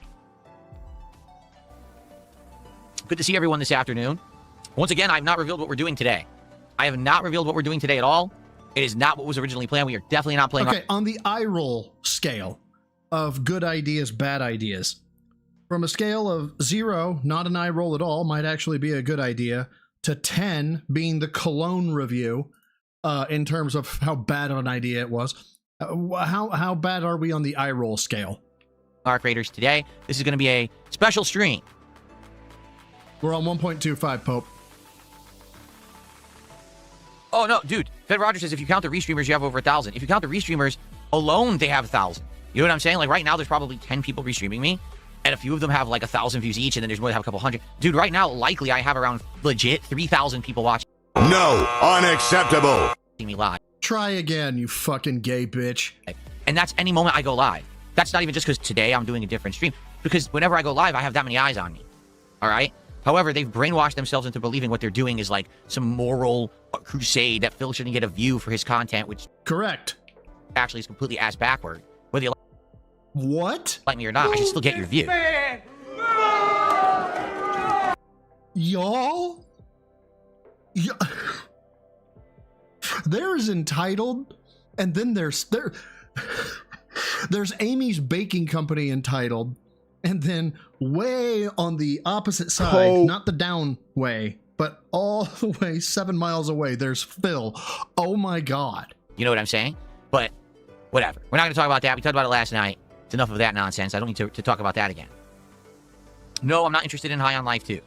Good to see everyone this afternoon. Once again, I've not revealed what we're doing today. I have not revealed what we're doing today at all. It is not what was originally planned. We are definitely not playing. Okay, on the eye roll scale of good ideas, bad ideas, from a scale of 0, not an eye roll at all, might actually be a good idea, to 10 being the Cologne review, in terms of how bad of an idea it was. How bad are we on the eye roll scale? Our creators today. This is going to be a special stream. We're on 1.25, Pope. Oh, no, dude. Fed Rogers says if you count the restreamers, you have over 1,000. If you count the restreamers alone, they have 1,000. You know what I'm saying? Like, right now, there's probably 10 people restreaming me, and a few of them have, like, 1,000 views each, and then there's more that have a couple hundred. Dude, right now, likely, I have around legit 3,000 people watching. No, unacceptable. Me live. Try again, you fucking gay bitch. And that's any moment I go live. That's not even just because today I'm doing a different stream. Because whenever I go live, I have that many eyes on me. All right? However, they've brainwashed themselves into believing what they're doing is like some moral crusade that Phil shouldn't get a view for his content, which correct actually is completely ass backward. Whether you what like me or not, I should still get your view. Y'all? There's Entitled, and then there's Amy's Baking Company Entitled, and then way on the opposite side, not the down way, but all the way 7 miles away, there's Phil. Oh my God. You know what I'm saying? But whatever. We're not going to talk about that. We talked about it last night. It's enough of that nonsense. I don't need to talk about that again. No, I'm not interested in High on Life 2.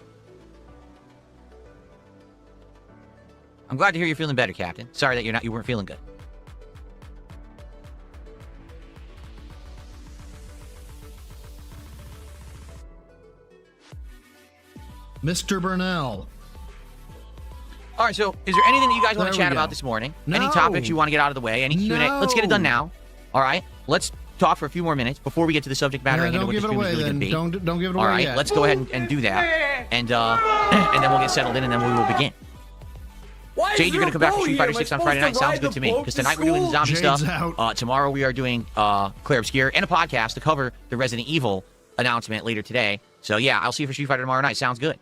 I'm glad to hear you're feeling better, Captain. Sorry that you weren't feeling good. Mr. Burnell. All right, so is there anything that you guys want There to we chat go. about this morning? No. Any topics you want to get out of the way? Any Q&A? No. Let's get it done now. All right, let's talk for a few more minutes before we get to the subject matter and don't what give the it stream is away really then. going to be. Don't give it away All right, yet. let's go ahead and do that, and then we'll get settled in, and then we will begin. Jade, you're going to come back for Street Fighter 6 on Friday night. Sounds good to me. Because tonight we're doing the zombie Jade's stuff. Tomorrow we are doing Claire Obscure and a podcast to cover the Resident Evil announcement later today. So yeah, I'll see you for Street Fighter tomorrow night. Sounds good.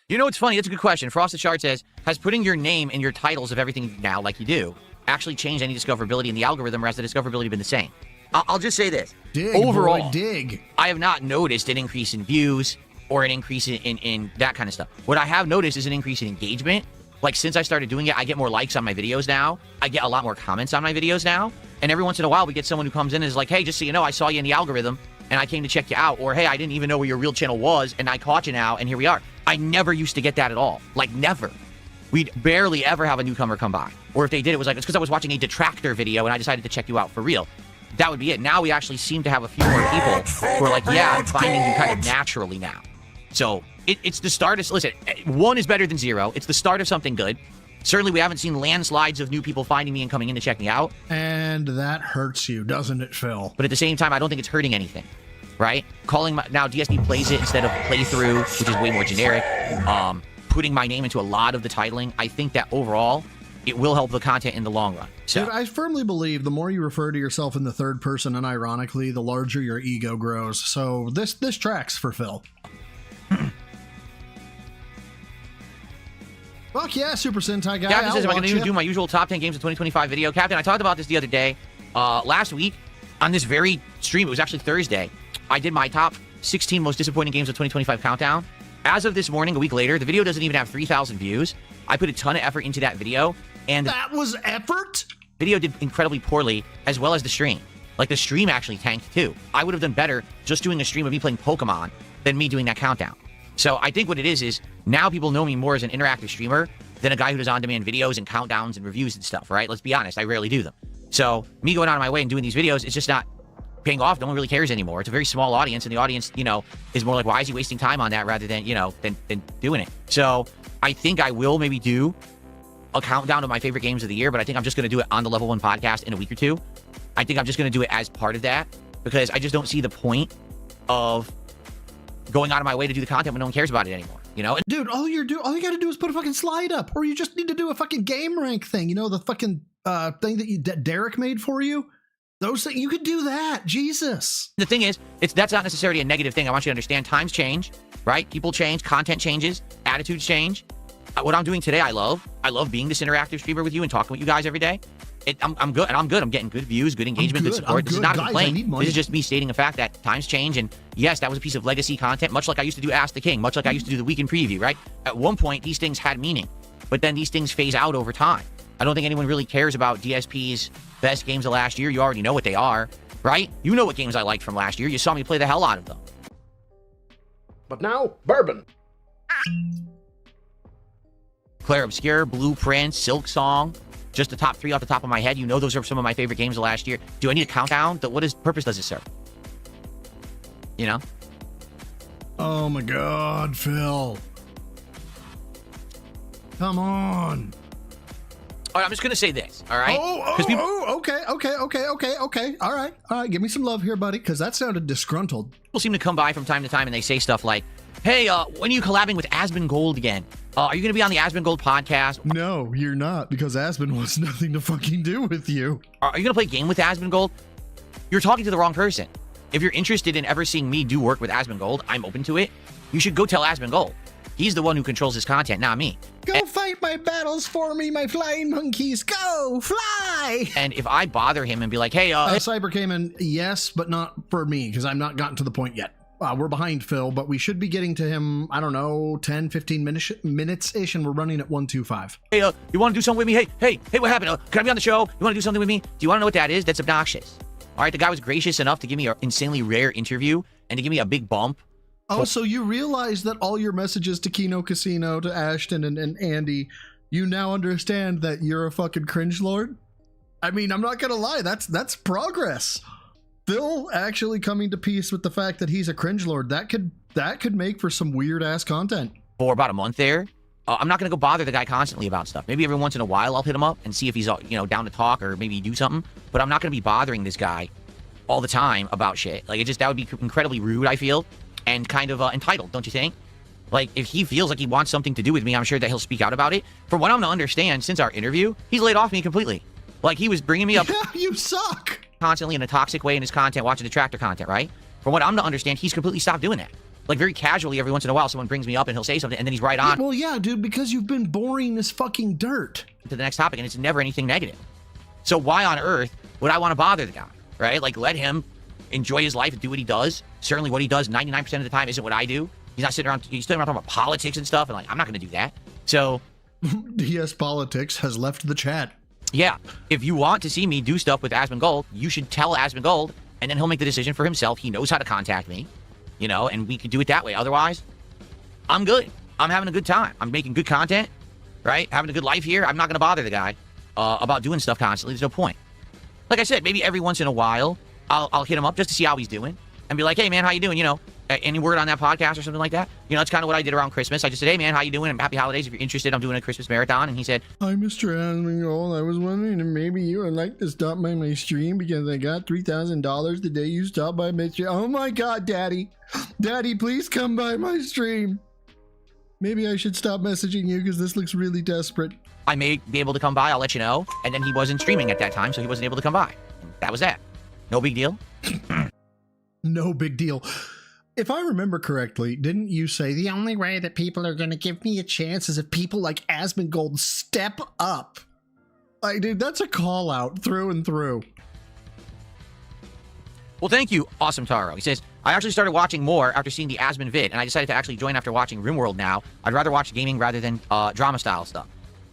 You know what's funny? That's a good question. Frosted Shard says, has putting your name in your titles of everything now, like you do, actually changed any discoverability in the algorithm, or has the discoverability been the same? I'll just say this. Dig, overall, boy, dig. I have not noticed an increase in views or an increase in that kind of stuff. What I have noticed is an increase in engagement. Like, since I started doing it, I get more likes on my videos now. I get a lot more comments on my videos now. And every once in a while, we get someone who comes in and is like, hey, just so you know, I saw you in the algorithm, and I came to check you out. Or, hey, I didn't even know where your real channel was, and I caught you now, and here we are. I never used to get that at all. Like, never. We'd barely ever have a newcomer come by. Or if they did, it was like, it's because I was watching a detractor video, and I decided to check you out for real. That would be it. Now we actually seem to have a few more people who are like, yeah, I'm finding you kind of naturally now. So it's the start of, listen, 1 is better than 0. It's the start of something good. Certainly we haven't seen landslides of new people finding me and coming in to check me out. And that hurts you, doesn't it, Phil? But at the same time, I don't think it's hurting anything, right? Calling now DSP plays it instead of playthrough, which is way more generic. Putting my name into a lot of the titling, I think that overall, it will help the content in the long run. So Dude, I firmly believe the more you refer to yourself in the third person, and ironically, the larger your ego grows. So this tracks for Phil. Fuck yeah, Super Sentai guy. Captain says, am I I'll going to watch do my usual top 10 games of 2025 video? Captain, I talked about this the other day. Last week, on this very stream, it was actually Thursday, I did my top 16 most disappointing games of 2025 countdown. As of this morning, a week later, the video doesn't even have 3,000 views. I put a ton of effort into that video, and that was effort? Video did incredibly poorly, as well as the stream. Like, the stream actually tanked, too. I would have done better just doing a stream of me playing Pokemon than me doing that countdown. So I think what it is now people know me more as an interactive streamer than a guy who does on-demand videos and countdowns and reviews and stuff, right? Let's be honest, I rarely do them. So me going out of my way and doing these videos, it's just not paying off. No one really cares anymore. It's a very small audience, and the audience, you know, is more like, why is he wasting time on that rather than, you know, than doing it? So I think I will maybe do a countdown of my favorite games of the year, but I think I'm just going to do it on the Level 1 podcast in a week or two. I think I'm just going to do it as part of that because I just don't see the point of going out of my way to do the content when no one cares about it anymore. You know, dude, all you gotta do is put a fucking slide up, or you just need to do a fucking game rank thing. You know, the fucking thing that Derek made for you. Those things, you could do that. Jesus. The thing is, that's not necessarily a negative thing. I want you to understand times change, right? People change, content changes, attitudes change. What I'm doing today, I love being this interactive streamer with you and talking with you guys every day. I'm good, and I'm good. I'm getting good views, good engagement, good support. This is not a complaint. This is just me stating a fact that times change, and yes, that was a piece of legacy content, much like I used to do Ask the King, much like I used to do the Weekend Preview, right? At one point, these things had meaning, but then these things phase out over time. I don't think anyone really cares about DSP's best games of last year. You already know what they are, right? You know what games I liked from last year. You saw me play the hell out of them. But now, bourbon. Claire Obscure, Blueprint, Silk Song. Just the top 3 off the top of my head. You know those are some of my favorite games of last year. Do I need a countdown? What purpose does it serve? You know? Oh my God, Phil. Come on. All right, I'm just going to say this, all right? Okay. All right. Give me some love here, buddy, because that sounded disgruntled. People seem to come by from time to time and they say stuff like, hey, when are you collabing with Asmongold again? Are you going to be on the Asmongold podcast? No, you're not, because Asmon wants nothing to fucking do with you. Are you going to play a game with Asmongold? You're talking to the wrong person. If you're interested in ever seeing me do work with Asmongold, I'm open to it. You should go tell Asmongold. He's the one who controls his content, not me. Go fight my battles for me, my flying monkeys. Go, fly! And if I bother him and be like, hey, Cyber came in, yes, but not for me, because I'm not gotten to the point yet. We're behind Phil, but we should be getting to him, I don't know, 10, 15 minutes-ish, and we're running at 125. Hey, you want to do something with me? Hey, what happened? Can I be on the show? You want to do something with me? Do you want to know what that is? That's obnoxious. All right, the guy was gracious enough to give me an insanely rare interview and to give me a big bump. Oh, so you realize that all your messages to Kino Casino, to Ashton and Andy, you now understand that you're a fucking cringe lord? I mean, I'm not gonna lie, that's progress. Phil actually coming to peace with the fact that he's a cringe lord, that could make for some weird ass content. For about a month there, I'm not gonna go bother the guy constantly about stuff. Maybe every once in a while I'll hit him up and see if he's down to talk or maybe do something. But I'm not gonna be bothering this guy all the time about shit. Like that would be incredibly rude, I feel. And kind of entitled, don't you think? Like, if he feels like he wants something to do with me, I'm sure that he'll speak out about it. From what I'm to understand, since our interview, he's laid off me completely. Like, he was bringing me up... Yeah, you suck! ...constantly in a toxic way in his content, watching the Tractor content, right? From what I'm to understand, he's completely stopped doing that. Like, very casually, every once in a while, someone brings me up and he'll say something, and then he's right on... Well, yeah, dude, because you've been boring as fucking dirt. ...to the next topic, and it's never anything negative. So why on earth would I want to bother the guy, right? Like, let him enjoy his life and do what he does. Certainly what he does 99% of the time isn't what I do. He's sitting around talking about politics and stuff, and like, I'm not going to do that. So DS Politics has left the chat. Yeah, if you want to see me do stuff with Asmongold, you should tell Asmongold, and then he'll make the decision for himself. He knows how to contact me, and we could do it that way. Otherwise, I'm good. I'm having a good time. I'm making good content, right? Having a good life here. I'm not going to bother the guy about doing stuff constantly. There's no point. Like I said, maybe every once in a while, I'll hit him up just to see how he's doing and be like, hey, man, how you doing? Any word on that podcast or something like that? It's kind of what I did around Christmas. I just said, hey, man, how you doing? And happy holidays. If you're interested, I'm doing a Christmas marathon. And he said, hi, Mr. Asmongold. I was wondering if maybe you would like to stop by my stream because I got $3,000 the day you stopped by my stream. Oh, my God, Daddy. Daddy, please come by my stream. Maybe I should stop messaging you because this looks really desperate. I may be able to come by. I'll let you know. And then he wasn't streaming at that time, so he wasn't able to come by. That was that. No big deal. No big deal. If I remember correctly, didn't you say the only way that people are going to give me a chance is if people like Asmongold step up? Like, dude, that's a call out through and through. Well, thank you, Awesome Taro. He says, I actually started watching more after seeing the Asmon vid, and I decided to actually join after watching RimWorld now. I'd rather watch gaming rather than drama style stuff.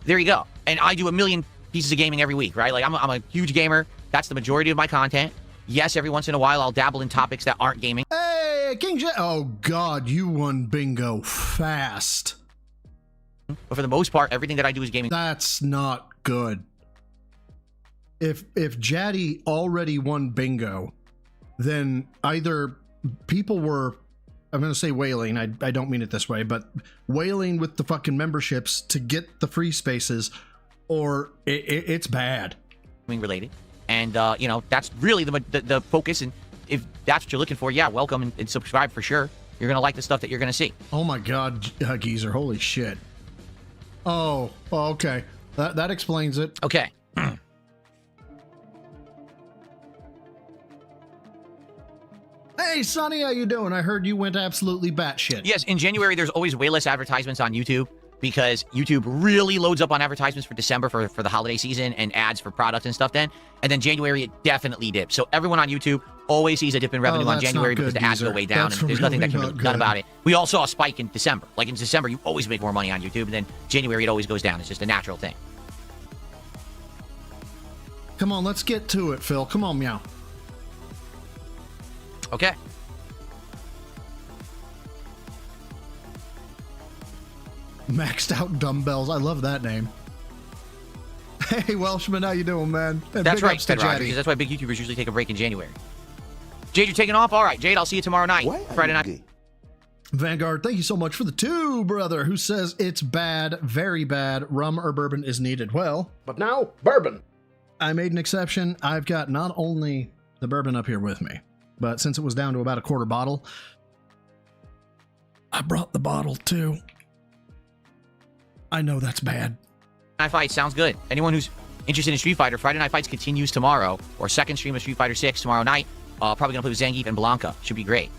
There you go. And I do a million pieces of gaming every week, right? Like, I'm a huge gamer. That's the majority of my content. Yes, every once in a while, I'll dabble in topics that aren't gaming. Hey, King Jet. Oh God, you won bingo fast. But for the most part, everything that I do is gaming. That's not good. If Jaddy already won bingo, then either people were, I'm going to say wailing, I don't mean it this way, but wailing with the fucking memberships to get the free spaces, or it's bad. Related. And, you know, that's really the focus. And if that's what you're looking for, yeah, welcome and subscribe for sure. You're going to like the stuff that you're going to see. Oh my God, Geezer, holy shit. Oh, okay. That explains it. Okay. Hey, Sonny, how you doing? I heard you went absolutely batshit. Yes, in January, there's always way less advertisements on YouTube because YouTube really loads up on advertisements for December for the holiday season and ads for products and stuff then. And then January, it definitely dips. So everyone on YouTube always sees a dip in revenue on January because the ads go way down and there's nothing that can be done about it. We all saw a spike in December. Like in December, you always make more money on YouTube, and then January, it always goes down. It's just a natural thing. Come on, let's get to it, Phil. Come on, meow. Okay. Maxed out dumbbells. I love that name. Hey, Welshman, how you doing, man? And that's big right, ups to Ted Rogers, because that's why big YouTubers usually take a break in January. Jade, you're taking off? All right, Jade, I'll see you tomorrow night. Friday night. Vanguard, thank you so much for the 2, brother, who says it's bad, very bad. Rum or bourbon is needed. Well, but now, bourbon. I made an exception. I've got not only the bourbon up here with me, but since it was down to about a quarter bottle, I brought the bottle too. I know that's bad. Night Fight sounds good. Anyone who's interested in Street Fighter, Friday Night Fights continues tomorrow, or second stream of Street Fighter 6 tomorrow night. Probably gonna play with Zangief and Blanca. Should be great.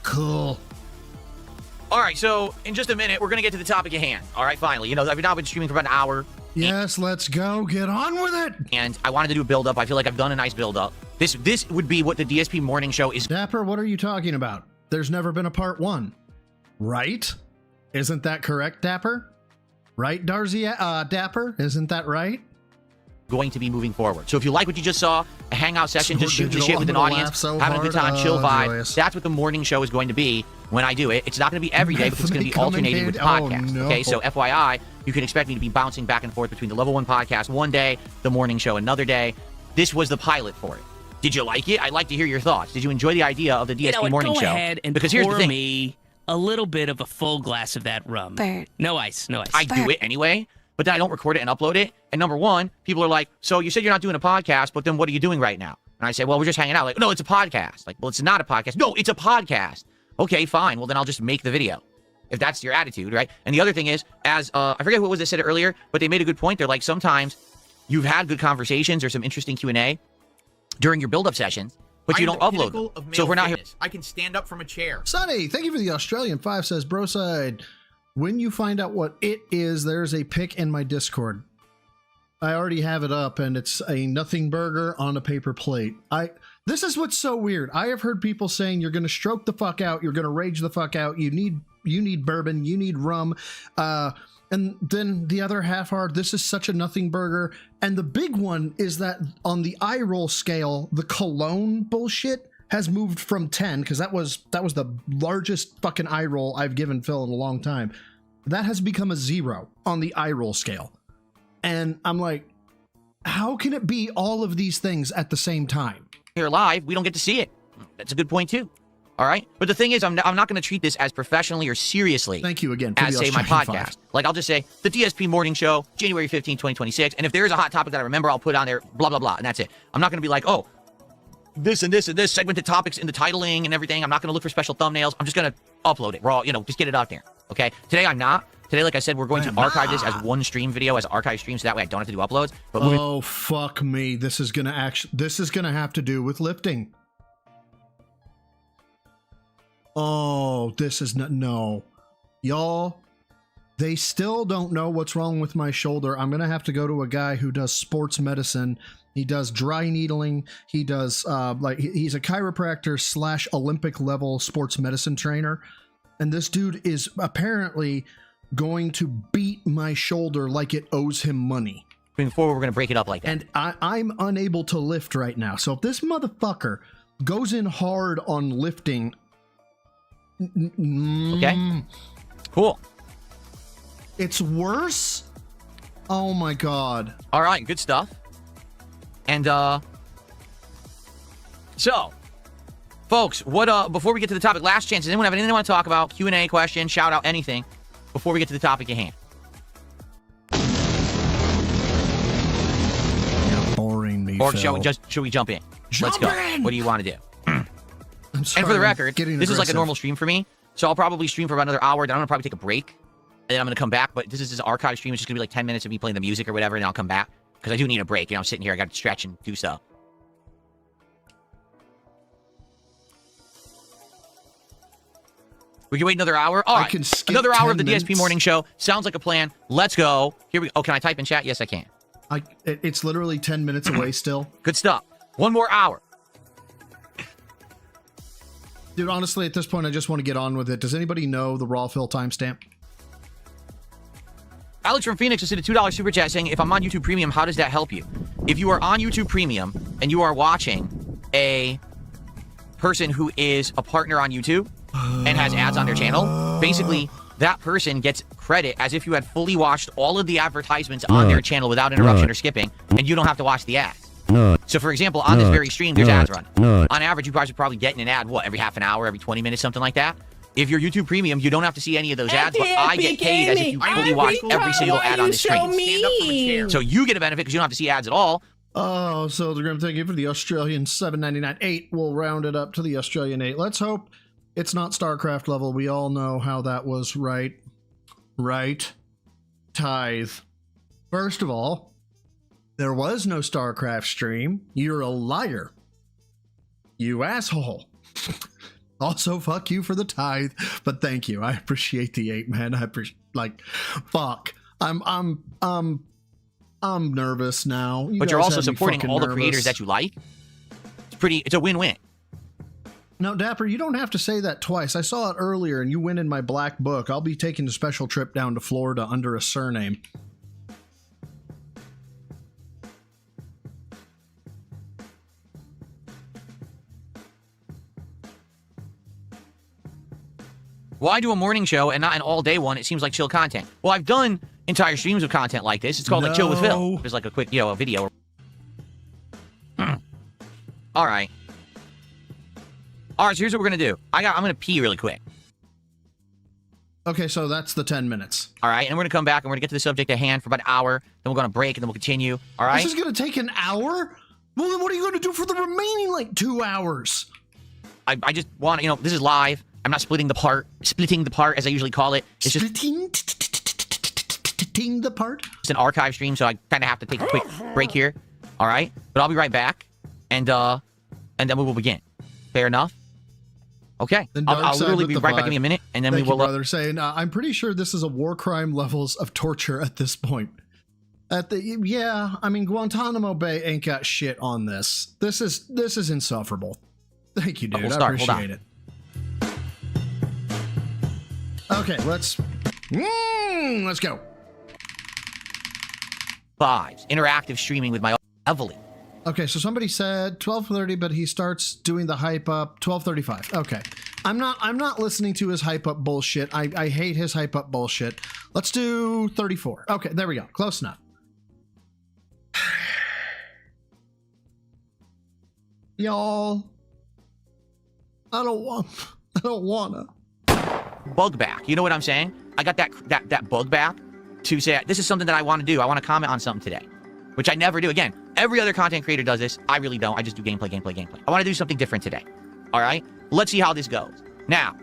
Cool. All right, so in just a minute, we're gonna get to the topic at hand. All right, finally. You know, I've now been streaming for about an hour. Yes, let's go. Get on with it. And I wanted to do a build-up. I feel like I've done a nice build-up. This would be what the DSP morning show is. Dapper, what are you talking about? There's never been a part 1. Right? Isn't that correct, Dapper? Right, Dapper? Isn't that right? Going to be moving forward. So if you like what you just saw, a hangout session, just shooting the shit with an audience, so having a good time, chill vibe, joyous. that's what the morning show is going to be when I do it. It's not going to be every day because it's going to be alternating with podcasts. No. Okay, so FYI, you can expect me to be bouncing back and forth between the Level 1 podcast one day, the morning show another day. This was the pilot for it. Did you like it? I'd like to hear your thoughts. Did you enjoy the idea of the DSP morning show? Go ahead and because here's the pour thing. me a little bit of a full glass of that rum. Bert. No ice, no ice. I do it anyway, but then I don't record it and upload it. And number one, people are like, so you said you're not doing a podcast, but then what are you doing right now? And I say, well, we're just hanging out. Like, no, it's a podcast. Like, well, it's not a podcast. No, it's a podcast. Okay, fine. Well, then I'll just make the video. If that's your attitude, right? And the other thing is, as I forget who it was that said it earlier, but they made a good point. They're like, sometimes you've had good conversations or some interesting Q&A during your build-up sessions, but you don't upload them. So if we're not here. I can stand up from a chair. Sonny, thank you for the Australian 5 says, Broside, when you find out what it is, there's a pic in my Discord. I already have it up, and it's a nothing burger on a paper plate. This is what's so weird. I have heard people saying you're going to stroke the fuck out, you're going to rage the fuck out, you need bourbon, you need rum, and then the other half are, this is such a nothing burger. And the big one is that on the eye roll scale, the cologne bullshit has moved from 10, because that was the largest fucking eye roll I've given Phil in a long time. That has become a 0 on the eye roll scale. And I'm like, how can it be all of these things at the same time? Here live, we don't get to see it. That's a good point too. All right, but the thing is, I'm not going to treat this as professionally or seriously. Thank you again for as the say my Australian podcast. 5. Like I'll just say the DSP Morning Show, January 15, 2026, and if there is a hot topic that I remember, I'll put on there, blah blah blah, and that's it. I'm not going to be like, oh, this and this and this segmented topics in the titling and everything. I'm not going to look for special thumbnails. I'm just going to upload it raw, just get it out there. Okay, today I'm not. Today, like I said, we're going to archive this as one stream video, as archive stream, so that way I don't have to do uploads. But oh fuck me! This is gonna have to do with lifting. Oh, this is not, no. Y'all, they still don't know what's wrong with my shoulder. I'm gonna have to go to a guy who does sports medicine. He does dry needling. He does he's a chiropractor / Olympic level sports medicine trainer. And this dude is apparently going to beat my shoulder like it owes him money. moving forward, we're going to break it up like that. And I'm unable to lift right now. So if this motherfucker goes in hard on lifting... Okay. Cool. It's worse? Oh my god. All right, good stuff. And, so, folks, what, before we get to the topic, last chance, does anyone have anything they want to talk about? Q&A, question, shout out, anything, before we get to the topic at hand? Boring me, Or Phil. should we jump in? Let's Jump go. in! What do you want to do? I'm sorry, And for the I'm record, getting this is like a aggressive. normal stream for me, so I'll probably stream for about another hour, then I'm going to probably take a break, and then I'm going to come back, but this is just an archive stream. It's just going to be like 10 minutes of me playing the music or whatever, and then I'll come back, because I do need a break. You know, I'm sitting here, I got to stretch and do stuff. We can wait another hour? All I right, can skip another hour of the 10 DSP minutes. Morning Show. Sounds like a plan. Let's go. Here we go. Oh, can I type in chat? Yes, I can. It's literally 10 minutes away still. Good stuff. One more hour. Dude, honestly, at this point, I just want to get on with it. Does anybody know the Raw Phil timestamp? Alex from Phoenix just did a $2 super chat saying, if I'm on YouTube Premium, how does that help you? If you are on YouTube Premium and you are watching a person who is a partner on YouTube and has ads on their channel, basically that person gets credit as if you had fully watched all of the advertisements on their channel without interruption or skipping, and you don't have to watch the ads. So, for example, on this very stream, there's ads running. On average, you guys are probably getting an ad, what, every half an hour, every 20 minutes, something like that? If you're YouTube Premium, you don't have to see any of those ads, but I get paid as if you fully watch every single ad on the stream. Stand up from a chair. So you get a benefit because you don't have to see ads at all. Oh, so the Grim, thank you for the Australian $7.99. 8. We'll round it up to the Australian 8. Let's hope it's not StarCraft level. We all know how that was, right? Right? Tithe. First of all, there was no StarCraft stream. You're a liar. You asshole. Also, fuck you for the tithe, but thank you. I appreciate the 8, man. I appreciate, like, fuck. I'm nervous now. But you're guys also have me supporting fucking all the nervous. creators that you like. It's a win-win. No, Dapper, you don't have to say that twice. I saw it earlier, and you win in my black book. I'll be taking a special trip down to Florida under a surname. Why do a morning show and not an all-day one? It seems like chill content. Well, I've done entire streams of content like this. It's called like Chill with Phil. There's like a quick, a video. All right. All right, so here's what we're going to do. I'm going to pee really quick. Okay, so that's the 10 minutes. All right, and we're going to come back and we're going to get to the subject at hand for about an hour. Then we're going to break and then we'll continue. All right? This is going to take an hour? Well, then what are you going to do for the remaining, 2 hours? I just want, this is live. I'm not splitting the part as I usually call it. It's just splitting the part. It's an archive stream, so I kind of have to take a quick break here. All right, but I'll be right back, and then we will begin. Fair enough. Okay, I'll literally be right back. Give me a minute, and then Thank we will. You, brother, saying I'm pretty sure this is a war crime levels of torture at this point. Guantanamo Bay ain't got shit on this. This is insufferable. Thank you, dude. We'll start. I appreciate it. Okay, let's go. 5. Interactive streaming with my Evelyn. Okay, so somebody said 12:30, but he starts doing the hype up 12:35. Okay, I'm not listening to his hype up bullshit. I hate his hype up bullshit. Let's do 34. Okay, there we go. Close enough. Y'all, I don't wanna. Bug back. You know what I'm saying? I got that bug back to say this is something that I want to do. I want to comment on something today, which I never do. Again, every other content creator does this. I really don't. I just do gameplay. I want to do something different today. All right? Let's see how this goes. Now,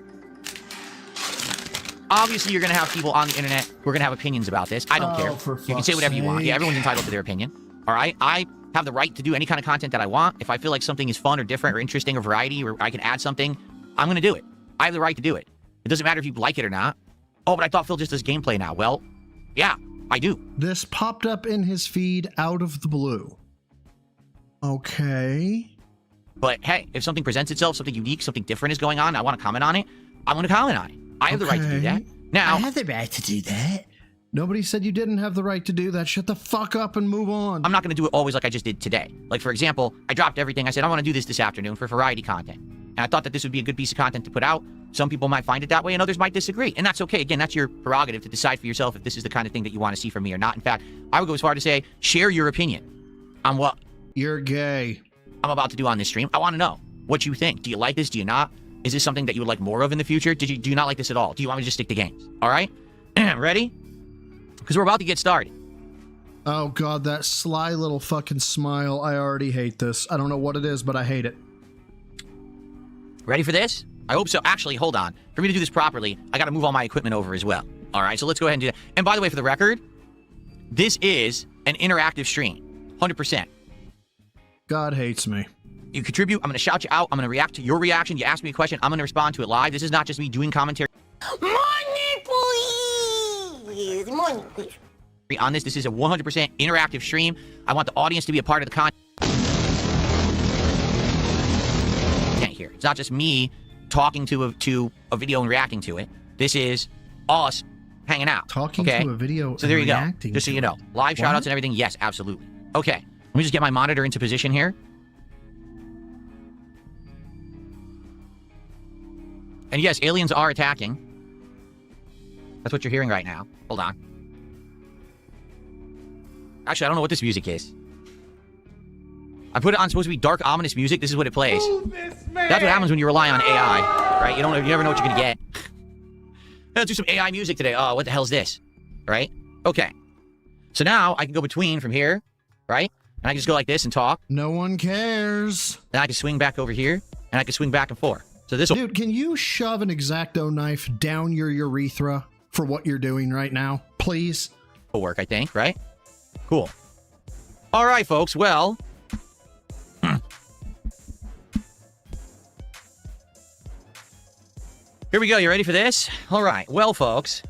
obviously, you're going to have people on the internet who are going to have opinions about this. I don't care. You can say whatever you want. Yeah, everyone's entitled to their opinion. All right? I have the right to do any kind of content that I want. If I feel like something is fun or different or interesting or variety or I can add something, I'm going to do it. I have the right to do it. It doesn't matter if you like it or not. Oh, but I thought Phil just does gameplay now. Well, yeah, I do. This popped up in his feed out of the blue. Okay. But hey, if something presents itself, something unique, something different is going on, I want to comment on it, I'm going to comment on it. I have the right to do that. Now, I have the right to do that. Nobody said you didn't have the right to do that. Shut the fuck up and move on. I'm not going to do it always like I just did today. Like, for example, I dropped everything. I said, I want to do this afternoon for variety content. And I thought that this would be a good piece of content to put out. Some people might find it that way and others might disagree. And that's okay. Again, that's your prerogative to decide for yourself if this is the kind of thing that you want to see from me or not. In fact, I would go as far to say, share your opinion on what you're gay. I'm about to do on this stream. I want to know what you think. Do you like this? Do you not? Is this something that you would like more of in the future? Do you not like this at all? Do you want me to just stick to games? All right? Ready? Because we're about to get started. Oh, God, that sly little fucking smile. I already hate this. I don't know what it is, but I hate it. Ready for this? I hope so. Actually, hold on. For me to do this properly, I got to move all my equipment over as well. All right, so let's go ahead and do that. And by the way, for the record, this is an interactive stream. 100%. God hates me. You contribute. I'm going to shout you out. I'm going to react to your reaction. You ask me a question. I'm going to respond to it live. This is not just me doing commentary. Money, please. Money, please. On this is a 100% interactive stream. I want the audience to be a part of the content here. It's not just me talking to a video and reacting to it. This is us hanging out. Talking to a video. So there you go. Just so you know, live shoutouts and everything. Yes, absolutely. Okay, let me just get my monitor into position here. And yes, aliens are attacking. That's what you're hearing right now. Hold on. Actually, I don't know what this music is. I put it on supposed to be dark, ominous music. This is what it plays. That's what happens when you rely on AI, right? You never know what you're gonna get. Let's do some AI music today. Oh, what the hell is this? Right? Okay. So now I can go between from here, right? And I can just go like this and talk. No one cares. And I can swing back over here, and I can swing back and forth. So this will... Dude, can you shove an X-Acto knife down your urethra for what you're doing right now, please? Will work, I think, right? Cool. All right, folks. Well... Here we go. You ready for this? All right. Well, folks.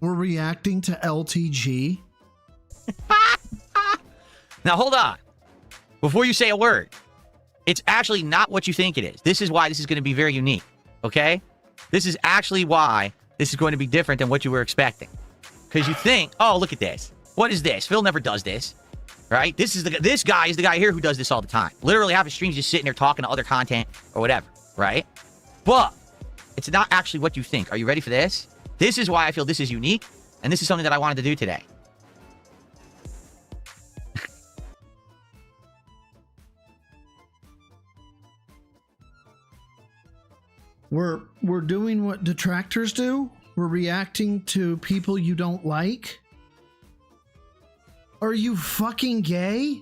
We're reacting to LTG. Now, hold on. Before you say a word, it's actually not what you think it is. This is why this is going to be very unique. Okay? This is actually why this is going to be different than what you were expecting. Because you think, oh, look at this. What is this? Phil never does this. Right? This guy is the guy here who does this all the time. Literally half his stream's just sitting there talking to other content or whatever. Right? But it's not actually what you think. Are you ready for this? This is why I feel this is unique. And this is something that I wanted to do today. We're doing what detractors do? We're reacting to people you don't like? Are you fucking gay?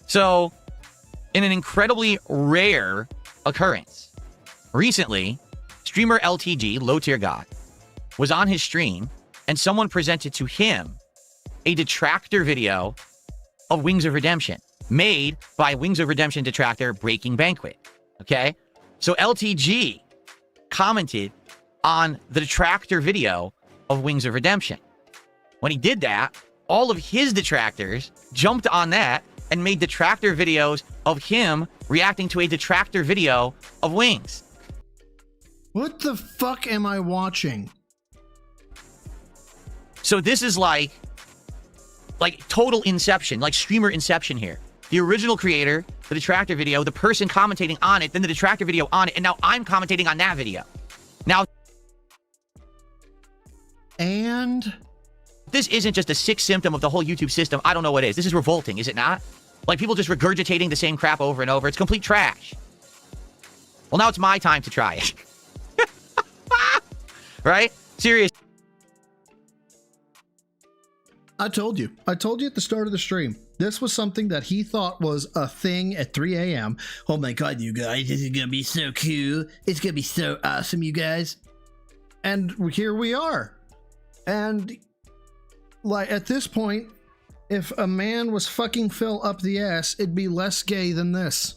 So, in an incredibly rare occurrence, recently, streamer LTG, Low Tier God, was on his stream, and someone presented to him a detractor video of Wings of Redemption, made by Wings of Redemption detractor Breaking Banquet. Okay? So LTG commented on the detractor video of Wings of Redemption. When he did that, all of his detractors jumped on that and made detractor videos of him reacting to a detractor video of Wings. What the fuck am I watching? So this is like total inception, like streamer inception here. The original creator, the detractor video, the person commentating on it, then the detractor video on it, and now I'm commentating on that video. Now, and this isn't just a sick symptom of the whole YouTube system. I don't know what is. This is revolting, is it not? Like people just regurgitating the same crap over and over. It's complete trash. Well, now it's my time to try it. Right? Serious. I told you at the start of the stream. This was something that he thought was a thing at 3 a.m. Oh my god, you guys, this is gonna be so cool. It's gonna be so awesome, you guys. And here we are. And like at this point, if a man was fucking Phil up the ass, it'd be less gay than this.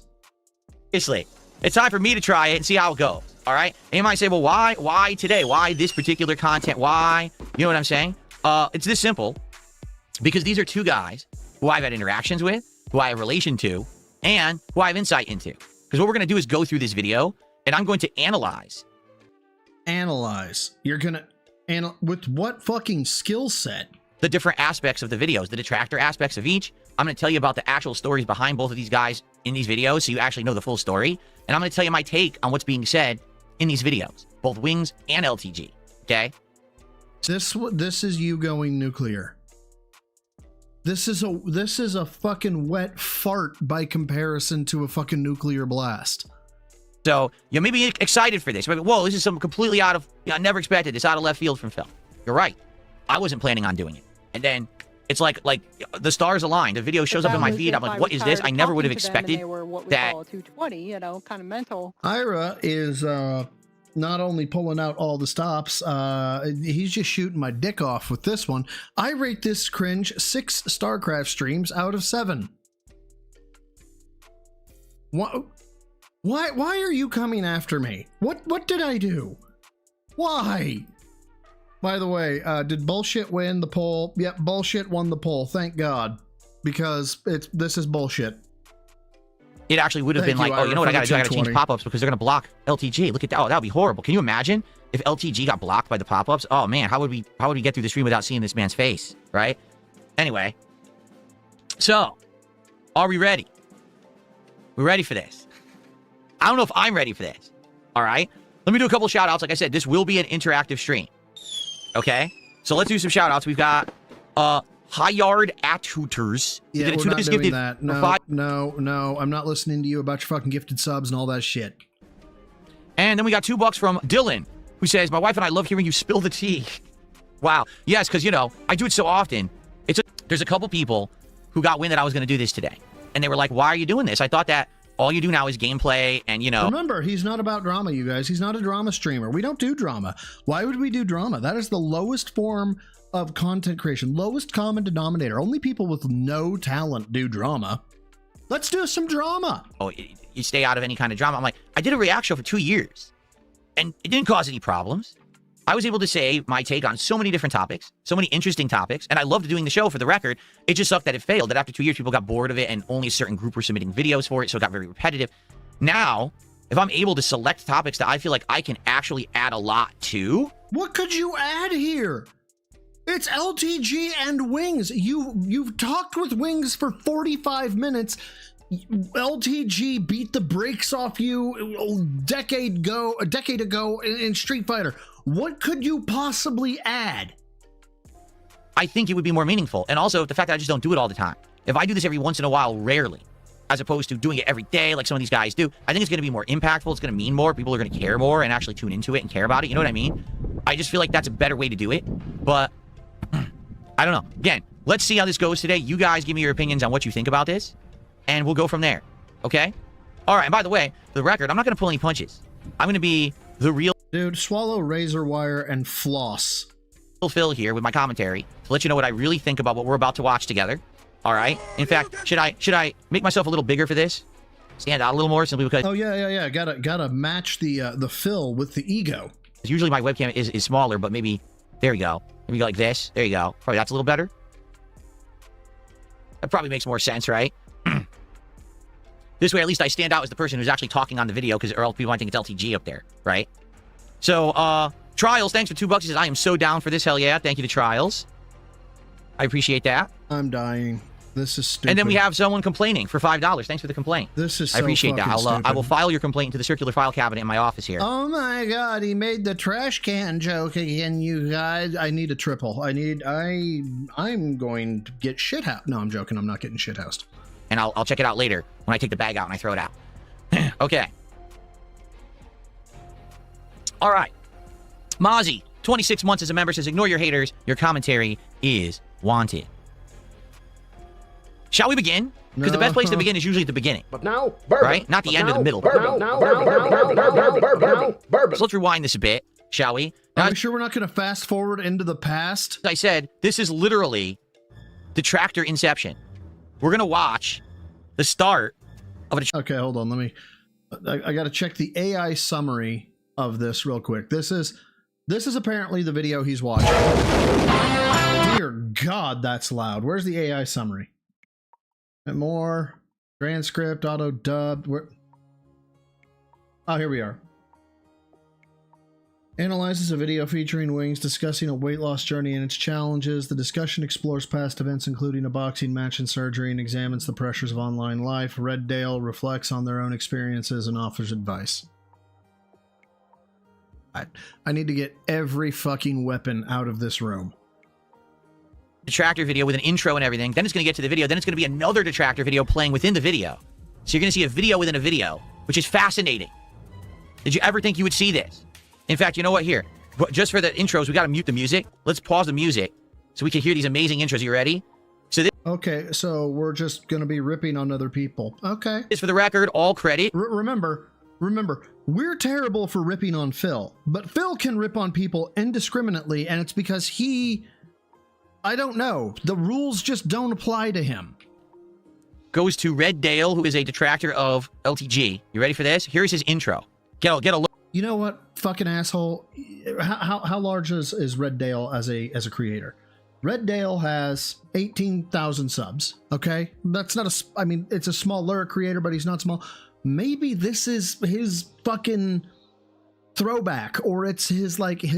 Seriously, it's time for me to try it and see how it goes. All right? And you might say, well, why today? Why this particular content? Why? You know what I'm saying? It's this simple. Because these are two guys who I've had interactions with, who I have relation to, and who I have insight into. Because what we're going to do is go through this video, and I'm going to analyze. Analyze. You're going to... with what fucking skill set? The different aspects of the videos, the detractor aspects of each. I'm going to tell you about the actual stories behind both of these guys in these videos, so you actually know the full story. And I'm going to tell you my take on what's being said in these videos, both Wings and LTG. Okay? This is you going nuclear. This is a fucking wet fart by comparison to a fucking nuclear blast. So you may be excited for this. Maybe, whoa, this is something completely out of... I never expected this, out of left field from Phil. You're right. I wasn't planning on doing it. And then it's like the stars aligned. The video shows up in my feed. I'm like, what is this? I never would have expected that. 220, you know, kind of mental. Ira is not only pulling out all the stops, he's just shooting my dick off with this one. I rate this cringe 6 StarCraft streams out of 7. What? Why are you coming after me? What did I do? Why? By the way, did bullshit win the poll? Yep, bullshit won the poll. Thank God, because this is bullshit. It actually would have been like, oh, you know what I got to do? I got to change pop-ups because they're going to block LTG. Look at that. Oh, that would be horrible. Can you imagine if LTG got blocked by the pop-ups? Oh man, how would we get through the stream without seeing this man's face, right? Anyway, so are we ready? We're ready for this. I don't know if I'm ready for this. All right, let me do a couple of shout outs. Like I said, this will be an interactive stream. Okay, so let's do some shout outs. We've got Highard at Hooters. Yeah, we're not doing that. No, I'm not listening to you about your fucking gifted subs and all that shit. And then we got $2 from Dylan, who says, my wife and I love hearing you spill the tea. Wow. Yes, because, you know, I do it so often. There's a couple people who got wind that I was going to do this today. And they were like, why are you doing this? I thought that all you do now is gameplay and, you know. Remember, he's not about drama, you guys. He's not a drama streamer. We don't do drama. Why would we do drama? That is the lowest form of content creation. Lowest common denominator. Only people with no talent do drama. Let's do some drama. Oh, you stay out of any kind of drama. I'm like, I did a react show for 2 years. And it didn't cause any problems. I was able to say my take on so many different topics, so many interesting topics, and I loved doing the show for the record. It just sucked that it failed, that after 2 years, people got bored of it, and only a certain group were submitting videos for it, so it got very repetitive. Now, if I'm able to select topics that I feel like I can actually add a lot to... What could you add here? It's LTG and Wings. You've talked with Wings for 45 minutes. LTG beat the brakes off you a decade ago in Street Fighter. What could you possibly add? I think it would be more meaningful. And also the fact that I just don't do it all the time. If I do this every once in a while, rarely, as opposed to doing it every day like some of these guys do, I think it's going to be more impactful. It's going to mean more. People are going to care more and actually tune into it and care about it. You know what I mean? I just feel like that's a better way to do it. But I don't know. Again, let's see how this goes today. You guys give me your opinions on what you think about this, and we'll go from there. Okay? All right. And by the way, for the record, I'm not going to pull any punches. I'm going to be the real... Dude, swallow razor wire and floss. Phil here with my commentary to let you know what I really think about what we're about to watch together. All right. In fact, should I make myself a little bigger for this? Stand out a little more simply because... Oh yeah. Gotta match the fill with the ego. Usually my webcam is smaller, but maybe there you go. Maybe go like this. There you go. Probably that's a little better. That probably makes more sense, right? This way, at least I stand out as the person who's actually talking on the video, because or else people might think it's LTG up there, right? So, Trials, thanks for $2. He says, I am so down for this. Hell yeah. Thank you to Trials. I appreciate that. I'm dying. This is stupid. And then we have someone complaining for $5. Thanks for the complaint. This is so I appreciate that. stupid. I will file your complaint into the circular file cabinet in my office here. Oh my God, he made the trash can joke again, you guys. I need a triple. I'm going to get shithoused. No, I'm joking. I'm not getting shithoused. And I'll check it out later when I take the bag out and I throw it out. Okay. All right. Mozzie, 26 months as a member, says, ignore your haters. Your commentary is wanted. Shall we begin? Because the best place to begin is usually at the beginning. But now, bourbon. Right? Not the end or the middle. Bourbon. So let's rewind this a bit, shall we? Now, Are we sure we're not going to fast forward into the past? As I said, this is literally Detractor Inception. We're going to watch the start of a... Okay, hold on. I got to check the AI summary of this real quick. This is apparently the video he's watching. Dear God, that's loud. Where's the AI summary? And more transcript, auto dubbed. Oh, here we are. Analyzes a video featuring Wings discussing a weight loss journey and its challenges. The discussion explores past events, including a boxing match and surgery, and examines the pressures of online life. Red Dale reflects on their own experiences and offers advice. I need to get every fucking weapon out of this room. Detractor video with an intro and everything. Then it's going to get to the video. Then it's going to be another detractor video playing within the video. So you're going to see a video within a video, which is fascinating. Did you ever think you would see this? In fact, you know what? Here, just for the intros, we got to mute the music. Let's pause the music so we can hear these amazing intros. You ready? So this Okay, so we're just going to be ripping on other people. Okay. is for the record, all credit. Remember, we're terrible for ripping on Phil, but Phil can rip on people indiscriminately, and it's because I don't know, the rules just don't apply to him. Goes to Red Dale, who is a detractor of LTG. You ready for this? Here's his intro. Get a look. You know what, fucking asshole? How large is Red Dale as a creator? Red Dale has 18,000 subs. Okay, that's not I mean, it's a smaller creator, but he's not small. Maybe this is his fucking throwback, or it's his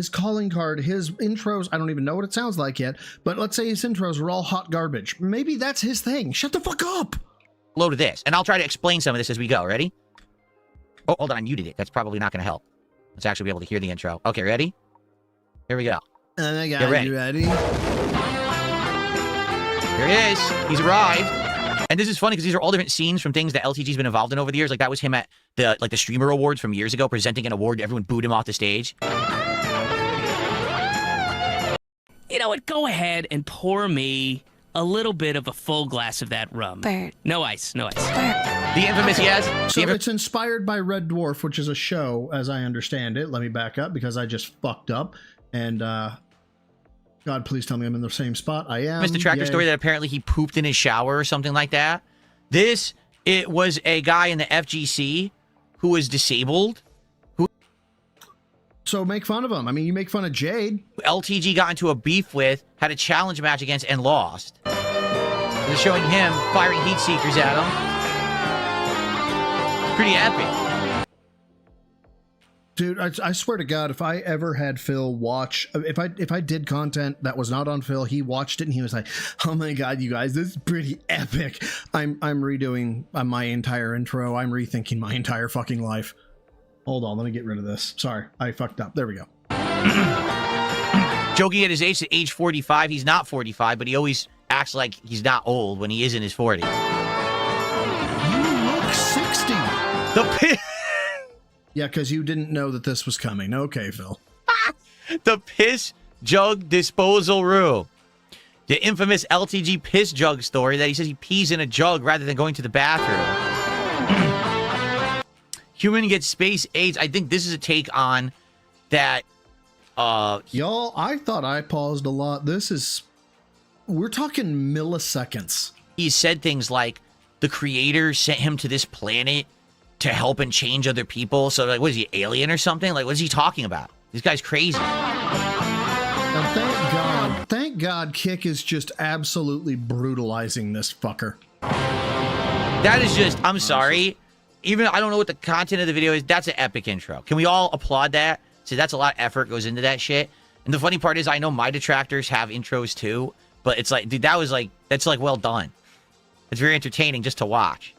calling card, his intros. I don't even know what it sounds like yet, but let's say his intros were all hot garbage. Maybe that's his thing. Shut the fuck up. Load of this, and I'll try to explain some of this as we go. Ready? Oh, hold on, I muted it. That's probably not going to help. Let's actually be able to hear the intro. Okay, ready? Here we go. Oh my God, Get ready. you ready? Here he is. He's arrived. And this is funny because these are all different scenes from things that LTG's been involved in over the years. Like that was him at the Streamer Awards from years ago, presenting an award. Everyone booed him off the stage. You know what? Go ahead and pour me a little bit of a full glass of that rum. Bert. No ice, no ice. The infamous, yes. So it's inspired by Red Dwarf, which is a show, as I understand it. Let me back up because I just fucked up. And God, please tell me I'm in the same spot. I am. Mr. Tractor story that apparently he pooped in his shower or something like that. It was a guy in the FGC who was disabled. So make fun of him. I mean, you make fun of Jade. LTG got into a beef with, had a challenge match against, and lost. They're showing him firing heat seekers at him. It's pretty epic. Dude, I swear to God, if I ever had Phil watch, if I did content that was not on Phil, he watched it and he was like, "Oh my God, you guys, this is pretty epic." I'm redoing my entire intro. I'm rethinking my entire fucking life. Hold on, let me get rid of this. Sorry, I fucked up. There we go. Joking at his age 45. He's not 45, but he always acts like he's not old when he is in his 40s. You look 60. Yeah, because you didn't know that this was coming. Okay, Phil. The piss jug disposal room. The infamous LTG piss jug story that he says he pees in a jug rather than going to the bathroom. Human gets space AIDS. I think this is a take on that. Y'all, I thought I paused a lot. We're talking milliseconds. He said things like the creator sent him to this planet to help and change other people. So, like, what is he, alien or something? Like, what is he talking about? This guy's crazy. Now, thank God Kick is just absolutely brutalizing this fucker. That is just, I'm sorry. Even, I don't know what the content of the video is. That's an epic intro. Can we all applaud that? See, that's a lot of effort goes into that shit. And the funny part is, I know my detractors have intros too, but it's like, dude, that's like well done. It's very entertaining just to watch.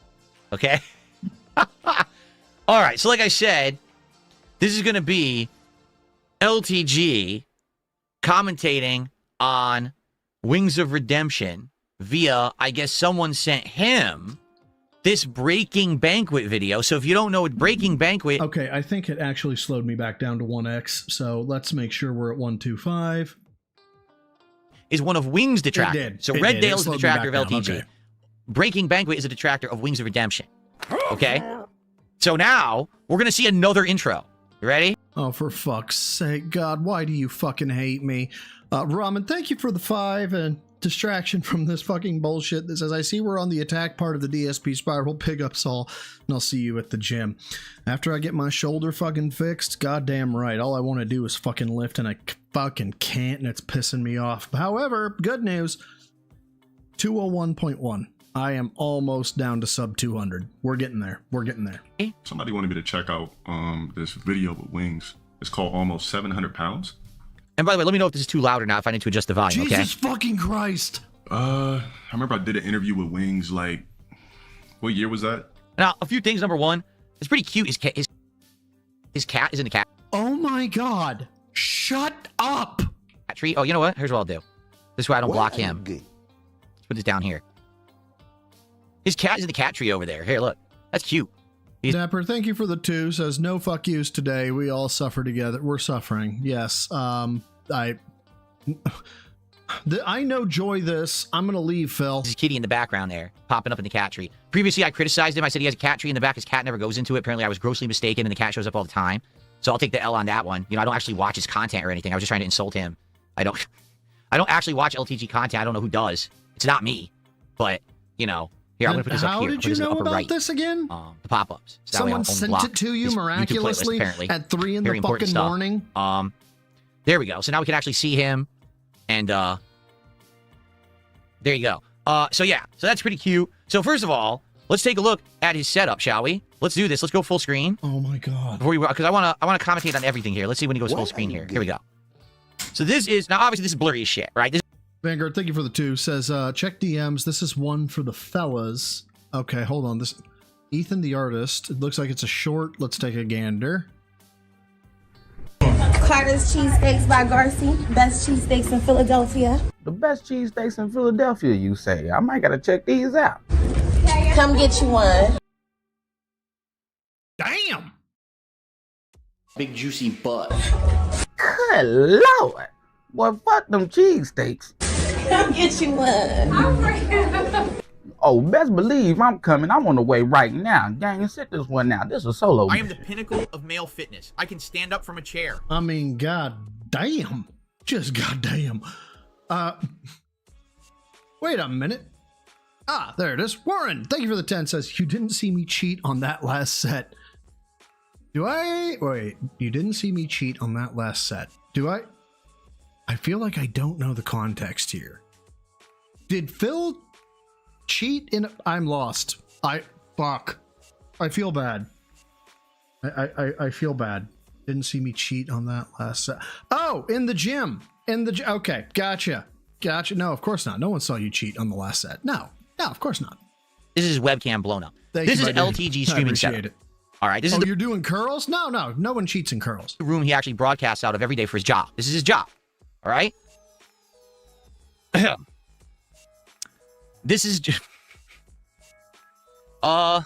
Okay? All right, so like I said, this is going to be LTG commentating on Wings of Redemption via, I guess someone sent him this Breaking Banquet video. So if you don't know what Breaking Banquet... Okay, I think it actually slowed me back down to 1x, so let's make sure we're at 125. Is one of Wings' detractors. It did. So It Red did. Dale It is the slowed me detractor of back down. LTG. Okay. Breaking Banquet is a detractor of Wings of Redemption. Okay? So now, we're going to see another intro. You ready? Oh, for fuck's sake, God, why do you fucking hate me? Ramen, thank you for the 5 and distraction from this fucking bullshit that says, I see we're on the attack part of the DSP spiral. Pick up Saul, and I'll see you at the gym. After I get my shoulder fucking fixed, goddamn right, all I want to do is fucking lift, and I fucking can't, and it's pissing me off. However, good news, 201.1. I am almost down to sub 200. We're getting there. We're getting there. Somebody wanted me to check out this video with Wings. It's called Almost 700 Pounds. And by the way, let me know if this is too loud or not if I need to adjust the volume, okay? Jesus fucking Christ. I remember I did an interview with Wings, like, what year was that? Now, a few things. Number one, it's pretty cute. His cat is in the cat Oh my God. Shut up. tree. Oh, you know what? Here's what I'll do. This way I don't block him. Let's put this down here. His cat is in the cat tree over there. Here, look. That's cute. Dapper, thank you for the 2. Says, no fuck yous today. We all suffer together. We're suffering. Yes. I know Joy this. I'm going to leave, Phil. This is Kitty in the background there, popping up in the cat tree. Previously, I criticized him. I said he has a cat tree in the back. His cat never goes into it. Apparently, I was grossly mistaken, and the cat shows up all the time. So I'll take the L on that one. You know, I don't actually watch his content or anything. I was just trying to insult him. I don't actually watch LTG content. I don't know who does. It's not me. But, you know, here, I'm going to put this up here. How did you know about this again? The pop-ups. So someone sent it to you miraculously at 3 in the fucking morning? There we go. So now we can actually see him. And, there you go. So yeah, so that's pretty cute. So first of all, let's take a look at his setup, shall we? Let's do this. Let's go full screen. Oh my God. Because I want to commentate on everything here. Let's see when he goes full screen here. Here we go. So this is, now obviously this is blurry as shit, right? Vanguard, thank you for the 2. Says, check DMs. This is one for the fellas. Okay, hold on. This Ethan the artist. It looks like it's a short. Let's take a gander. Carter's Cheesesteaks by Garcia. Best cheesesteaks in Philadelphia. The best cheesesteaks in Philadelphia, you say? I might gotta check these out. Come get you one. Damn! Big juicy butt. Good Lord. Boy, fuck them cheesesteaks. Come get you one. Oh, best believe I'm coming. I'm on the way right now. Gang, sit this one out. This is solo. I am the pinnacle of male fitness. I can stand up from a chair. I mean, god damn. Just goddamn. Wait a minute. Ah, there it is. Warren, thank you for the 10. Says, you didn't see me cheat on that last set. Do I? Wait, you didn't see me cheat on that last set. Do I? I feel like I don't know the context here. Did Phil cheat in? I'm lost. Fuck. I feel bad. I feel bad. Didn't see me cheat on that last set. Oh, in the gym. Okay, gotcha. No, of course not. No one saw you cheat on the last set. No, of course not. This is his webcam blown up. This is LTG streaming setup. All right. This is you're doing curls? No. No one cheats in curls. The room he actually broadcasts out of every day for his job. This is his job. All right. This is just. Oh,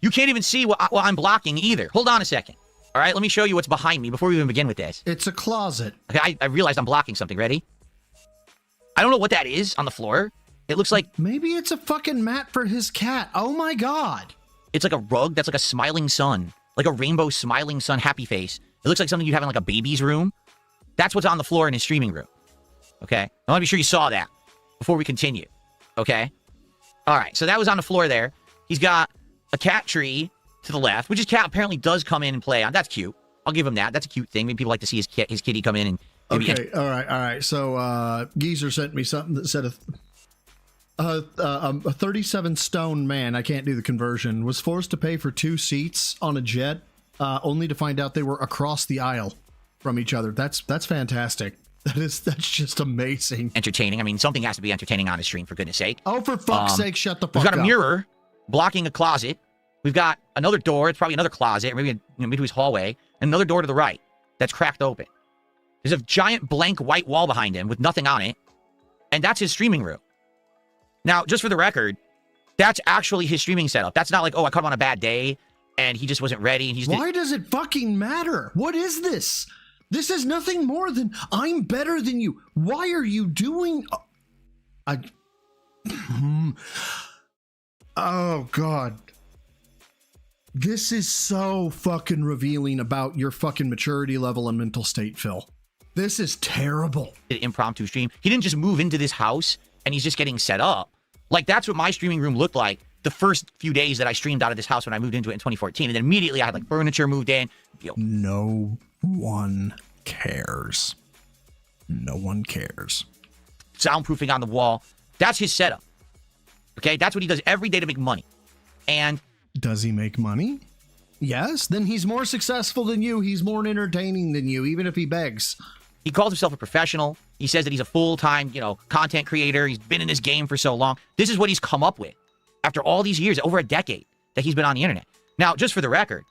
you can't even see what I'm blocking either. Hold on a second. All right, let me show you what's behind me before we even begin with this. It's a closet. Okay, I realized I'm blocking something. Ready? I don't know what that is on the floor. It looks like... Maybe it's a fucking mat for his cat. Oh my God. It's like a rug that's like a smiling sun. Like a rainbow smiling sun happy face. It looks like something you have in like a baby's room. That's what's on the floor in his streaming room. Okay? I want to be sure you saw that before we continue. Okay? All right, so that was on the floor there. He's got a cat tree to the left, which his cat apparently does come in and play on. That's cute. I'll give him that. That's a cute thing. Maybe people like to see his kitty come in and... Okay, all right. So, Geezer sent me something that said a 37 stone man, I can't do the conversion, was forced to pay for 2 seats on a jet, only to find out they were across the aisle from each other. That's fantastic. That's just amazing. Entertaining. I mean, something has to be entertaining on his stream, for goodness sake. Oh, for fuck's sake, shut the fuck up. We've got a mirror blocking a closet. We've got another door. It's probably another closet, or maybe maybe his hallway, and another door to the right that's cracked open. There's a giant blank white wall behind him with nothing on it, and that's his streaming room. Now, just for the record, that's actually his streaming setup. That's not like, oh, I caught him on a bad day, and he just wasn't ready. And he's Why does it fucking matter? What is this? This is nothing more than I'm better than you. Why are you doing? Oh God. This is so fucking revealing about your fucking maturity level and mental state, Phil. This is terrible. Impromptu stream. He didn't just move into this house and he's just getting set up. Like, that's what my streaming room looked like the first few days that I streamed out of this house when I moved into it in 2014. And then immediately I had like furniture moved in. No one cares. No one cares. Soundproofing on the wall. That's his setup. Okay, that's what he does every day to make money. And does he make money? Yes, then he's more successful than you. He's more entertaining than you, even if he begs. He calls himself a professional. He says that he's a full-time, content creator. He's been in this game for so long. This is what he's come up with after all these years, over a decade that he's been on the internet. Now, just for the record,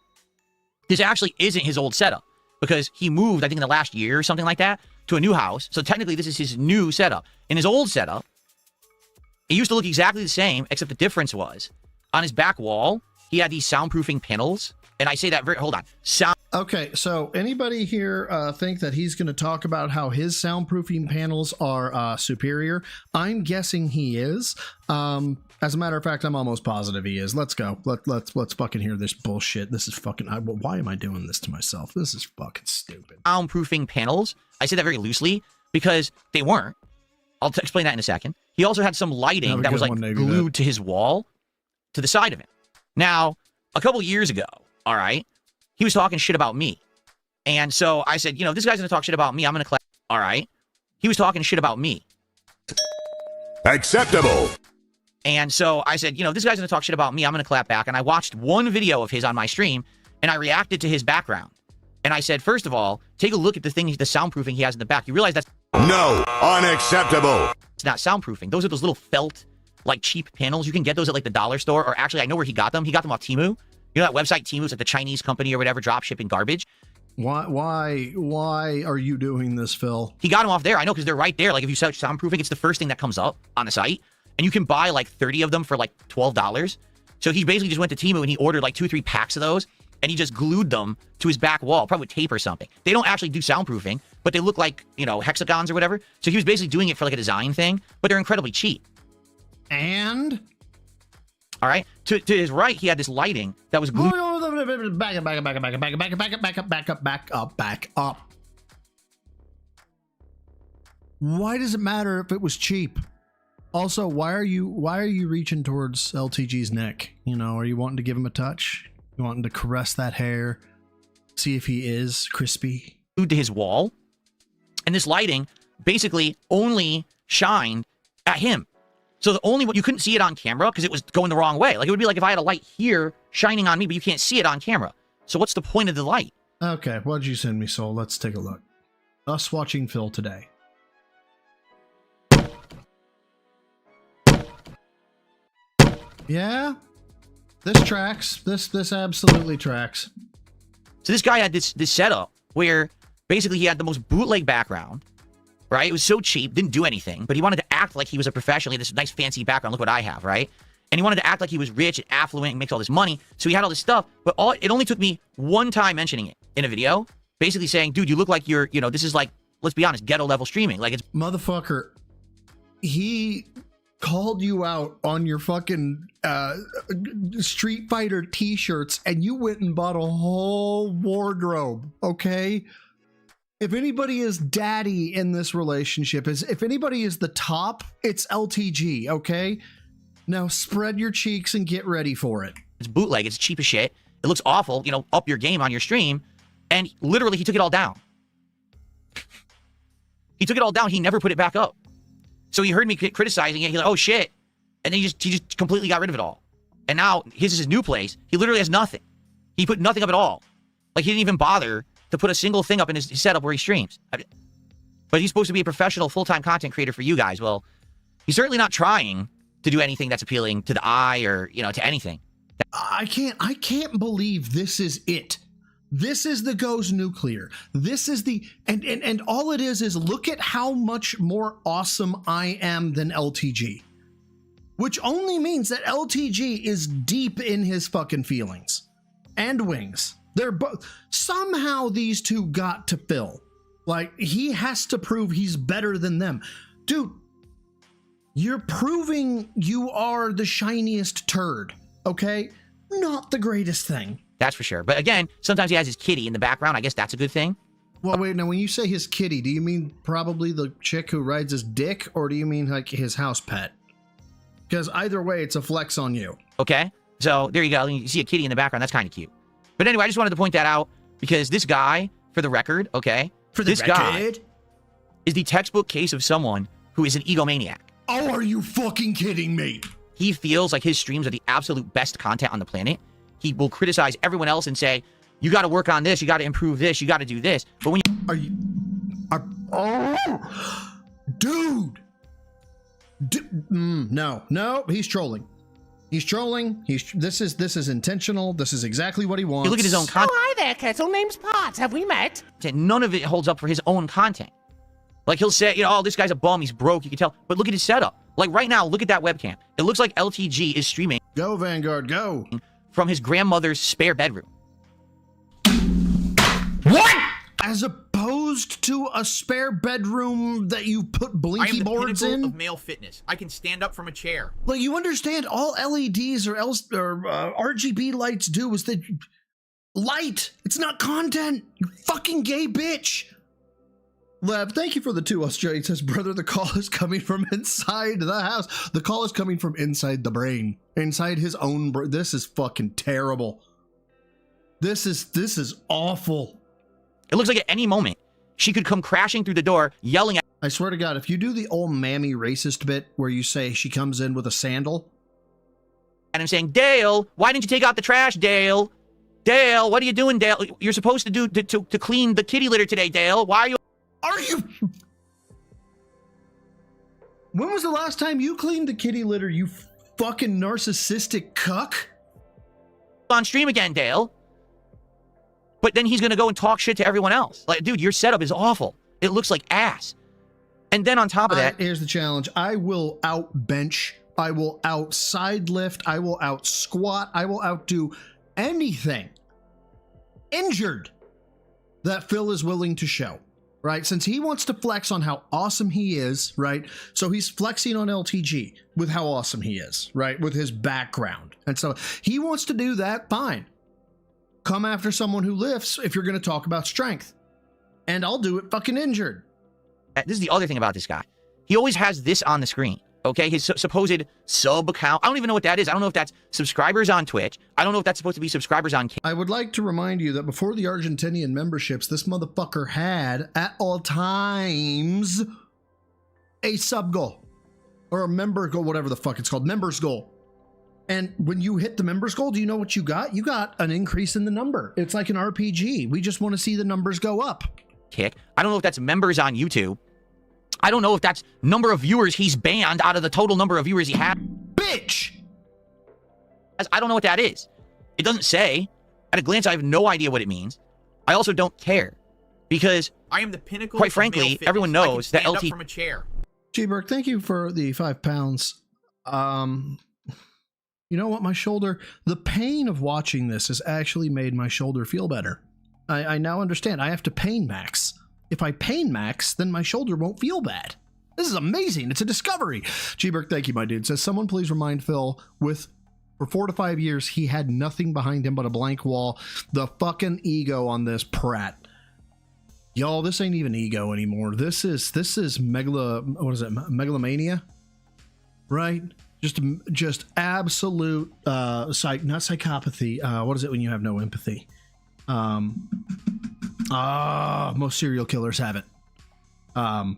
this actually isn't his old setup because he moved, I think in the last year or something like that, to a new house. So technically, this is his new setup. In his old setup, it used to look exactly the same, except the difference was on his back wall, he had these soundproofing panels. And I say that hold on. Okay, so anybody here think that he's going to talk about how his soundproofing panels are superior? I'm guessing he is. As a matter of fact, I'm almost positive he is. Let's go. Let's fucking hear this bullshit. This is fucking. Why am I doing this to myself? This is fucking stupid. Soundproofing panels. I say that very loosely because they weren't. I'll explain that in a second. He also had some lighting that was like glued to his wall, to the side of it. Now, a couple years ago, all right, he was talking shit about me. And so I said, this guy's going to talk shit about me. I'm going to clap. All right. He was talking shit about me. Acceptable. And so I said, this guy's going to talk shit about me. I'm going to clap back. And I watched one video of his on my stream and I reacted to his background. And I said, first of all, take a look at the soundproofing he has in the back. You realize that's no, unacceptable. It's not soundproofing. Those are those little felt, like cheap panels. You can get those at like the dollar store, or actually I know where he got them. He got them off Temu. You know that website Temu? It's like the Chinese company or whatever, drop shipping garbage. Why are you doing this, Phil? He got them off there. I know, because they're right there. Like if you search soundproofing, it's the first thing that comes up on the site. And you can buy like 30 of them for like $12. So he basically just went to Temu and he ordered like 2-3 packs of those. And he just glued them to his back wall, probably with tape or something. They don't actually do soundproofing, but they look like, hexagons or whatever. So he was basically doing it for like a design thing, but they're incredibly cheap. And? All right. To his right, he had this lighting that was glued. Back up. Why does it matter if it was cheap? Also, why are you reaching towards LTG's neck? Are you wanting to give him a touch? You wanting to caress that hair? See if he is crispy? To his wall. And this lighting basically only shined at him. So you couldn't see it on camera because it was going the wrong way. Like it would be like if I had a light here shining on me, but you can't see it on camera. So what's the point of the light? Okay, what'd you send me, Soul? Let's take a look. Us watching Phil today. Yeah, this tracks. This absolutely tracks. So this guy had this setup where basically he had the most bootleg background, right? It was so cheap, didn't do anything, but he wanted to act like he was a professional. He had this nice fancy background. Look what I have, right? And he wanted to act like he was rich and affluent and makes all this money. So he had all this stuff, but it only took me one time mentioning it in a video, basically saying, dude, you look like you're, this is like, let's be honest, ghetto level streaming. Like it's motherfucker. He called you out on your fucking Street Fighter t-shirts and you went and bought a whole wardrobe, okay? If anybody is daddy in this relationship, if anybody is the top, it's LTG, okay? Now spread your cheeks and get ready for it. It's bootleg, it's cheap as shit. It looks awful, up your game on your stream. And literally he took it all down. He took it all down, he never put it back up. So he heard me criticizing it. He's like, oh shit. And then he just completely got rid of it all. And now his is his new place. He literally has nothing. He put nothing up at all. Like he didn't even bother to put a single thing up in his setup where he streams. But he's supposed to be a professional full-time content creator for you guys. Well, he's certainly not trying to do anything that's appealing to the eye or, to anything. I can't believe this is it. This is the goes nuclear. This is the and all it is look at how much more awesome I am than LTG. Which only means that LTG is deep in his fucking feelings. And Wings. They're both somehow these two got to Phil. Like he has to prove he's better than them. Dude, you're proving you are the shiniest turd, okay? Not the greatest thing. That's for sure. But again, sometimes he has his kitty in the background. I guess that's a good thing. Well, wait, now when you say his kitty, do you mean probably the chick who rides his dick, or do you mean like his house pet? Because either way, it's a flex on you. Okay, so there you go. You see a kitty in the background. That's kind of cute. But anyway, I just wanted to point that out because this guy, for the record, okay? This guy is the textbook case of someone who is an egomaniac. Oh, are you fucking kidding me? he feels like his streams are the absolute best content on the planet, he will criticize everyone else and say, you got to work on this, you got to improve this, you got to do this. But when Dude! No, he's trolling. He's trolling. This is intentional. This is exactly what he wants. you look at his own content, Hi there, Kettle. Name's Potts. Have we met? none of it holds up for his own content. Like, he'll say, oh, this guy's a bum, he's broke, you can tell. But look at his setup. Like, right now, look at that webcam. It looks like LTG is streaming. Go, Vanguard, go. From his grandmother's spare bedroom. What? As opposed to a spare bedroom that you put I am blinky the boards pinnacle in? of male fitness. I can stand up from a chair. Like, you understand all LEDs or RGB lights do is that light. It's not content. You fucking gay bitch. Lev, thank you for the 2 Australia. It says, brother, the call is coming from inside the house. The call is coming from inside the brain. Inside his own brain. This is fucking terrible. This is awful. It looks like at any moment, she could come crashing through the door, yelling at I swear to God, if you do the old mammy racist bit where you say she comes in with a sandal. him saying, Dale, why didn't you take out the trash, Dale? Dale, what are you doing, Dale? You're supposed to do to clean the kitty litter today, Dale. Why are you... When was the last time you cleaned the kitty litter, you fucking narcissistic cuck? on stream again, Dale? But then he's going to go and talk shit to everyone else. Like, dude, your setup is awful. It looks like ass. And then on top of that... here's the challenge. I will out-bench. I will out-side lift. I will out-squat. I will outdo anything injured that Phil is willing to show, right? Since he wants to flex on how awesome he is, right? So he's flexing on LTG with how awesome he is, right? With his background. And so he wants to do that, fine. Come after someone who lifts if you're going to talk about strength. And I'll do it fucking injured. This is the other thing about this guy. He always has this on the screen, okay? His supposed sub account. I don't even know what that is. I don't know if that's subscribers on Twitch. I don't know if that's supposed to be subscribers on... I would like to remind you that before the Argentinian memberships, this motherfucker had, at all times, a sub goal. Or a member goal, whatever the fuck it's called. Members goal. And when you hit the members goal, do you know what you got? You got an increase in the number. It's like an RPG. We just want to see the numbers go up. Kick. I don't know if that's members on YouTube. I don't know if that's number of viewers he's banned out of the total number of viewers he had. Bitch! I don't know what that is. It doesn't say. At a glance, I have no idea what it means. I also don't care. Because, I am the pinnacle quite of male frankly, fitness. everyone I can knows that stand LT... up from a chair. G-Berg, thank you for the £5. You know what, my shoulder, the pain of watching this has actually made my shoulder feel better. I now understand. I have to pain max. If I pain max, then my shoulder won't feel bad. This is amazing. It's a discovery. G-Berg, thank you, my dude. Says, someone please remind Phil, for 4 to 5 years, he had nothing behind him but a blank wall. The fucking ego on this prat. Y'all, this ain't even ego anymore. This is megalomania? Right? Just absolute not psychopathy. What is it when you have no empathy? Most serial killers have it. I'm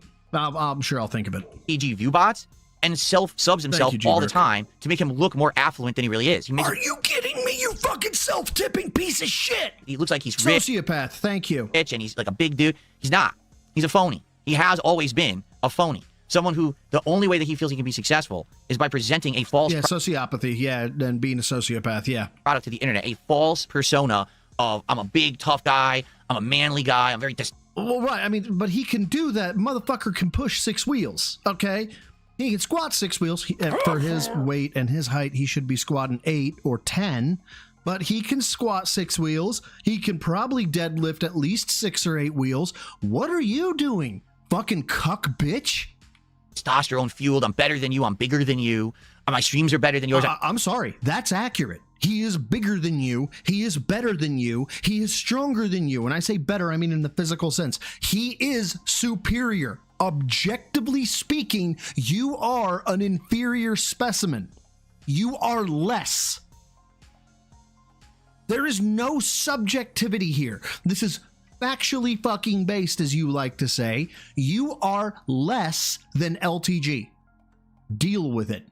sure I'll think of it. EG Viewbots and self-subs himself all the time to make him look more affluent than he really is. Are you kidding me, you fucking self-tipping piece of shit? He looks like he's rich. Sociopath, thank you. Rich, and he's like a big dude. He's not. He's a phony. He has always been a phony. Someone who the only way that he feels he can be successful is by presenting a false sociopathy, and being a sociopath, product to the internet, a false persona of I'm a big tough guy, I'm a manly guy, I'm very well, right. I mean, but he can do that. Motherfucker can push 6 wheels. Okay, he can squat 6 wheels. For his weight and his height, he should be squatting 8 or 10. But he can squat 6 wheels. He can probably deadlift at least 6 or 8 wheels. What are you doing, fucking cuck bitch? Testosterone fueled. I'm better than you. I'm bigger than you. My streams are better than yours. I'm sorry. That's accurate. He is bigger than you. He is better than you. He is stronger than you. When I say better, I mean in the physical sense. He is superior. Objectively speaking, you are an inferior specimen. You are less. There is no subjectivity here. This is factually fucking based, as you like to say. You are less than LTG. Deal with it.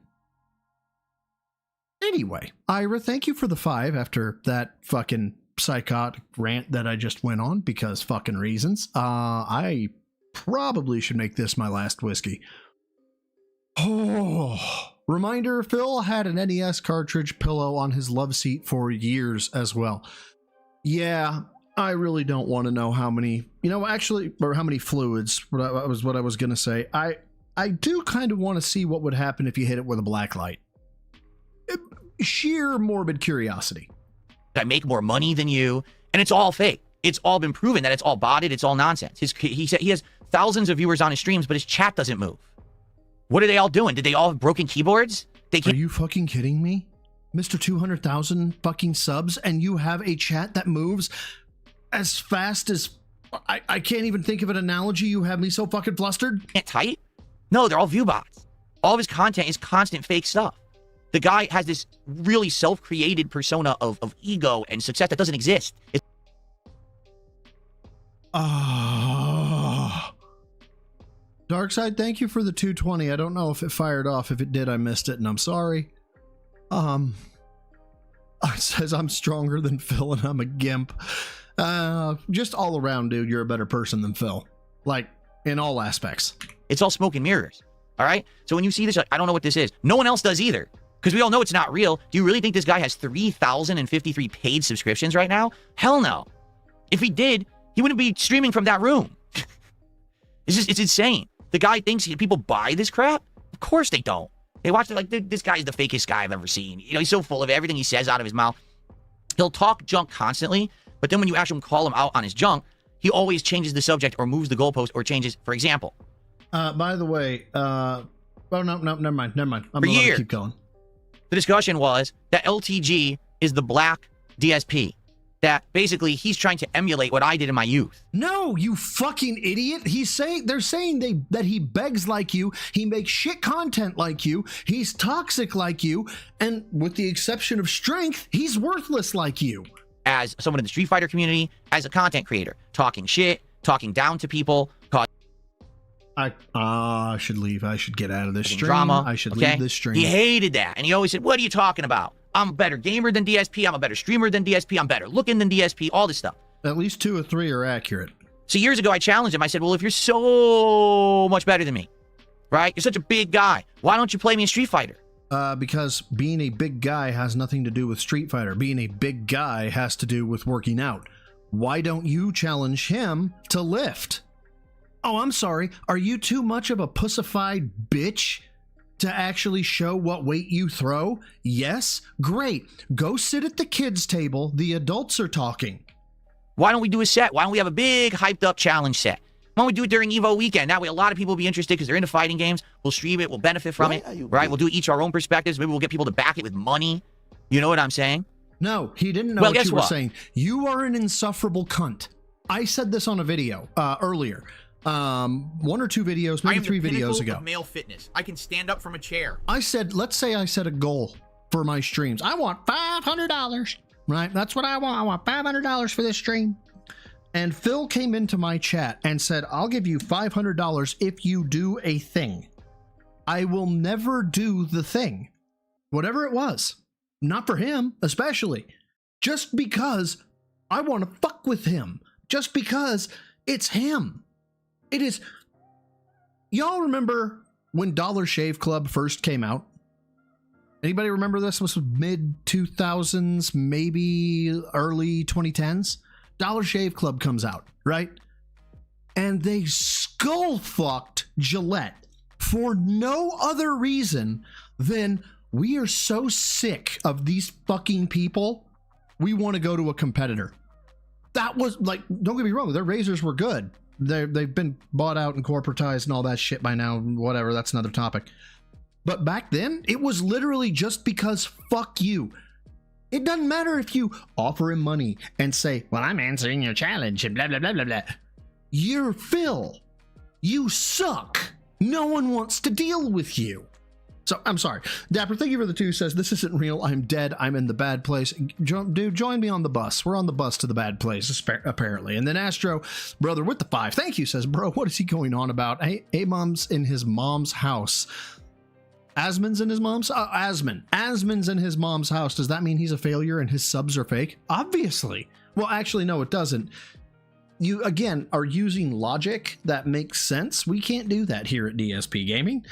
Anyway, Ira, thank you for the 5 after that fucking psychotic rant that I just went on because fucking reasons. I probably should make this my last whiskey. Oh, reminder, Phil had an NES cartridge pillow on his love seat for years as well. Yeah, I really don't want to know how many, or how many fluids, what I was going to say. I do kind of want to see what would happen if you hit it with a black light. Sheer morbid curiosity. I make more money than you, and it's all fake. It's all been proven that it's all botted. It's all nonsense. He said he has thousands of viewers on his streams, but his chat doesn't move. What are they all doing? Did they all have broken keyboards? Are you fucking kidding me? Mr. 200,000 fucking subs, and you have a chat that moves as fast as... I can't even think of an analogy. You have me so fucking flustered. Can't type? No, they're all view bots. All of his content is constant fake stuff. The guy has this really self-created persona of ego and success that doesn't exist. Darkside, thank you for the 220. I don't know if it fired off. If it did, I missed it, and I'm sorry. It says I'm stronger than Phil and I'm a gimp. Just all around, dude, you're a better person than Phil. Like, in all aspects. It's all smoke and mirrors, all right? So when you see this, like, I don't know what this is. No one else does either, because we all know it's not real. Do you really think this guy has 3,053 paid subscriptions right now? Hell no. If he did, he wouldn't be streaming from that room. It's insane. The guy thinks people buy this crap? Of course they don't. They watch it like, this guy's the fakest guy I've ever seen. He's so full of it. Everything he says out of his mouth. He'll talk junk constantly, but then when you actually call him out on his junk, he always changes the subject or moves the goalpost or changes, for example. By the way, oh, no, never mind. I'm For gonna years, keep going. The discussion was that LTG is the black DSP. That basically he's trying to emulate what I did in my youth. No, you fucking idiot. They're saying that he begs like you, he makes shit content like you, he's toxic like you, and with the exception of strength, he's worthless like you. As someone in the Street Fighter community, as a content creator, talking shit, talking down to people, I should leave. I should get out of this stream. Drama. I should leave this stream. He hated that. And he always said, what are you talking about? I'm a better gamer than DSP. I'm a better streamer than DSP. I'm better looking than DSP. All this stuff. At least 2 or 3 are accurate. So years ago, I challenged him. I said, well, if you're so much better than me, right? You're such a big guy. Why don't you play me in Street Fighter? Because being a big guy has nothing to do with Street Fighter. Being a big guy has to do with working out. Why don't you challenge him to lift? Oh, I'm sorry. Are you too much of a pussified bitch to actually show what weight you throw? Yes? Great. Go sit at the kids' table. The adults are talking. Why don't we do a set? Why don't we have a big hyped up challenge set? Why don't we do it during EVO weekend? That way a lot of people will be interested because they're into fighting games. We'll stream it. We'll benefit from it. Right? We'll do each our own perspectives. Maybe we'll get people to back it with money. You know what I'm saying? No, he didn't know what you were saying. You are an insufferable cunt. I said this on a video earlier. 1 or 2 videos, maybe 3 videos ago. Of male fitness. I can stand up from a chair. I said, let's say I set a goal for my streams. I want $500, right? That's what I want. I want $500 for this stream. And Phil came into my chat and said, I'll give you $500 if you do a thing. I will never do the thing. Whatever it was. Not for him, especially. Just because I want to fuck with him. Just because it's him. It is. Y'all remember when Dollar Shave Club first came out? Anybody remember this? This was mid 2000s, maybe early 2010s. Dollar Shave Club comes out, right? And they skull fucked Gillette for no other reason than we are so sick of these fucking people. We want to go to a competitor. That was like, don't get me wrong, their razors were good. They've been bought out and corporatized and all that shit by now. Whatever, that's another topic. But back then, it was literally just because fuck you. It doesn't matter if you offer him money and say, well, I'm answering your challenge and blah, blah, blah, blah, blah. You're Phil. You suck. No one wants to deal with you. So, I'm sorry. Dapper, thank you for the 2, says, this isn't real. I'm dead. I'm in the bad place. Dude, join me on the bus. We're on the bus to the bad place, apparently. And then Astro, brother with the 5, thank you, says, bro, what is he going on about? Hey, mom's in his mom's house. Asmon's in his mom's Asmon's in his mom's house. Does that mean he's a failure and his subs are fake? Obviously. Well, actually, no, it doesn't. You again are using logic that makes sense. We can't do that here at DSP Gaming.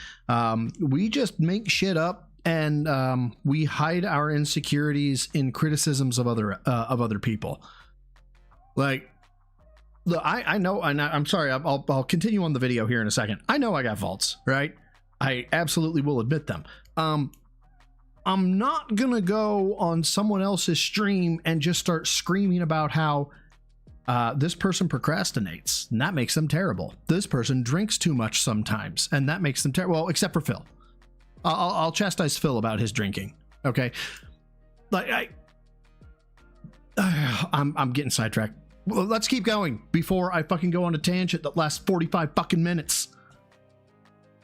We just make shit up and we hide our insecurities in criticisms of other people. Like, look, I know, and I'm sorry. I'll continue on the video here in a second. I know I got faults, right? I absolutely will admit them. I'm not gonna go on someone else's stream and just start screaming about how this person procrastinates, and that makes them terrible. This person drinks too much sometimes, and that makes them terrible. Well, except for Phil. I'll chastise Phil about his drinking. Okay, like I'm getting sidetracked. Well, let's keep going before I fucking go on a tangent that lasts 45 fucking minutes.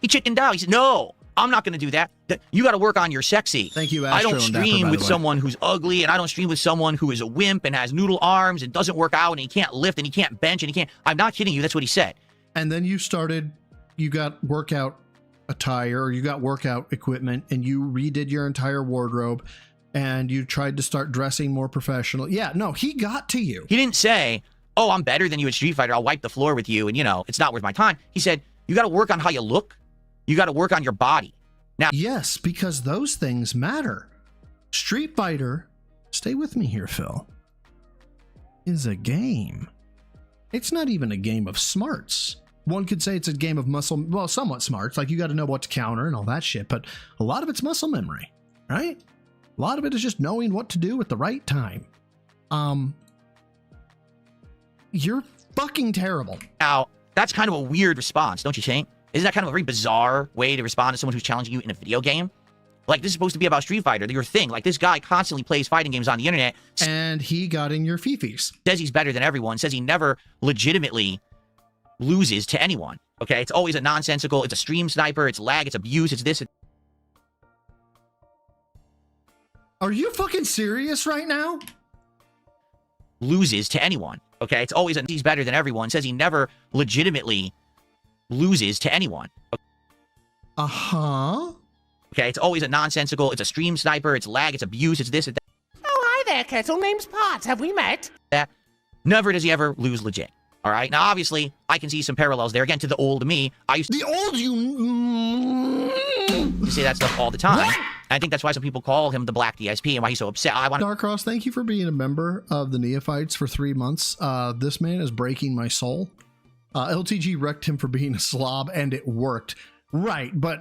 He chickened out. He said, no, I'm not going to do that. You got to work on your sexy. Thank you, I Astro don't and Dapper, stream by with the way. someone who's ugly, and I don't stream with someone who is a wimp and has noodle arms and doesn't work out and he can't lift and he can't bench and he can't. I'm not kidding you. That's what he said. And then you got workout attire, or you got workout equipment, and you redid your entire wardrobe, and you tried to start dressing more professional. Yeah, no, he got to you. He didn't say, oh, I'm better than you at Street Fighter. I'll wipe the floor with you, and, it's not worth my time. He said, you got to work on how you look. You got to work on your body. Now, yes, because those things matter. Street Fighter, stay with me here, Phil, is a game. It's not even a game of smarts. One could say it's a game of muscle, well, somewhat smarts, like you got to know what to counter and all that shit, but a lot of it's muscle memory, right? A lot of it is just knowing what to do at the right time. You're fucking terrible. Now, that's kind of a weird response, don't you think? Isn't that kind of a very bizarre way to respond to someone who's challenging you in a video game? Like, this is supposed to be about Street Fighter, your thing. Like, this guy constantly plays fighting games on the internet. And he got in your fifis. Says he's better than everyone. Says he never legitimately loses to anyone. Okay? It's always a nonsensical, it's a stream sniper, it's lag, it's abuse, it's this. Are you fucking serious right now? Loses to anyone. Okay? It's always he's better than everyone. Says he never legitimately loses to anyone. Uh-huh. Okay, it's always a nonsensical, it's a stream sniper, it's lag, it's abuse, it's this, it's that. Oh, hi there, Kettle. Name's Potts. Have we met? That. Never does he ever lose legit. All right? Now, obviously, I can see some parallels there. Again, to the old me. I used to... The old you say that stuff all the time. What? I think that's why some people call him the Black DSP and why he's so upset. Darkross, thank you for being a member of the Neophytes for 3 months. This man is breaking my soul. LTG wrecked him for being a slob, and it worked. Right, but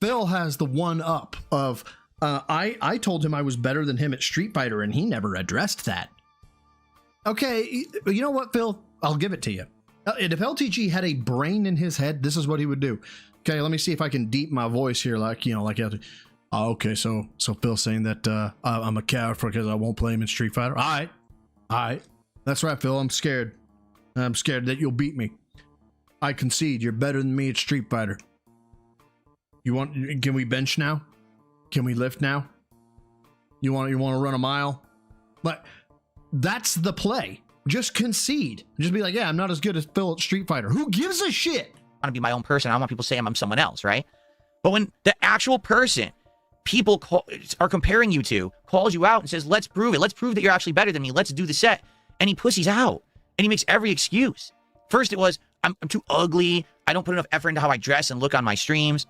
Phil has the one up of, I told him I was better than him at Street Fighter, and he never addressed that. Okay, you know what, Phil? I'll give it to you. And if LTG had a brain in his head, this is what he would do. Okay, let me see if I can deep my voice here, like LTG. Okay, so Phil's saying that I'm a coward because I won't play him in Street Fighter. All right. That's right, Phil. I'm scared. I'm scared that you'll beat me. I concede. You're better than me at Street Fighter. Can we bench now? Can we lift now? You want to run a mile? But that's the play. Just concede. Just be like, yeah, I'm not as good as Phil at Street Fighter. Who gives a shit? I want to be my own person. I don't want people saying I'm someone else, right? But when the actual person people are comparing you to calls you out and says, let's prove it. Let's prove that you're actually better than me. Let's do the set. And he pussies out. And he makes every excuse. First it was, I'm too ugly. I don't put enough effort into how I dress and look on my streams.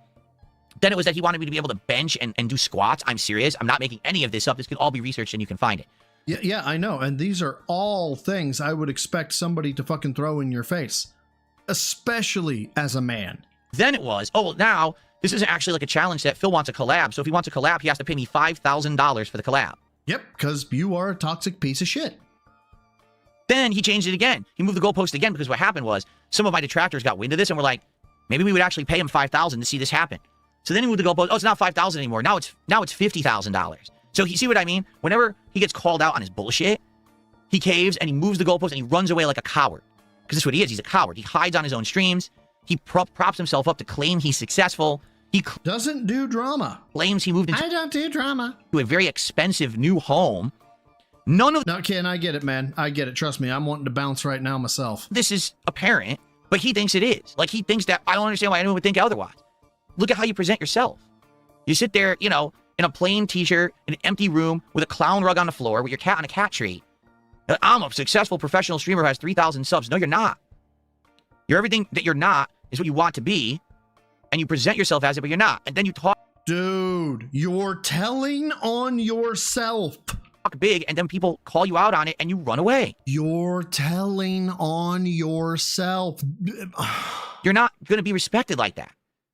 Then it was that he wanted me to be able to bench and do squats. I'm serious. I'm not making any of this up. This can all be researched and you can find it. Yeah, I know. And these are all things I would expect somebody to fucking throw in your face, especially as a man. Then it was, oh, well, now this isn't actually like a challenge that Phil wants a collab. So if he wants a collab, he has to pay me $5,000 for the collab. Yep, because you are a toxic piece of shit. Then he changed it again. He moved the goalpost again because what happened was some of my detractors got wind of this and were like, maybe we would actually pay him $5,000 to see this happen. So then he moved the goalpost. Oh, it's not $5,000 anymore. Now it's $50,000. So you see what I mean? Whenever he gets called out on his bullshit, he caves and he moves the goalpost and he runs away like a coward. Because that's what he is. He's a coward. He hides on his own streams. He props himself up to claim he's successful. He doesn't do drama. Claims he moved into I don't do drama. To a very expensive new home. None of No, Ken, I get it, man. I get it. Trust me. I'm wanting to bounce right now myself. This is apparent, but he thinks it is. Like, he thinks that I don't understand why anyone would think otherwise. Look at how you present yourself. You sit there, you know, in a plain t-shirt, in an empty room, with a clown rug on the floor, with your cat on a cat tree. I'm a successful professional streamer who has 3,000 subs. No, you're not. You're everything that you're not is what you want to be, and you present yourself as it, but you're not. And then you talk... Dude, you're telling on yourself. Talk big, and then people call you out on it, and you run away. You're telling on yourself. You're not going to be respected like that.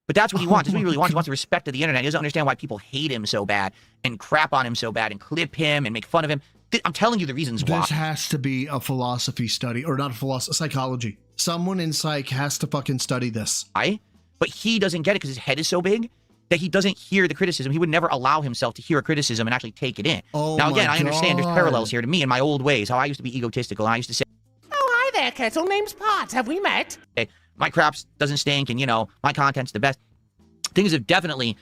But that's what he wants. That's what he really wants. He wants the respect of the internet. He doesn't understand why people hate him so bad and crap on him so bad and clip him and make fun of him. I'm telling you the reasons why. This has to be a philosophy study, or not a philosophy, psychology. Someone in psych has to fucking study this. But he doesn't get it because his head is so big that he doesn't hear the criticism. He would never allow himself to hear a criticism and actually take it in. Now, again, I understand there's parallels here to me in my old ways, how I used to be egotistical, and I used to say, Oh, hi there, Kettle. Name's Pot. Have we met? hey, my craps doesn't stink, and, you know, my content's the best. Things have definitely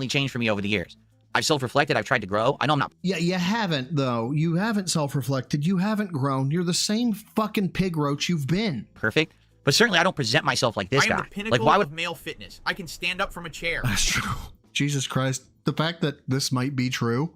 changed for me over the years. I've self-reflected. I've tried to grow. I know I'm not... Yeah, you haven't, though. You haven't self-reflected. You haven't grown. You're the same fucking pig roach you've been. perfect, but certainly I don't present myself like this I am guy. the pinnacle Like, why would... of male fitness. I can stand up from a chair. That's true. Jesus Christ. The fact that this might be true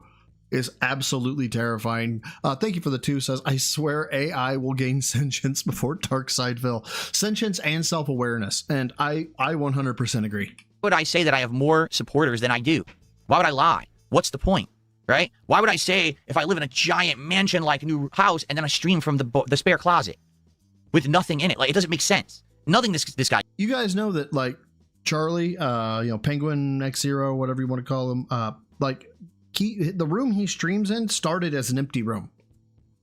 is absolutely terrifying. Thank you for the 2. Says, I swear AI will gain sentience before Darksideville. Sentience and self-awareness. And I 100% agree. would I say that I have more supporters than I do? Why would I lie? What's the point, right? Why would I say if I live in a giant mansion-like new house and then I stream from the spare closet with nothing in it? Like, it doesn't make sense. Nothing this guy... You guys know that, like, Charlie, you know, Penguin X0, whatever you want to call him, like, the room he streams in started as an empty room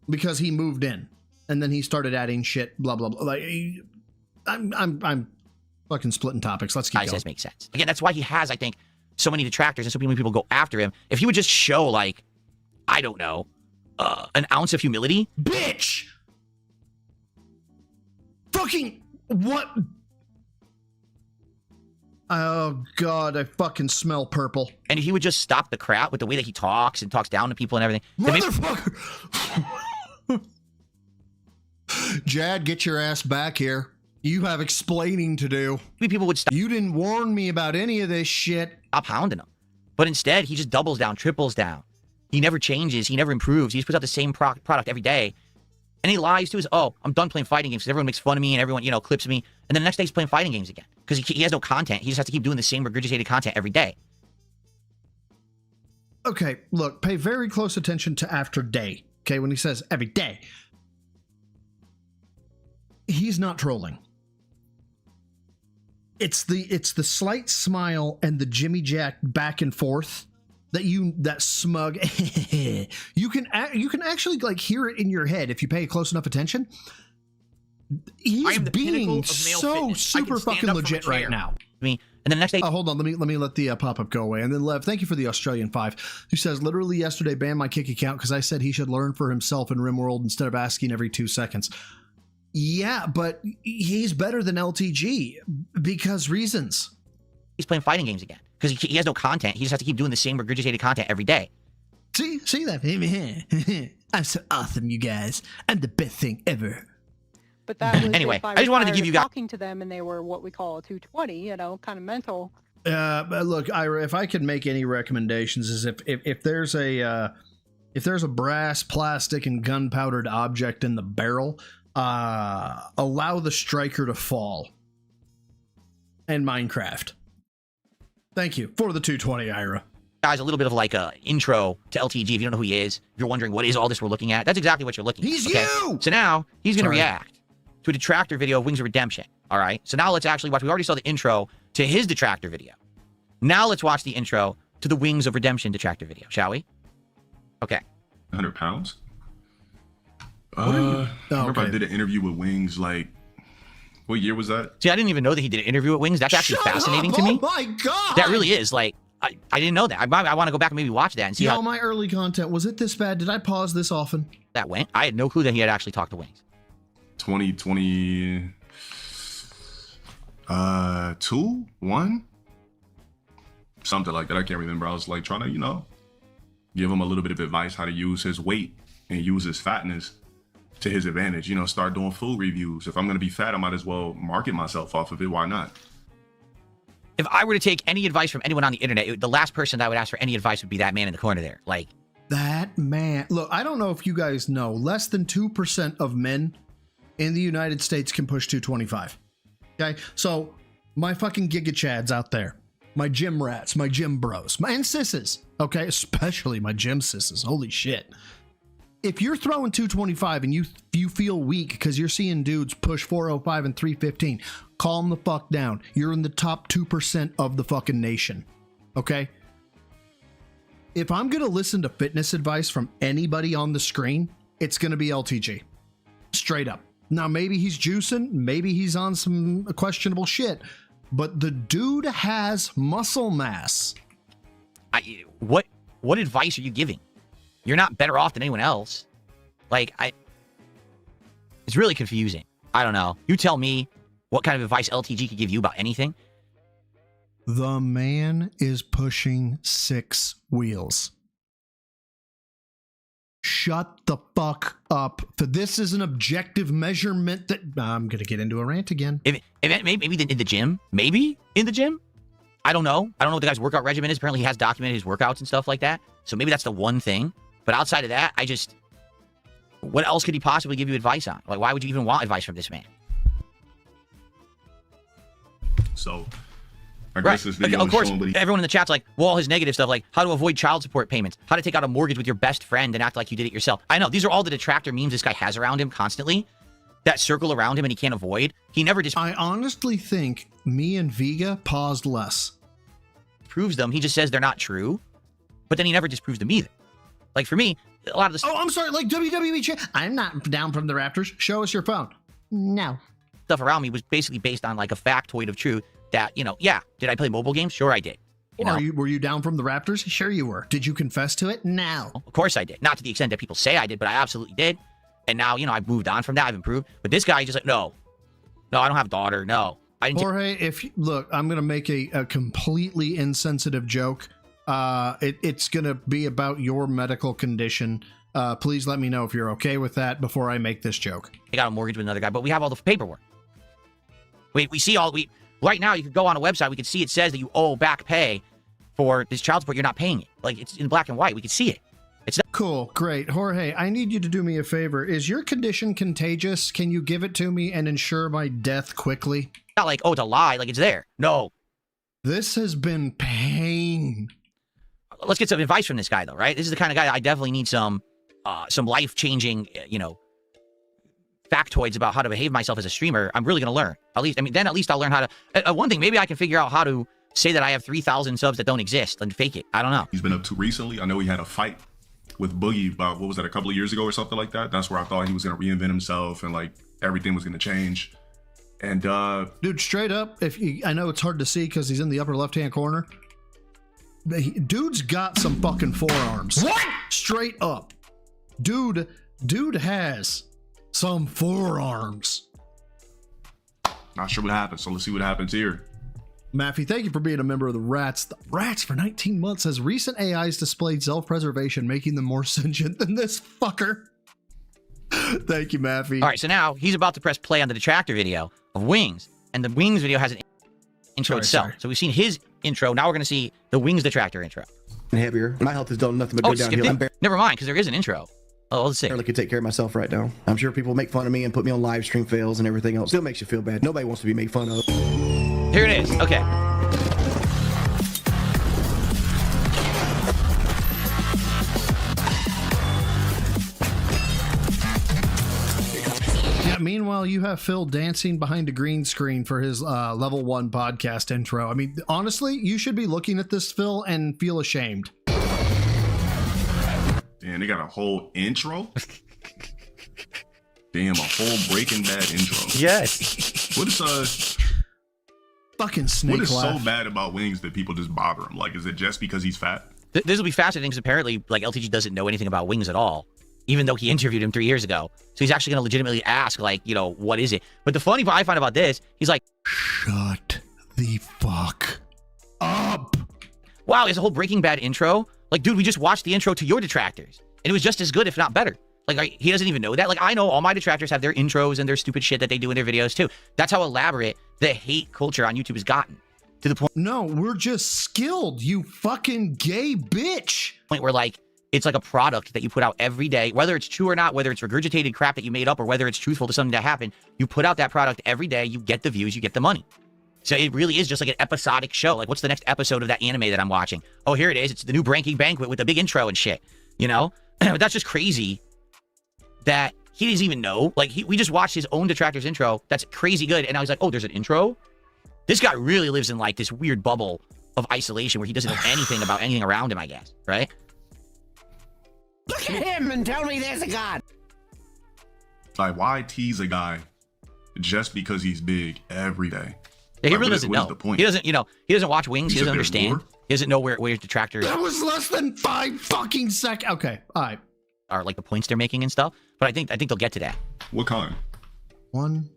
because he moved in and then he started adding shit, blah, blah, blah. Like, I'm fucking splitting topics. Let's keep going. Says makes sense. Again, that's why he has, I think, so many detractors and so many people go after him. If he would just show, like, I don't know, an ounce of humility. Bitch! Fucking what? Oh, God, I fucking smell purple. And if he would just stop the crap with the way that he talks and talks down to people and everything. Motherfucker! Jad, get your ass back here. You have explaining to do. People would stop. You didn't warn me about any of this shit. Stop hounding him. But instead, he just doubles down, triples down. He never changes. He never improves. He just puts out the same product every day. And he lies to his, oh, I'm done playing fighting games because everyone makes fun of me and everyone, you know, clips me. And then the next day he's playing fighting games again because he has no content. He just has to keep doing the same regurgitated content every day. Okay, look, pay very close attention to after day. Okay, when he says every day. He's not trolling. It's the slight smile and the Jimmy Jack back and forth that smug. you can actually like hear it in your head if you pay close enough attention. He's being so super fucking legit right now. Me and then the next day. Hold on, let me let the pop-up go away. And then Lev, thank you for the Australian 5, who says literally yesterday banned my Kick account because I said he should learn for himself in RimWorld instead of asking every 2 seconds. Yeah, but he's better than LTG because reasons. He's playing fighting games again because he has no content. He just has to keep doing the same regurgitated content every day. See that? I'm so awesome, you guys. I'm the best thing ever. But that was anyway. if I I just wanted to give you guys talking to them and they were what we call a 220, you know, kind of mental. Look, Ira, if I could make any recommendations, is if there's a brass, plastic, and gunpowdered object in the barrel. Allow the striker to fall. And Minecraft. Thank you for the 220, Ira. Guys, a little bit of like a intro to LTG. If you don't know who he is, if you're wondering what is all this we're looking at, that's exactly what you're looking at. He's you! So now he's going to react to a detractor video of Wings of Redemption. All right. So now let's actually watch. We already saw the intro to his detractor video. Now let's watch the intro to the Wings of Redemption detractor video, shall we? Okay. 100 pounds? I remember I did an interview with Wings, like, what year was that? See, I didn't even know that he did an interview with Wings. That's actually fascinating to me. Oh my God! That really is. Like, I didn't know that. I want to go back and maybe watch that and see how my early content, was it this bad? Did I pause this often? That went. I had no clue that he had actually talked to Wings. 2020, 2, 1? Something like that. I can't remember. I was like trying to, you know, give him a little bit of advice how to use his weight and use his fatness to his advantage. You know, start doing food reviews. If I'm going to be fat, I might as well market myself off of it. Why not? if I were to take any advice from anyone on the internet, the last person that I would ask for any advice would be that man in the corner there. Like, that man. Look, I don't know if you guys know, less than 2% of men in the United States can push 225. Okay, so my fucking Giga Chads out there, my gym rats, my gym bros, and sisses, okay, especially my gym sisses. Holy shit. If you're throwing 225 and you feel weak because you're seeing dudes push 405 and 315, calm the fuck down. You're in the top 2% of the fucking nation. Okay? If I'm going to listen to fitness advice from anybody on the screen, it's going to be LTG. Straight up. Now, maybe he's juicing, maybe he's on some questionable shit, but the dude has muscle mass. What advice are you giving? You're not better off than anyone else. Like, it's really confusing. I don't know. You tell me what kind of advice LTG could give you about anything. The man is pushing 6 wheels. Shut the fuck up. This is an objective measurement that I'm going to get into a rant again. Maybe in the gym. Maybe in the gym. I don't know. I don't know what the guy's workout regimen is. Apparently he has documented his workouts and stuff like that. So maybe that's the one thing. But outside of that, what else could he possibly give you advice on? Like, why would you even want advice from this man? So, I guess this video of course, showing, everyone in the chat's like, well, all his negative stuff, like how to avoid child support payments, how to take out a mortgage with your best friend and act like you did it yourself. I know, these are all the detractor memes this guy has around him constantly, that circle around him and he can't avoid. He never just... I honestly think me and Vega paused less. Proves them. He just says they're not true, but then he never disproves them either. Like, for me, a lot of this... Oh, I'm sorry, like WWE I'm not down from the Raptors. Show us your phone. No. Stuff around me was basically based on, like, a factoid of truth that, yeah, did I play mobile games? Sure, I did. Were you down from the Raptors? Sure you were. Did you confess to it? No. Of course I did. Not to the extent that people say I did, but I absolutely did. And now, I've moved on from that. I've improved. But this guy, he's just like, no, I don't have a daughter. No. Jorge, look, I'm going to make a completely insensitive joke. It's going to be about your medical condition. Please let me know if you're okay with that before I make this joke. I got a mortgage with another guy, but we have all the paperwork. We see right now, you could go on a website. We can see it says that you owe back pay for this child support. You're not paying it. Like, it's in black and white. We can see it. It's not cool. Great. Jorge, I need you to do me a favor. Is your condition contagious? Can you give it to me and ensure my death quickly? Not like, oh, it's a lie. Like, it's there. No. This has been pain. Let's get some advice from this guy, though, right? This is the kind of guy I definitely need some life-changing, factoids about how to behave myself as a streamer. I'm really going to learn. At least I'll learn how to... one thing, maybe I can figure out how to say that I have 3,000 subs that don't exist and fake it. I don't know. He's been up to recently. I know he had a fight with Boogie about, what was that, a couple of years ago or something like that? That's where I thought he was going to reinvent himself and, like, everything was going to change. And, dude, straight up, I know it's hard to see because he's in the upper left-hand corner. Dude's got some fucking forearms. What? Straight up. Dude has some forearms. Not sure what happened, so let's see what happens here. Maffey, thank you for being a member of the Rats. The Rats for 19 months has recent AIs displayed self-preservation, making them more sentient than this fucker. Thank you, Maffey. All right, so now he's about to press play on the Detractor video of Wings, and the Wings video has an intro itself. So we've seen his intro. Now we're going to see the Wings Detractor intro. Heavier. My health has done nothing but go downhill. Never mind, because there is an intro. Oh, let's see. I barely can take care of myself right now. I'm sure people make fun of me and put me on live stream fails and everything else. Still makes you feel bad. Nobody wants to be made fun of. Here it is. Okay. Yeah, meanwhile, you have Phil dancing behind a green screen for his level 1 podcast intro. I mean, honestly, you should be looking at this, Phil, and feel ashamed. Damn, they got a whole intro? Damn, a whole Breaking Bad intro. Yes. What is fucking snake What is laugh. so bad about Wings that people just bother him? Like, is it just because he's fat? This will be fascinating because apparently, like, LTG doesn't know anything about Wings at all, even though he interviewed him 3 years ago. So he's actually going to legitimately ask, like, what is it? But the funny part I find about this, he's like, shut the fuck up. Wow, it's a whole Breaking Bad intro. Like, dude, we just watched the intro to your Detractors, and it was just as good, if not better. Like, he doesn't even know that. Like, I know all my Detractors have their intros and their stupid shit that they do in their videos, too. That's how elaborate the hate culture on YouTube has gotten. to the point. No, we're just skilled, you fucking gay bitch. Where like it's like a product that you put out every day, whether it's true or not, whether it's regurgitated crap that you made up or whether it's truthful to something that happened. You put out that product every day, you get the views, you get the money. So it really is just like an episodic show. Like, what's the next episode of that anime that I'm watching? Oh, here it is. It's the new Branky Banquet with the big intro and shit. You know, but that's just crazy that he doesn't even know. Like, we just watched his own Detractors intro. That's crazy good. And I was like, oh, there's an intro. This guy really lives in like this weird bubble of isolation where he doesn't know anything about anything around him, I guess. Right? Look at him and tell me there's a God. Like, why tease a guy just because he's big every day? Yeah, he Like, really what is doesn't know. the point? He doesn't, you know, he doesn't watch Wings. He's He doesn't a bit understand. bored. He doesn't know where Detractors That was less than 5 fucking seconds. Okay, all right. are, like the points they're making and stuff. But I think they'll get to that. What kind? 1,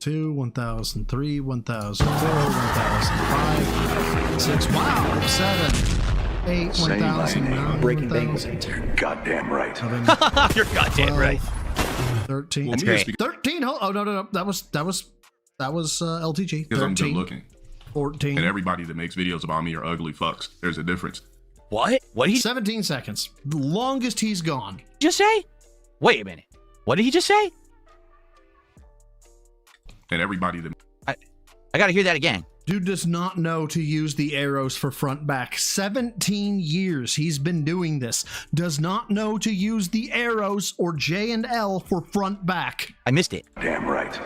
2, 1003, 1004, 1005, 6. Wow, 7, 8, 1009. Breaking Banquet. Goddamn right. You're goddamn right. 13. Well, me, it's because 13. Oh no. That was LTG. I'm good 13. looking. 14. And everybody that makes videos about me are ugly fucks. There's a difference. What? What did he 17 seconds. The longest he's gone. just say? Wait a minute. What did he just say? And everybody that I gotta hear that again. Dude does not know to use the arrows for front back. 17 years he's been doing this. Does not know to use the arrows or J and L for front back. I missed it. Damn right.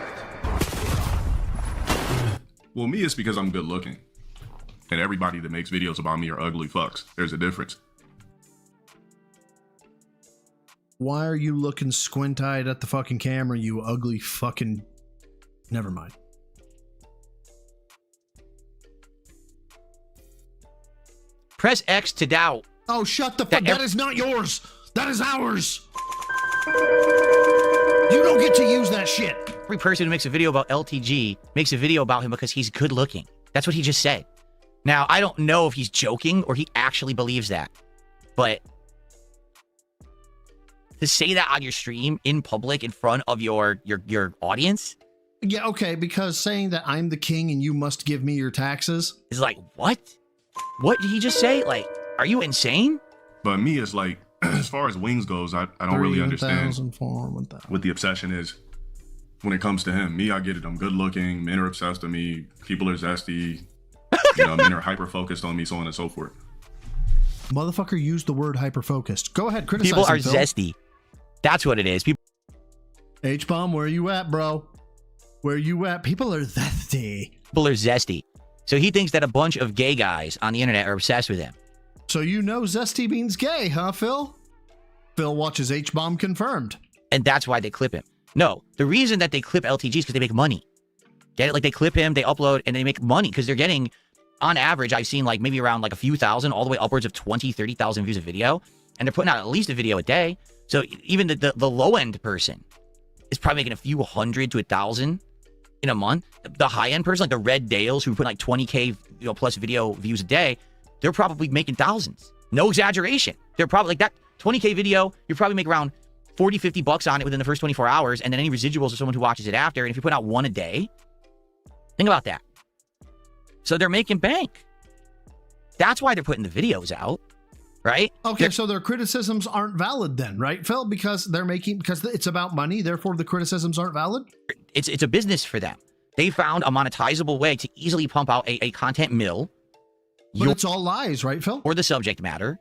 Well, me, it's because I'm good looking. And everybody that makes videos about me are ugly fucks. There's a difference. Why are you looking squint-eyed at the fucking camera, you ugly fucking... Never mind. Press X to doubt. Oh, shut the fuck. That is not yours. That is ours. You don't get to use that shit. Every person who makes a video about LTG makes a video about him because he's good looking. That's what he just said. Now, I don't know if he's joking or he actually believes that. But to say that on your stream in public in front of your audience Yeah, okay, because saying that I'm the king and you must give me your taxes is like, what? What did he just say? Like, are you insane? But me, it's like, as far as Wings goes, I don't really understand 1,004, 1,000. what the obsession is when it comes to him. Me, I get it. I'm good looking. Men are obsessed with me. People are zesty. Men are hyper focused on me, so on and so forth. Motherfucker used the word hyper-focused. Go ahead, criticize People are him, Phil. zesty. That's what it is. People H-bomb, where you at, bro? Where you at? People are zesty. are zesty. So he thinks that a bunch of gay guys on the internet are obsessed with him. So you know zesty means gay, huh, Phil? Phil watches H-bomb confirmed. And that's why they clip him. No, the reason that they clip LTG is because they make money. Get it? Like, they clip him, they upload, and they make money because they're getting, on average, I've seen like maybe around like a few thousand, all the way upwards of 20, 30,000 views a video. And they're putting out at least a video a day. So even the low-end person is probably making a few hundred to 1,000 in a month. The high-end person, like the Red Dales, who put like 20K plus video views a day, they're probably making thousands. No exaggeration. They're probably like that 20K video, you probably make around 40, 50 bucks on it within the first 24 hours, and then any residuals of someone who watches it after. And if you put out one a day, think about that. So they're making bank. That's why they're putting the videos out, right? Okay, so their criticisms aren't valid then, right, Phil? Because it's about money, therefore the criticisms aren't valid? It's a business for them. They found a monetizable way to easily pump out a content mill. But it's all lies, right, Phil? Or the subject matter.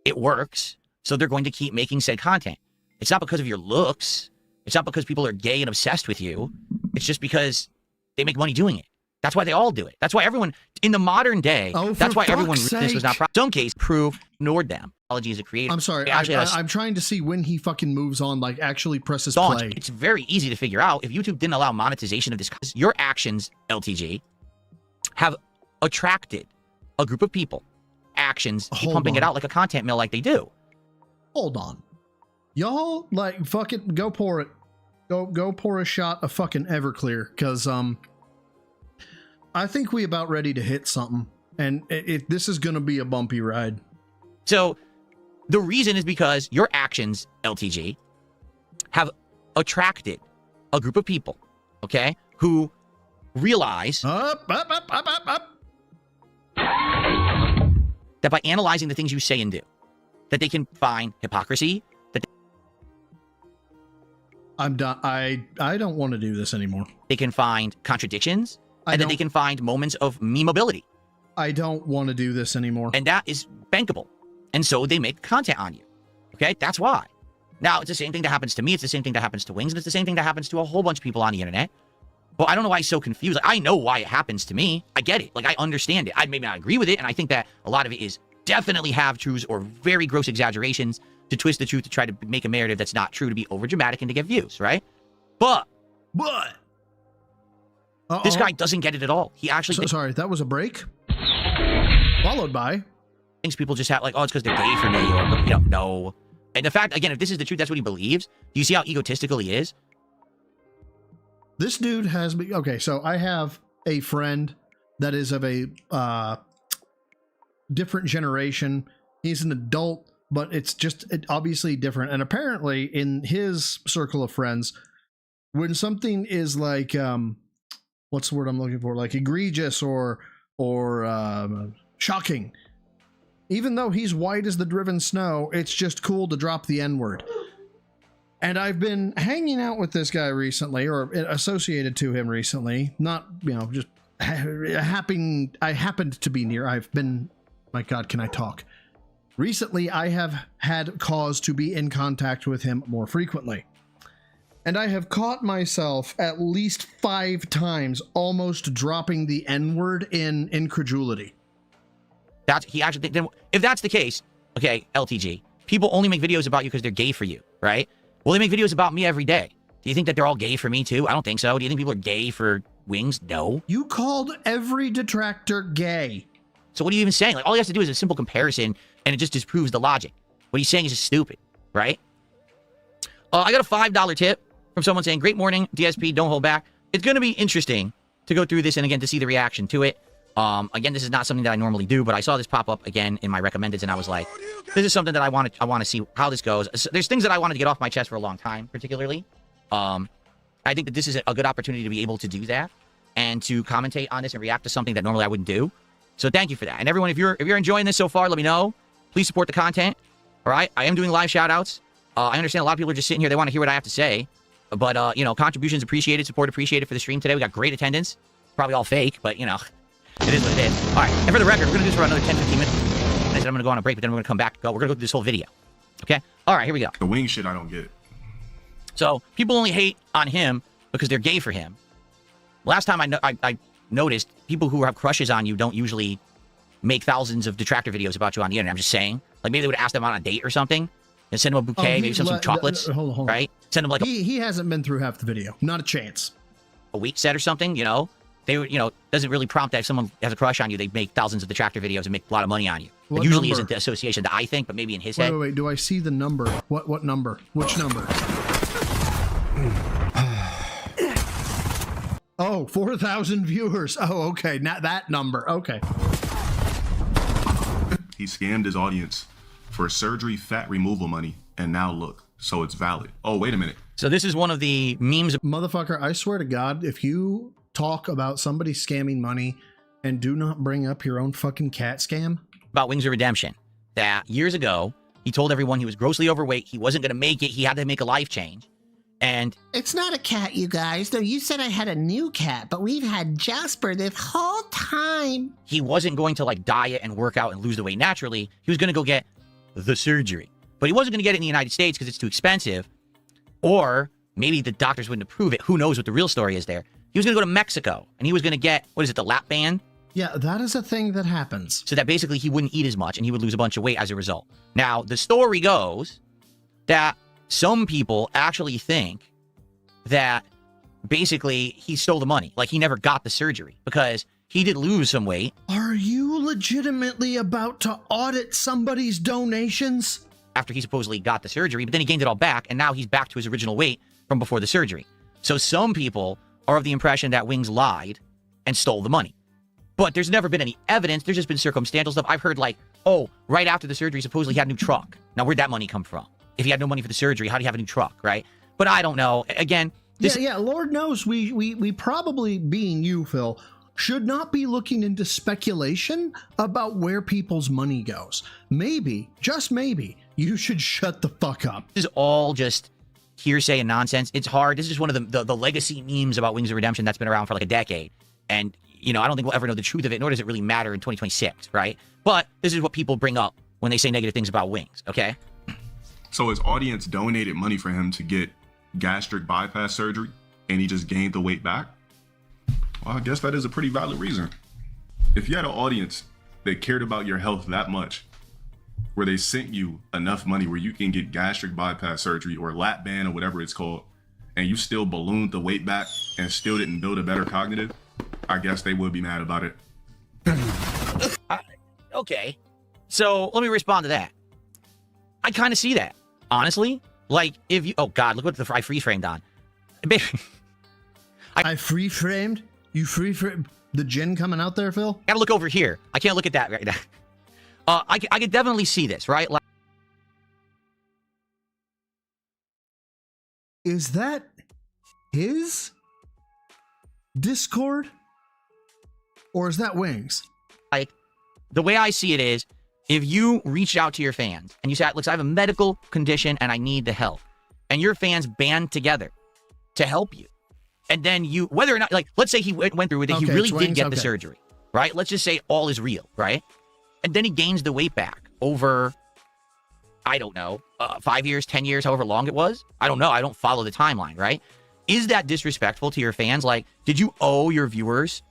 It works. So they're going to keep making said content. It's not because of your looks. It's not because people are gay and obsessed with you. It's just because they make money doing it. That's why they all do it. That's why everyone, in the modern day, that's why everyone, this was not, some case, ignored them. Apology as a creator. I'm sorry, Actually, I'm trying to see when he fucking moves on, like actually presses play. It's very easy to figure out. If YouTube didn't allow monetization of this, your actions, LTG, have attracted a group of people. Actions, keep pumping it out like a content mill like they do. Hold on. Y'all, like, fucking go pour it. Go pour a shot of fucking Everclear, because, I think we about ready to hit something, and this is gonna be a bumpy ride. So, the reason is because your actions, LTG, have attracted a group of people, okay, who realize that by analyzing the things you say and do, that they can find hypocrisy, that I'm done. I don't want to do this anymore. they can find contradictions, and that they can find moments of memeability. I don't want to do this anymore. And that is bankable. And so they make content on you. Okay? That's why. Now, it's the same thing that happens to me. It's the same thing that happens to Wings. And it's the same thing that happens to a whole bunch of people on the internet. But I don't know why he's so confused. Like, I know why it happens to me. I get it. Like, I understand it. I maybe not agree with it. And I think that a lot of it is definitely half-truths or very gross exaggerations to twist the truth to try to make a narrative that's not true, to be over-dramatic and to get views, right? But this guy doesn't get it at all. He actually... Sorry, that was a break? Followed by... Thinks people just have, like, oh, it's because they're gay for me, or, you know, no. And the fact, again, if this is the truth, that's what he believes. Do you see how egotistical he is? This dude has been... Okay, so I have a friend that is of a different generation. He's an adult, but it's just obviously different. And apparently, in his circle of friends, when something is like... what's the word I'm looking for? Like egregious or shocking. Even though he's white as the driven snow, it's just cool to drop the N-word. And I've been hanging out with this guy recently, or associated to him recently. Not, you know, just I happened to be near. I've been, my God, can I talk? Recently, I have had cause to be in contact with him more frequently. And I have caught myself at least 5 times almost dropping the N-word in incredulity. He actually, then if that's the case, okay, LTG, people only make videos about you because they're gay for you, right? Well, they make videos about me every day. Do you think that they're all gay for me too? I don't think so. Do you think people are gay for Wings? No. You called every detractor gay. So what are you even saying? Like, all he has to do is a simple comparison, and it just disproves the logic. What he's saying is just stupid, right? I got a $5 tip from someone saying, great morning, DSP, don't hold back. It's going to be interesting to go through this and, again, to see the reaction to it. Again, this is not something that I normally do, but I saw this pop up again in my recommendeds, and I was like, this is something that I want to see how this goes. So there's things that I wanted to get off my chest for a long time, particularly. I think that this is a good opportunity to be able to do that and to commentate on this and react to something that normally I wouldn't do. So thank you for that. And everyone, if you're enjoying this so far, let me know. Please support the content. All right, I am doing live shout-outs. I understand a lot of people are just sitting here. They want to hear what I have to say. But, you know, contributions appreciated, support appreciated for the stream today. We got great attendance. Probably all fake, but, you know, it is what it is. All right, and for the record, we're going to do this for another 10, 15 minutes. I said I'm going to go on a break, but then we're going to come back. We're going to go through this whole video. Okay? All right, here we go. The wing shit I don't get. So, people only hate on him because they're gay for him. Last time I noticed, people who have crushes on you don't usually make thousands of detractor videos about you on the internet. I'm just saying. Like, maybe they would ask them out on a date or something. And send him a bouquet, maybe some chocolates. Hold on. Right? Send him like he hasn't been through half the video. Not a chance. A week set or something, you know? They would, you know, doesn't really prompt that if someone has a crush on you, they make thousands of detractor videos and make a lot of money on you. It usually isn't the association that I think, but maybe in his head. Wait. Do I see the number? What number? Which number? Oh, 4,000 viewers. Oh, okay. Not that number. Okay. He scammed his audience for surgery fat removal money, and now look, so it's valid. Oh, wait a minute. So this is one of the memes. Motherfucker, I swear to God, if you talk about somebody scamming money and do not bring up your own fucking cat scam. About Wings of Redemption, that years ago, he told everyone he was grossly overweight, he wasn't going to make it, he had to make a life change. And it's not a cat, you guys. Though you said I had a new cat, but we've had Jasper this whole time. He wasn't going to like diet and work out and lose the weight naturally. He was going to go get the surgery. But he wasn't going to get it in the United States because it's too expensive. Or maybe the doctors wouldn't approve it. Who knows what the real story is there. He was going to go to Mexico and he was going to get, what is it, the lap band? Yeah, that is a thing that happens. So that basically he wouldn't eat as much and he would lose a bunch of weight as a result. Now, the story goes that some people actually think that basically he stole the money. Like he never got the surgery because he did lose some weight. Are you legitimately about to audit somebody's donations? After he supposedly got the surgery, but then he gained it all back and now he's back to his original weight from before the surgery. So some people are of the impression that Wings lied and stole the money. But there's never been any evidence. There's just been circumstantial stuff. I've heard like, oh, right after the surgery, supposedly he had a new truck. Now, where'd that money come from? If he had no money for the surgery, how do you have a new truck, right? But I don't know. Again, yeah, Lord knows we probably, being you, Phil, should not be looking into speculation about where people's money goes. Maybe, just maybe, you should shut the fuck up. This is all just hearsay and nonsense. It's hard. This is one of the legacy memes about Wings of Redemption that's been around for like a decade. And, you know, I don't think we'll ever know the truth of it, nor does it really matter in 2026, right? But this is what people bring up when they say negative things about Wings, okay? So his audience donated money for him to get gastric bypass surgery, and he just gained the weight back? Well, I guess that is a pretty valid reason. If you had an audience that cared about your health that much, where they sent you enough money where you can get gastric bypass surgery or lap band or whatever it's called, and you still ballooned the weight back and still didn't build a better cognitive, I guess they would be mad about it. Okay. So let me respond to that. I kind of see that. Honestly, like if you, oh God, look what I freeze framed on. I free framed? You free framed the gin coming out there, Phil? Gotta look over here. I can't look at that right now. I could definitely see this, right? Like, is that his Discord? Or is that Wings? Like, the way I see it is, if you reach out to your fans and you say, look, I have a medical condition and I need the help, and your fans band together to help you, and then you, whether or not, like, let's say he went through with it, he really did get the surgery, right? Let's just say all is real, right? And then he gains the weight back over, I don't know, 5 years, 10 years, however long it was. I don't know. I don't follow the timeline, right? Is that disrespectful to your fans? Like, did you owe your viewers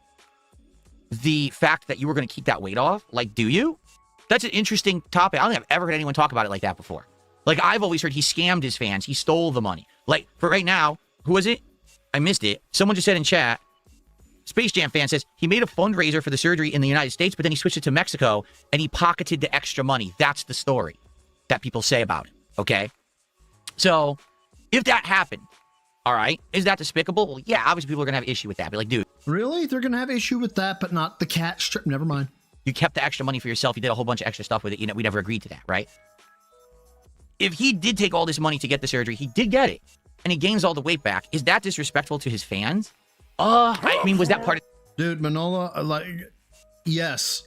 the fact that you were going to keep that weight off? Like, do you? That's an interesting topic. I don't think I've ever heard anyone talk about it like that before. Like, I've always heard he scammed his fans. He stole the money. Like, for right now, who was it? I missed it. Someone just said in chat, Space Jam fan says, he made a fundraiser for the surgery in the United States, but then he switched it to Mexico, and he pocketed the extra money. That's the story that people say about it, okay? So, if that happened, all right, is that despicable? Well, yeah, obviously people are going to have issue with that. Be like, dude. Really? They're going to have issue with that, but not the cat strip? Never mind. You kept the extra money for yourself. You did a whole bunch of extra stuff with it. You know, we never agreed to that, right? If he did take all this money to get the surgery, he did get it, and he gains all the weight back. Is that disrespectful to his fans? I mean, was that part of... Dude, Manola, like, yes.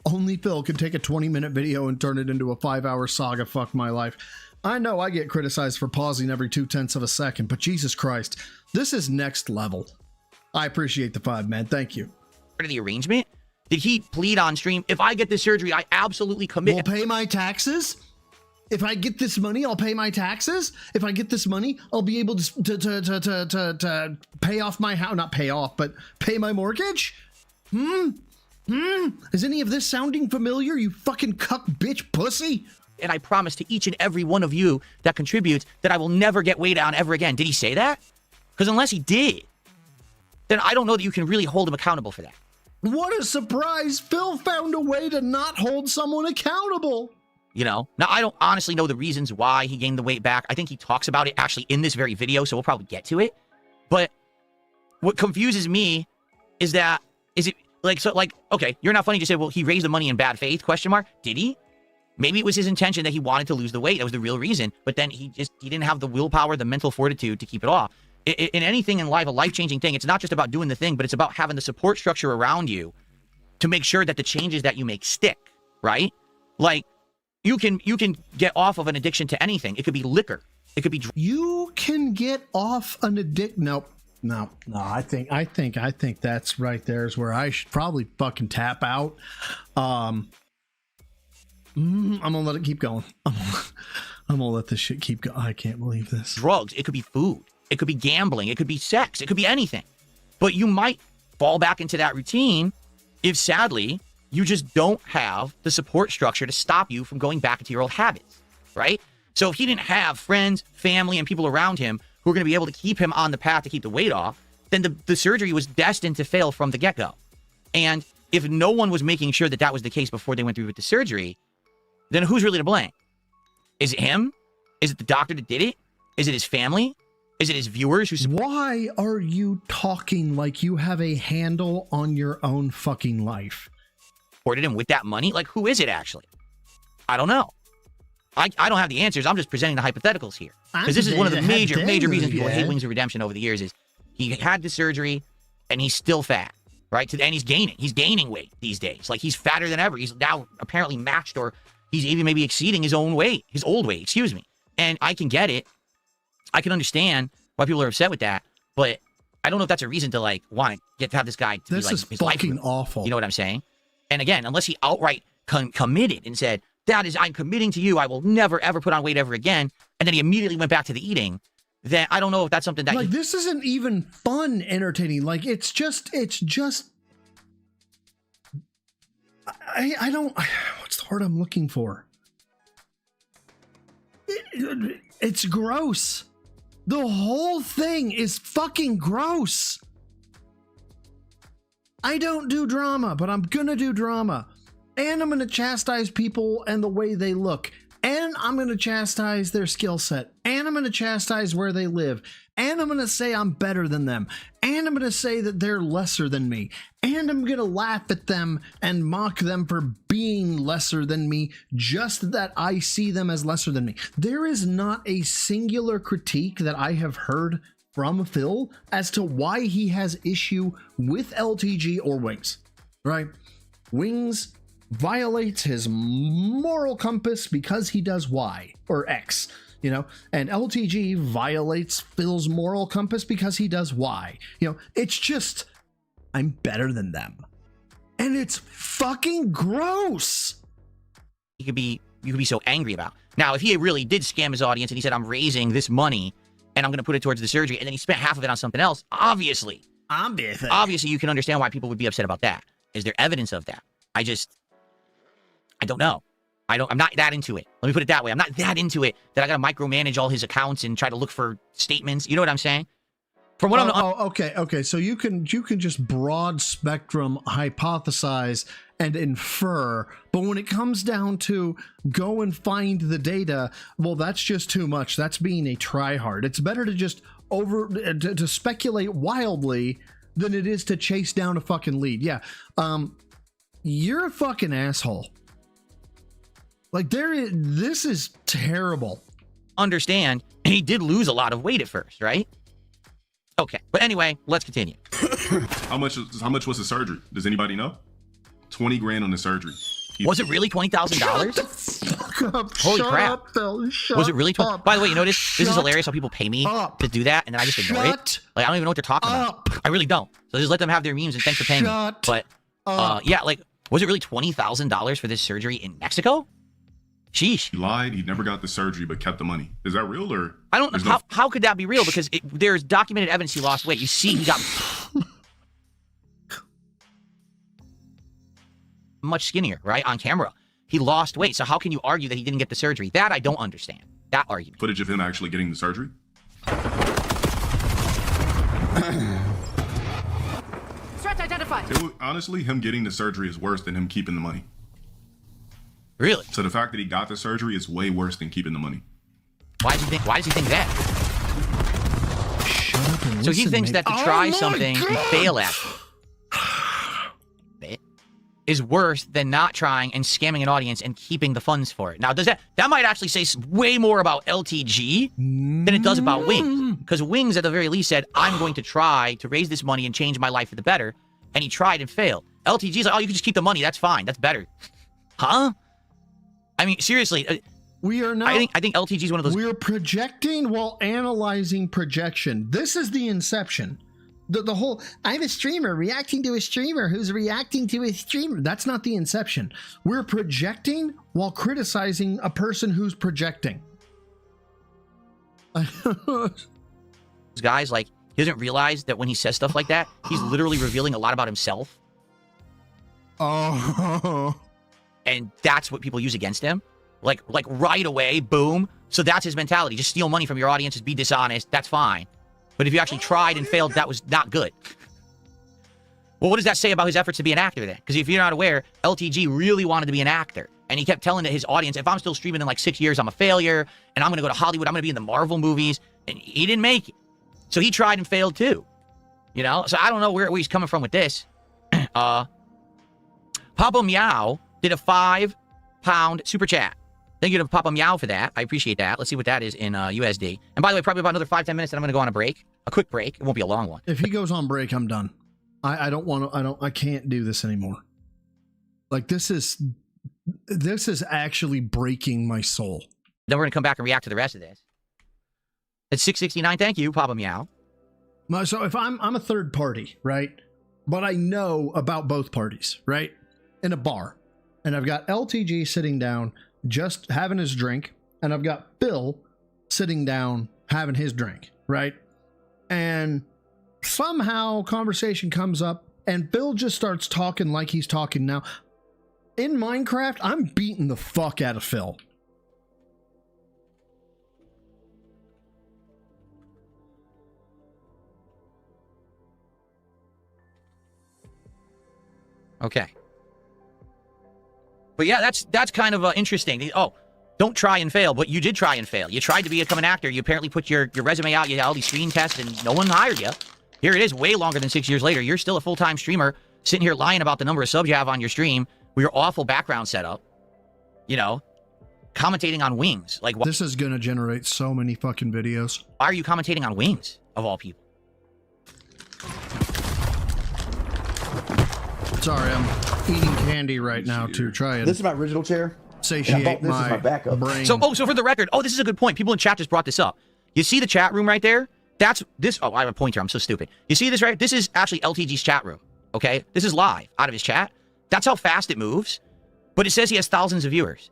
Only Phil can take a 20-minute video and turn it into a 5-hour saga. Fuck my life. I know I get criticized for pausing every 0.2 of a second, but Jesus Christ, this is next level. I appreciate the 5, man. Thank you. Part of the arrangement? Did he plead on stream, if I get this surgery, I absolutely commit... Will pay my taxes? If I get this money, I'll pay my taxes. If I get this money, I'll be able to pay off my house. Not pay off, but pay my mortgage? Is any of this sounding familiar, you fucking cuck bitch pussy? And I promise to each and every one of you that contributes that I will never get weighed down ever again. Did he say that? Because unless he did, then I don't know that you can really hold him accountable for that. What a surprise. Phil found a way to not hold someone accountable. You know, now I don't honestly know the reasons why he gained the weight back. I think he talks about it actually in this very video, so we'll probably get to it. But what confuses me is that, is it like, so like, okay, you're not funny to say, well, he raised the money in bad faith, question mark. Did he? Maybe it was his intention that he wanted to lose the weight. That was the real reason. But then he didn't have the willpower, the mental fortitude to keep it off. In anything in life, a life-changing thing, it's not just about doing the thing, but it's about having the support structure around you to make sure that the changes that you make stick, right? Like, you can get off of an addiction to anything. It could be liquor. It could be... You can get off an addiction... No, I think that's right there is where I should probably fucking tap out. I'm gonna let it keep going. I'm gonna let this shit keep going. I can't believe this. Drugs. It could be food. It could be gambling. It could be sex. It could be anything. But you might fall back into that routine if, sadly, you just don't have the support structure to stop you from going back into your old habits, right? So if he didn't have friends, family, and people around him who are going to be able to keep him on the path to keep the weight off, then the surgery was destined to fail from the get-go. And if no one was making sure that that was the case before they went through with the surgery, then who's really to blame? Is it him? Is it the doctor that did it? Is it his family? Is it his viewers who support? Why are you talking like you have a handle on your own fucking life? Supported him with that money? Like, who is it actually? I don't know. I don't have the answers. I'm just presenting the hypotheticals here. Because this is one of the major reasons people hate Wings of Redemption over the years is he had the surgery and he's still fat. right? And he's gaining. He's gaining weight these days. Like, he's fatter than ever. He's now apparently matched, or he's even maybe exceeding his own weight, his old weight, excuse me. And I can get it. I can understand why people are upset with that, but I don't know if that's a reason to, like, want to have this guy to This be, like, is his life. fucking awful. You know what I'm saying? And again, unless he outright committed and said, I'm committing to you, I will never, ever put on weight ever again, and then he immediately went back to the eating, then I don't know if that's something that... Like, this isn't even fun, entertaining. Like, it's just... I don't... What's the word I'm looking for? It's gross. The whole thing is fucking gross. I don't do drama, but I'm gonna do drama. And I'm gonna chastise people and the way they look. And I'm gonna chastise their skill set. And I'm gonna chastise where they live. And I'm gonna say I'm better than them. And I'm gonna say that they're lesser than me. And I'm gonna laugh at them and mock them for being lesser than me, just that I see them as lesser than me. There is not a singular critique that I have heard from Phil as to why he has issue with LTG or Wings, right? Wings violates his moral compass because he does Y or X, you know, and LTG violates Phil's moral compass because he does Y. You know, it's just, I'm better than them. And it's fucking gross. You could be so angry about. Now, if he really did scam his audience and he said, I'm raising this money and I'm going to put it towards the surgery, and then he spent half of it on something else, obviously you can understand why people would be upset about that. Is there evidence of that? I don't know. I'm not that into it. Let me put it that way. I'm not that into it that I got to micromanage all his accounts and try to look for statements. You know what I'm saying? From what okay. So you can just broad spectrum hypothesize and infer, but when it comes down to go and find the data, well, that's just too much. That's being a tryhard. It's better to just to speculate wildly than it is to chase down a fucking lead. Yeah. You're a fucking asshole. Like, this is terrible. Understand, he did lose a lot of weight at first, right? Okay, but anyway, let's continue. How much was the surgery? Does anybody know? 20 grand on the surgery. Was it really $20,000? Holy crap! Up, Phil. Was it really 20? By the way, you notice this is hilarious how people pay me to do that, and then I just ignore it. Like, I don't even know what they're talking about. I really don't. So just let them have their memes, and thanks for paying me. But yeah, like, was it really $20,000 for this surgery in Mexico? Sheesh. He lied. He never got the surgery, but kept the money. Is that real, or I don't know how could that be real? Because there's documented evidence he lost weight. You see, he got much skinnier, right, on camera. He lost weight. So how can you argue that he didn't get the surgery? That I don't understand. That argument. Footage of him actually getting the surgery. Threat identified. Honestly, him getting the surgery is worse than him keeping the money. Really? So the fact that he got the surgery is way worse than keeping the money. Why does he think that? Shut up and so he thinks that to try something and fail at it is worse than not trying and scamming an audience and keeping the funds for it. Now, does that might actually say way more about LTG than it does about Wings? Because Wings, at the very least, said, I'm going to try to raise this money and change my life for the better. And he tried and failed. LTG's like, oh, you can just keep the money. That's fine. That's better. Huh? I mean, seriously, we are not. I think LTG is one of those. We're projecting while analyzing projection. This is the inception. The whole, I'm a streamer reacting to a streamer who's reacting to a streamer. That's not the inception. We're projecting while criticizing a person who's projecting. Guys, like, he doesn't realize that when he says stuff like that, he's literally revealing a lot about himself. Oh. And that's what people use against him. Like right away, boom. So that's his mentality. Just steal money from your audience, just be dishonest. That's fine. But if you actually tried and failed, that was not good. Well, what does that say about his efforts to be an actor then? Because if you're not aware, LTG really wanted to be an actor. And he kept telling his audience, if I'm still streaming in like 6 years, I'm a failure. And I'm going to go to Hollywood. I'm going to be in the Marvel movies. And he didn't make it. So he tried and failed too. You know? So I don't know where he's coming from with this. Papa Meow did a £5 super chat. Thank you to Papa Meow for that. I appreciate that. Let's see what that is in USD. And by the way, probably about another 5-10 minutes, and I'm going to go on a break. A quick break. It won't be a long one. If he goes on break, I'm done. I don't want to. I can't do this anymore. Like this is actually breaking my soul. Then we're gonna come back and react to the rest of this. It's 669. Thank you, Papa Meow. So if I'm a third party, right? But I know about both parties, right? In a bar, and I've got LTG sitting down just having his drink, and I've got Bill sitting down having his drink, right? And somehow conversation comes up and Bill just starts talking like he's talking now. In Minecraft, I'm beating the fuck out of Phil. Okay. But yeah, that's kind of interesting. Oh, don't try and fail, but you did try and fail. You tried to become an actor. You apparently put your resume out. You had all these screen tests, and no one hired you. Here it is, way longer than 6 years later. You're still a full-time streamer, sitting here lying about the number of subs you have on your stream with your awful background setup. You know, commentating on Wings. Like, this is gonna generate so many fucking videos. Why are you commentating on Wings, of all people? Sorry, I'm eating candy right now to try and... This is my original chair. Satiate my backup brain. So for the record, this is a good point. People in chat just brought this up. You see the chat room right there? That's this. Oh, I have a pointer. I'm so stupid. You see this right? This is actually LTG's chat room. Okay, this is live out of his chat. That's how fast it moves. But it says he has thousands of viewers.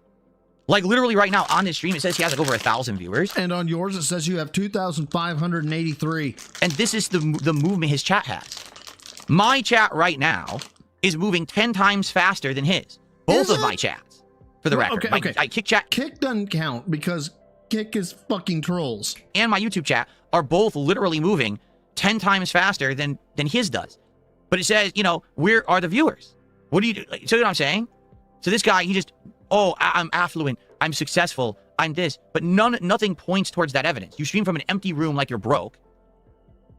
Like literally right now on this stream, it says he has like over 1,000 viewers. And on yours, it says you have 2,583. And this is the movement his chat has. My chat right now is moving 10 times faster than his. Both of my chats, for the record. Okay. My Kick chat. Kick doesn't count because Kick is fucking trolls. And my YouTube chat are both literally moving 10 times faster than his does. But it says, you know, where are the viewers? What do you do? So you know what I'm saying? So this guy, he just, I'm affluent, I'm successful, I'm this. But nothing points towards that evidence. You stream from an empty room like you're broke.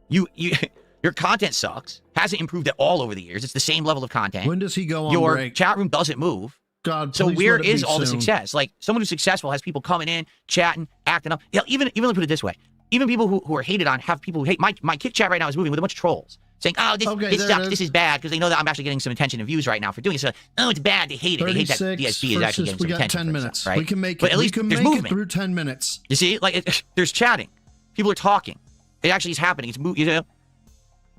Your content sucks. Hasn't improved at all over the years. It's the same level of content. When does he go on Your break? chat room doesn't move. God, so please where let it is be all the soon. success? Like someone who's successful has people coming in, chatting, acting up. Yeah, even let me put it this way. Even people who are hated on have people who hate. My Kick chat right now is moving with a bunch of trolls saying, "Oh, this sucks. This is bad," because they know that I'm actually getting some attention and views right now for doing it. So, it's bad. They hate it. They hate that DSP is actually getting some attention. 10 minutes. Stuff, right? We can make it. But at least we can there's make movement. it through 10 minutes. You see, like there's chatting. People are talking. It actually is happening.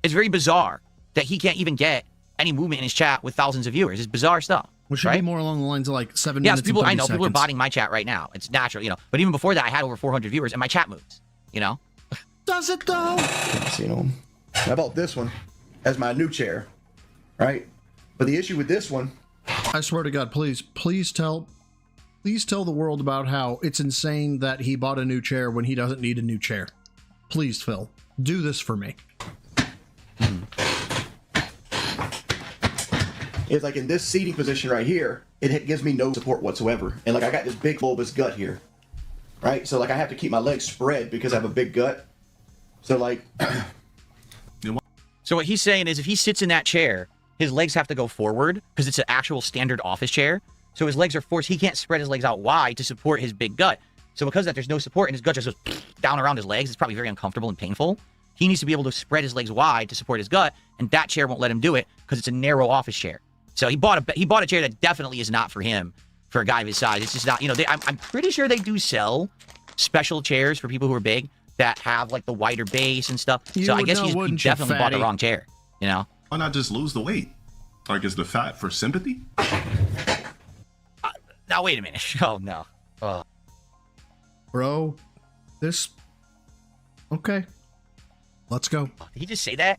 It's very bizarre that he can't even get any movement in his chat with thousands of viewers. It's bizarre stuff. Which should right? be more along the lines of like 7 Yes, minutes. people. And 30 I know seconds. people are botting my chat right now. It's natural, But even before that, I had over 400 viewers, and my chat moves. Does it though? I bought this one as my new chair, right? But the issue with this one, I swear to God, please tell the world about how it's insane that he bought a new chair when he doesn't need a new chair. Please, Phil, do this for me. is like in this seating position right here, it gives me no support whatsoever. And like I got this big bulbous gut here, right? So like I have to keep my legs spread because I have a big gut. So like... So what he's saying is if he sits in that chair, his legs have to go forward because it's an actual standard office chair. So his legs are forced. He can't spread his legs out wide to support his big gut. So because of that, there's no support and his gut just goes down around his legs. It's probably very uncomfortable and painful. He needs to be able to spread his legs wide to support his gut, and that chair won't let him do it because it's a narrow office chair. So he bought a chair that definitely is not for him, for a guy of his size. It's just not, I'm pretty sure they do sell special chairs for people who are big that have like the wider base and stuff. So I guess he definitely bought the wrong chair, Why not just lose the weight? Like, is the fat for sympathy? Now, wait a minute. Oh, no. Bro, this... Okay. Let's go. Did he just say that?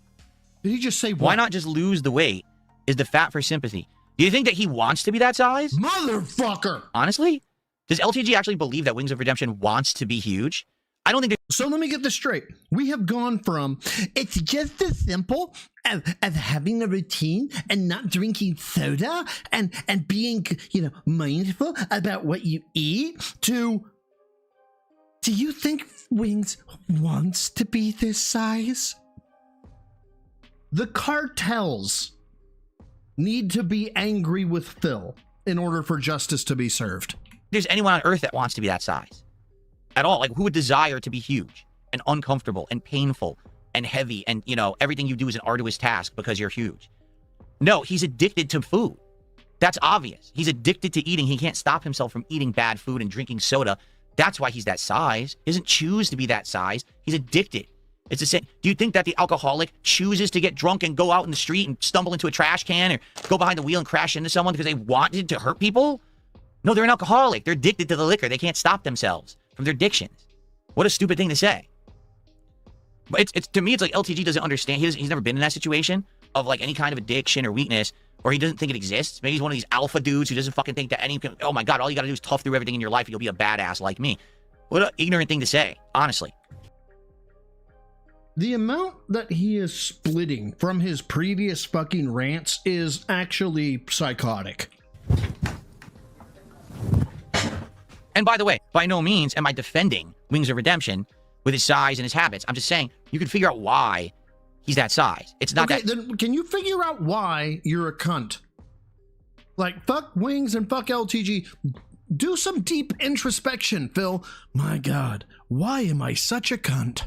Did he just say what? Why not just lose the weight? Is the fat for sympathy? Do you think that he wants to be that size? Motherfucker! Honestly? Does LTG actually believe that Wings of Redemption wants to be huge? I don't think... So let me get this straight. We have gone from, it's just as simple as having a routine and not drinking soda and being, mindful about what you eat, to, do you think Wings wants to be this size? The cartels need to be angry with Phil in order for justice to be served. There's anyone on Earth that wants to be that size. At all. Like, who would desire to be huge and uncomfortable and painful and heavy and, you know, everything you do is an arduous task because you're huge. No, he's addicted to food. That's obvious. He's addicted to eating. He can't stop himself from eating bad food and drinking soda. That's why he's that size. He doesn't choose to be that size. He's addicted. It's the same. Do you think that the alcoholic chooses to get drunk and go out in the street and stumble into a trash can or go behind the wheel and crash into someone because they wanted to hurt people? No, they're an alcoholic. They're addicted to the liquor. They can't stop themselves from their addictions. What a stupid thing to say. But it's to me, it's like LTG doesn't understand. He's never been in that situation of like any kind of addiction or weakness, or he doesn't think it exists. Maybe he's one of these alpha dudes who doesn't fucking think that oh my God, all you got to do is tough through everything in your life and you'll be a badass like me. What an ignorant thing to say, honestly. The amount that he is splitting from his previous fucking rants is actually psychotic. And by the way, by no means am I defending Wings of Redemption with his size and his habits. I'm just saying you can figure out why he's that size. It's not okay, that. Then can you figure out why you're a cunt? Like, fuck Wings and fuck LTG. Do some deep introspection, Phil. My God, why am I such a cunt?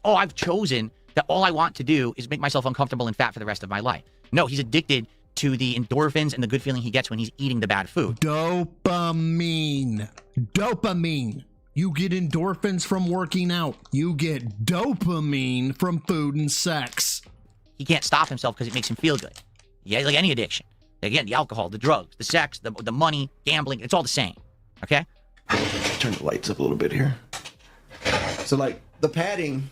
I've chosen that all I want to do is make myself uncomfortable and fat for the rest of my life. No, he's addicted to the endorphins and the good feeling he gets when he's eating the bad food. Dopamine. Dopamine. You get endorphins from working out. You get dopamine from food and sex. He can't stop himself because it makes him feel good. Yeah, like any addiction. Again, the alcohol, the drugs, the sex, the money, gambling, it's all the same. Okay? Turn the lights up a little bit here. So like the padding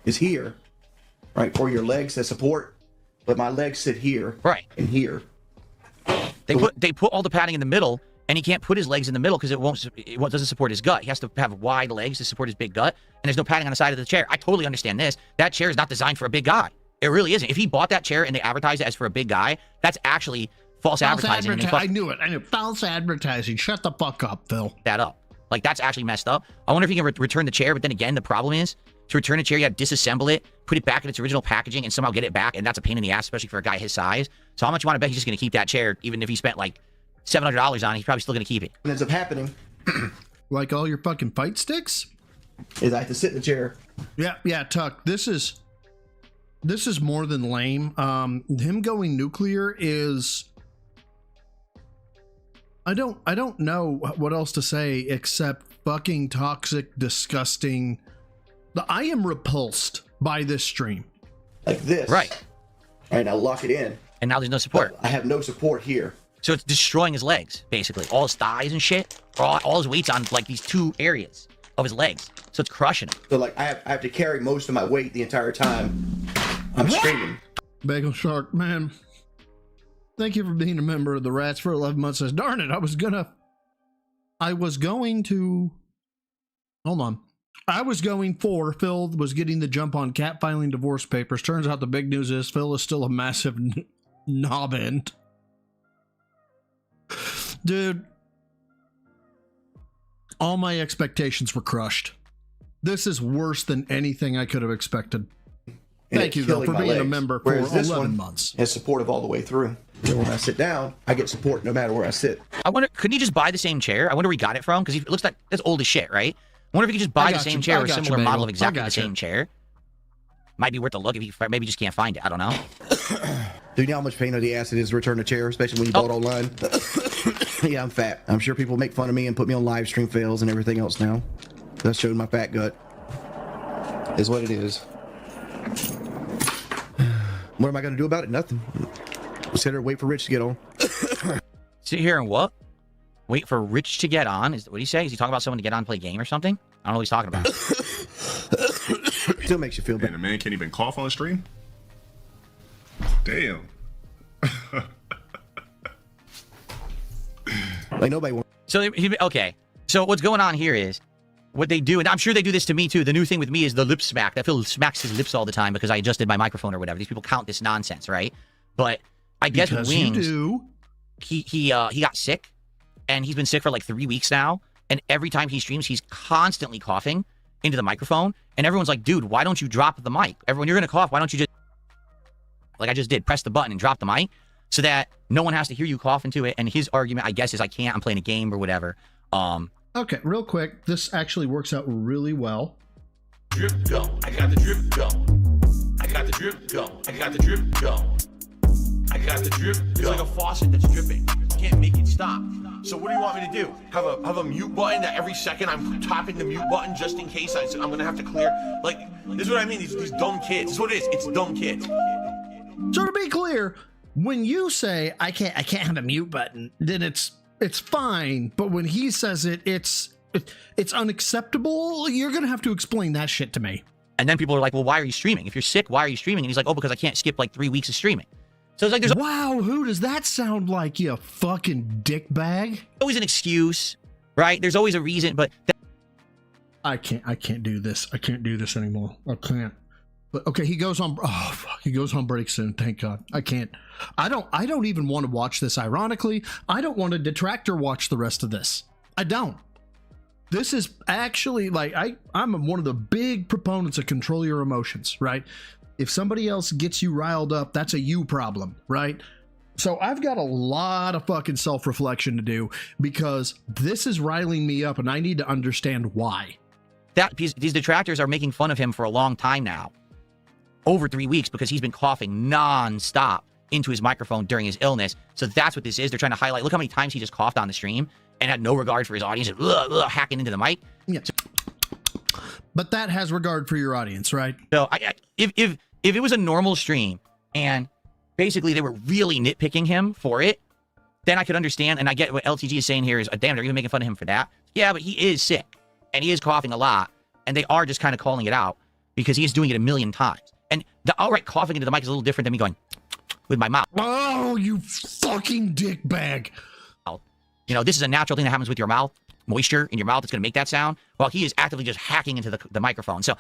is here, right, for your legs as support, but my legs sit here, right, and here. They put all the padding in the middle, and he can't put his legs in the middle because it doesn't support his gut. He has to have wide legs to support his big gut, and there's no padding on the side of the chair. I totally understand this. That chair is not designed for a big guy. It really isn't. If he bought that chair and they advertised it as for a big guy, that's actually false advertising. I knew it. I knew false advertising. Shut the fuck up, Phil. That up. Like, that's actually messed up. I wonder if he can return the chair, but then again, the problem is, to return a chair, you have to disassemble it, put it back in its original packaging, and somehow get it back, and that's a pain in the ass, especially for a guy his size. So how much you want to bet he's just going to keep that chair, even if he spent, like, $700 on it, he's probably still going to keep it. What ends up happening... like all your fucking fight sticks? Is I have to sit in the chair. Yeah, Tuck, this is more than lame. Him going nuclear is... I don't know what else to say except fucking toxic, disgusting. I am repulsed by this stream. Like this. Right. All right, now lock it in. And now there's no support. I have no support here. So it's destroying his legs, basically. All his thighs and shit. All his weight's on, like, these two areas of his legs. So it's crushing him. So, like, I have to carry most of my weight the entire time I'm streaming. Bagel Shark, man. Thank you for being a member of the Rats for 11 months. Says, darn it, I was going for Phil was getting the jump on cat filing divorce papers. Turns out the big news is Phil is still a massive knob end. Dude, all my expectations were crushed. This is worse than anything I could have expected. Thank you, though, for being a member for 11 months. Has supportive all the way through. So when I sit down, I get support no matter where I sit. I wonder, couldn't he just buy the same chair? I wonder where he got it from, because it looks like that's old as shit, right? I wonder if he could just buy the same chair or a similar model of exactly the same chair. Might be worth a look if he maybe just can't find it. I don't know. Do you know how much pain in the ass it is to return a chair, especially when you bought online? Yeah, I'm fat. I'm sure people make fun of me and put me on live stream fails and everything else now. That's showing my fat gut. Is what it is. What am I going to do about it? Nothing. Sit here and wait for Rich to get on. Sit here and what? Wait for Rich to get on? What do you say? Is he talking about someone to get on and play a game or something? I don't know what he's talking about. Still makes you feel bad. Man, the man can't even cough on the stream? Damn. Like nobody wants. So, okay. So what's going on here is, what they do, and I'm sure they do this to me too. The new thing with me is the lip smack. That Phil smacks his lips all the time because I adjusted my microphone or whatever. These people count this nonsense, right? But I guess with Wings, he got sick, and he's been sick for like 3 weeks now. And every time he streams, he's constantly coughing into the microphone. And everyone's like, "Dude, why don't you drop the mic? Everyone, you're gonna cough. Why don't you just, like I just did, press the button and drop the mic, so that no one has to hear you cough into it?" And his argument, I guess, is I can't. I'm playing a game or whatever. Okay, real quick. This actually works out really well. Drip go. I got the drip go. I got the drip go. I got the drip go. I got the drip go. It's like a faucet that's dripping. You can't make it stop. So what do you want me to do? Have a mute button that every second I'm tapping the mute button just in case I'm gonna have to clear? Like, this is what I mean. These dumb kids. This is what it is. It's dumb kids. So to be clear, when you say I can't have a mute button, then it's fine. But when he says it's unacceptable, you're gonna have to explain that shit to me. And then people are like, well, why are you streaming? If you're sick, why are you streaming? And he's like, oh, because I can't skip like 3 weeks of streaming. So it's like there's wow, who does that sound like, you fucking dickbag? always an excuse, right? There's always a reason, but I can't do this. I can't do this anymore. I can't. But okay, he goes on. Oh fuck, he goes on break soon. Thank God. I can't. I don't even want to watch this. Ironically, I don't want to detract or watch the rest of this. I don't. This is actually like I'm one of the big proponents of control your emotions, right? If somebody else gets you riled up, that's a you problem, right? So I've got a lot of fucking self-reflection to do because this is riling me up and I need to understand why. these detractors are making fun of him for a long time now. Over 3 weeks because he's been coughing non-stop into his microphone during his illness. So that's what this is. They're trying to highlight, look how many times he just coughed on the stream and had no regard for his audience and hacking into the mic. Yeah. But that has regard for your audience, right? So if it was a normal stream and basically they were really nitpicking him for it, then I could understand. And I get what LTG is saying here is, damn, they're even making fun of him for that. Yeah, but he is sick and he is coughing a lot. And they are just kind of calling it out because he is doing it a million times. And the outright coughing into the mic is a little different than me going with my mouth. Oh, you fucking dickbag. You know, this is a natural thing that happens with your mouth. Moisture in your mouth is going to make that sound. Well, he is actively just hacking into the microphone. So,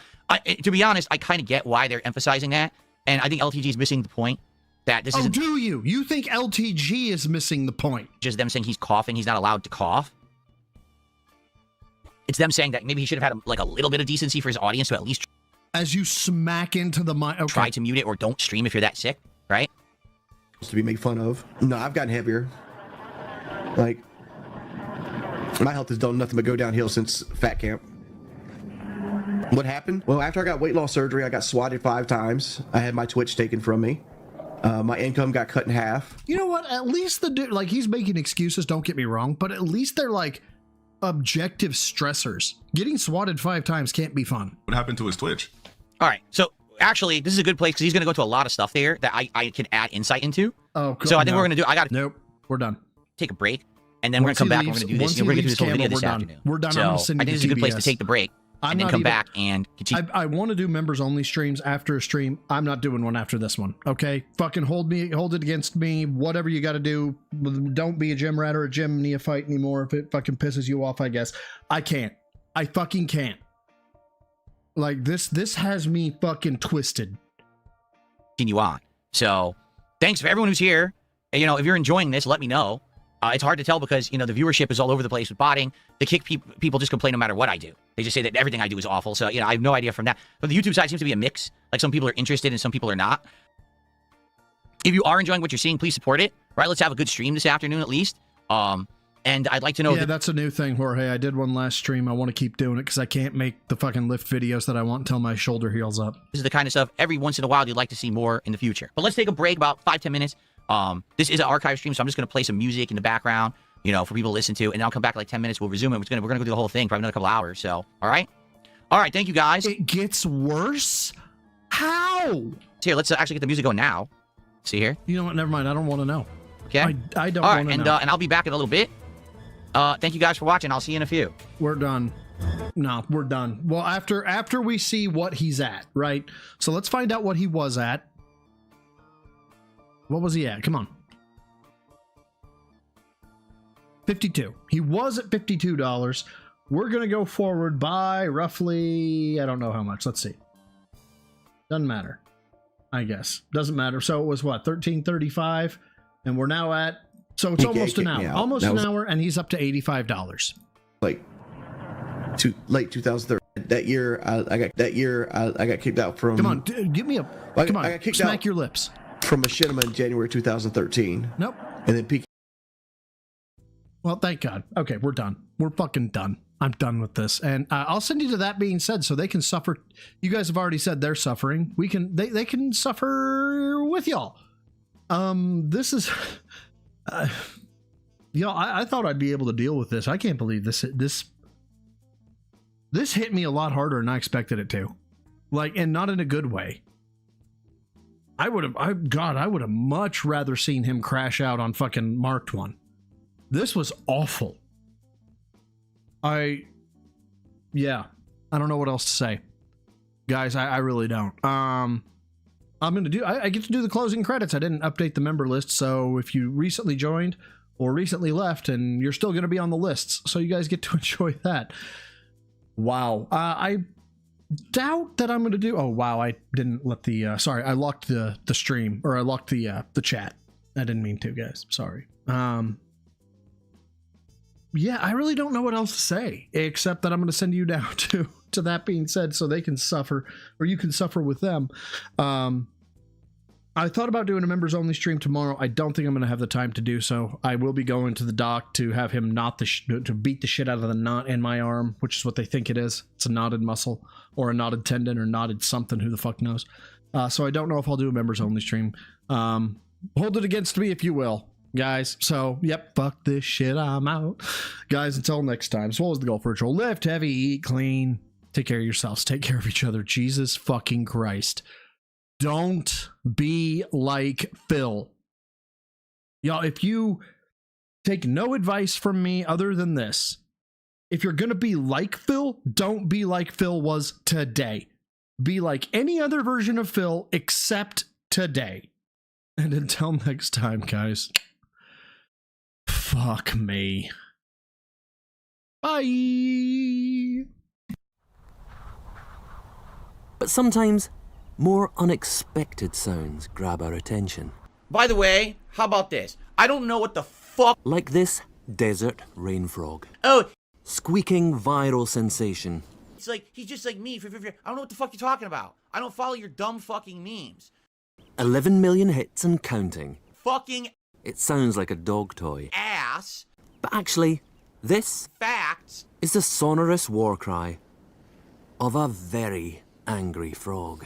to be honest, I kind of get why they're emphasizing that. And I think LTG is missing the point that this isn't... Oh, do you? You think LTG is missing the point? Just them saying he's coughing. He's not allowed to cough. It's them saying that maybe he should have had a little bit of decency for his audience to at least... As you smack into the mic... Okay. Try to mute it or don't stream if you're that sick, right? To be made fun of. No, I've gotten heavier. Like... My health has done nothing but go downhill since fat camp. What happened? Well, after I got weight loss surgery, I got swatted 5 times. I had my Twitch taken from me. My income got cut in half. You know what? At least the dude, like, he's making excuses, don't get me wrong, but at least they're like objective stressors. Getting swatted 5 times can't be fun. What happened to his Twitch? All right. So actually, this is a good place because he's going to go to a lot of stuff there that I can add insight into. Oh, cool. So I think we're going to do... Nope. We're done. Take a break. And then we're going to come back and we're going to do this. We're going to do this whole video this afternoon. We're done. So I think this is a good place to take the break and then come back and continue. I want to do members only streams after a stream. I'm not doing one after this one. Okay? Fucking hold it against me. Whatever you got to do. Don't be a gym rat or a gym neophyte anymore if it fucking pisses you off, I guess. I can't. I fucking can't. Like, this has me fucking twisted. Continue on. So thanks for everyone who's here. You know, if you're enjoying this, let me know. It's hard to tell because, you know, the viewership is all over the place with botting. The kick people just complain no matter what I do. They just say that everything I do is awful. So, you know, I have no idea from that. But the YouTube side seems to be a mix. Like, some people are interested and some people are not. If you are enjoying what you're seeing, please support it. Right? Let's have a good stream this afternoon at least. And I'd like to know... Yeah, that's a new thing, Jorge. I did one last stream. I want to keep doing it because I can't make the fucking lift videos that I want until my shoulder heals up. This is the kind of stuff every once in a while you'd like to see more in the future. But let's take a break, about 5-10 minutes. This is an archive stream, so I'm just going to play some music in the background, you know, for people to listen to, and then I'll come back in like 10 minutes. We'll resume it. We're going to go do the whole thing, probably another couple hours. So, all right? All right, thank you, guys. It gets worse? How? Here, let's actually get the music going now. See here? You know what? Never mind. I don't want to know. Okay? I don't want to know. And I'll be back in a little bit. Thank you guys for watching. I'll see you in a few. We're done. No, we're done. Well, after we see what he's at, right? So let's find out what he was at. What was he at? Come on. 52. He was at $52. We're going to go forward by roughly, I don't know how much. Let's see. Doesn't matter. I guess. Doesn't matter. So it was what? $13.35. And we're now at, so it's almost an hour. Almost an hour, and he's up to $85. Like, late 2013. That year, I got kicked out from... Come on, give me a... Come on, I got kicked smack out your lips. From Machinima in January 2013. Nope. And then PK. Well, thank God. Okay, we're done. We're fucking done. I'm done with this. And I'll send you to That Being Said so they can suffer. You guys have already said they're suffering. They can suffer with y'all. This is, I thought I'd be able to deal with this. I can't believe this hit me a lot harder than I expected it to. Like, and not in a good way. I would have much rather seen him crash out on fucking Marked One. This was awful. I don't know what else to say. Guys, I really don't. I get to do the closing credits. I didn't update the member list, so if you recently joined or recently left, and you're still going to be on the lists, so you guys get to enjoy that. Wow. I doubt that I'm going to do... Oh, wow, I didn't let the... sorry, I locked the stream, or I locked the chat. I didn't mean to, guys. Sorry. Yeah, I really don't know what else to say, except that I'm going to send you down to That Being Said so they can suffer, or you can suffer with them. I thought about doing a members only stream tomorrow. I don't think I'm going to have the time to do so. I will be going to the doc to have him to beat the shit out of the knot in my arm, which is what they think it is. It's a knotted muscle or a knotted tendon or knotted something. Who the fuck knows? So I don't know if I'll do a members only stream. Hold it against me if you will, guys. So, yep, fuck this shit. I'm out. Guys, until next time. So what was the goal for Ritual? Lift heavy, eat clean. Take care of yourselves. Take care of each other. Jesus fucking Christ. Don't be like Phil. Y'all, if you take no advice from me other than this, if you're going to be like Phil, don't be like Phil was today. Be like any other version of Phil except today. And until next time, guys, fuck me. Bye. But sometimes more unexpected sounds grab our attention. By the way, how about this? I don't know what the fuck... Like this desert rain frog. Oh! Squeaking viral sensation. It's like, he's just like me. I don't know what the fuck you're talking about. I don't follow your dumb fucking memes. 11 million hits and counting. Fucking... It sounds like a dog toy. Ass. But actually, this... Facts. Is the sonorous war cry of a very angry frog.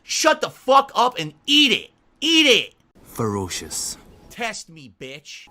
Shut the fuck up and eat it! Eat it! Ferocious. Test me, bitch.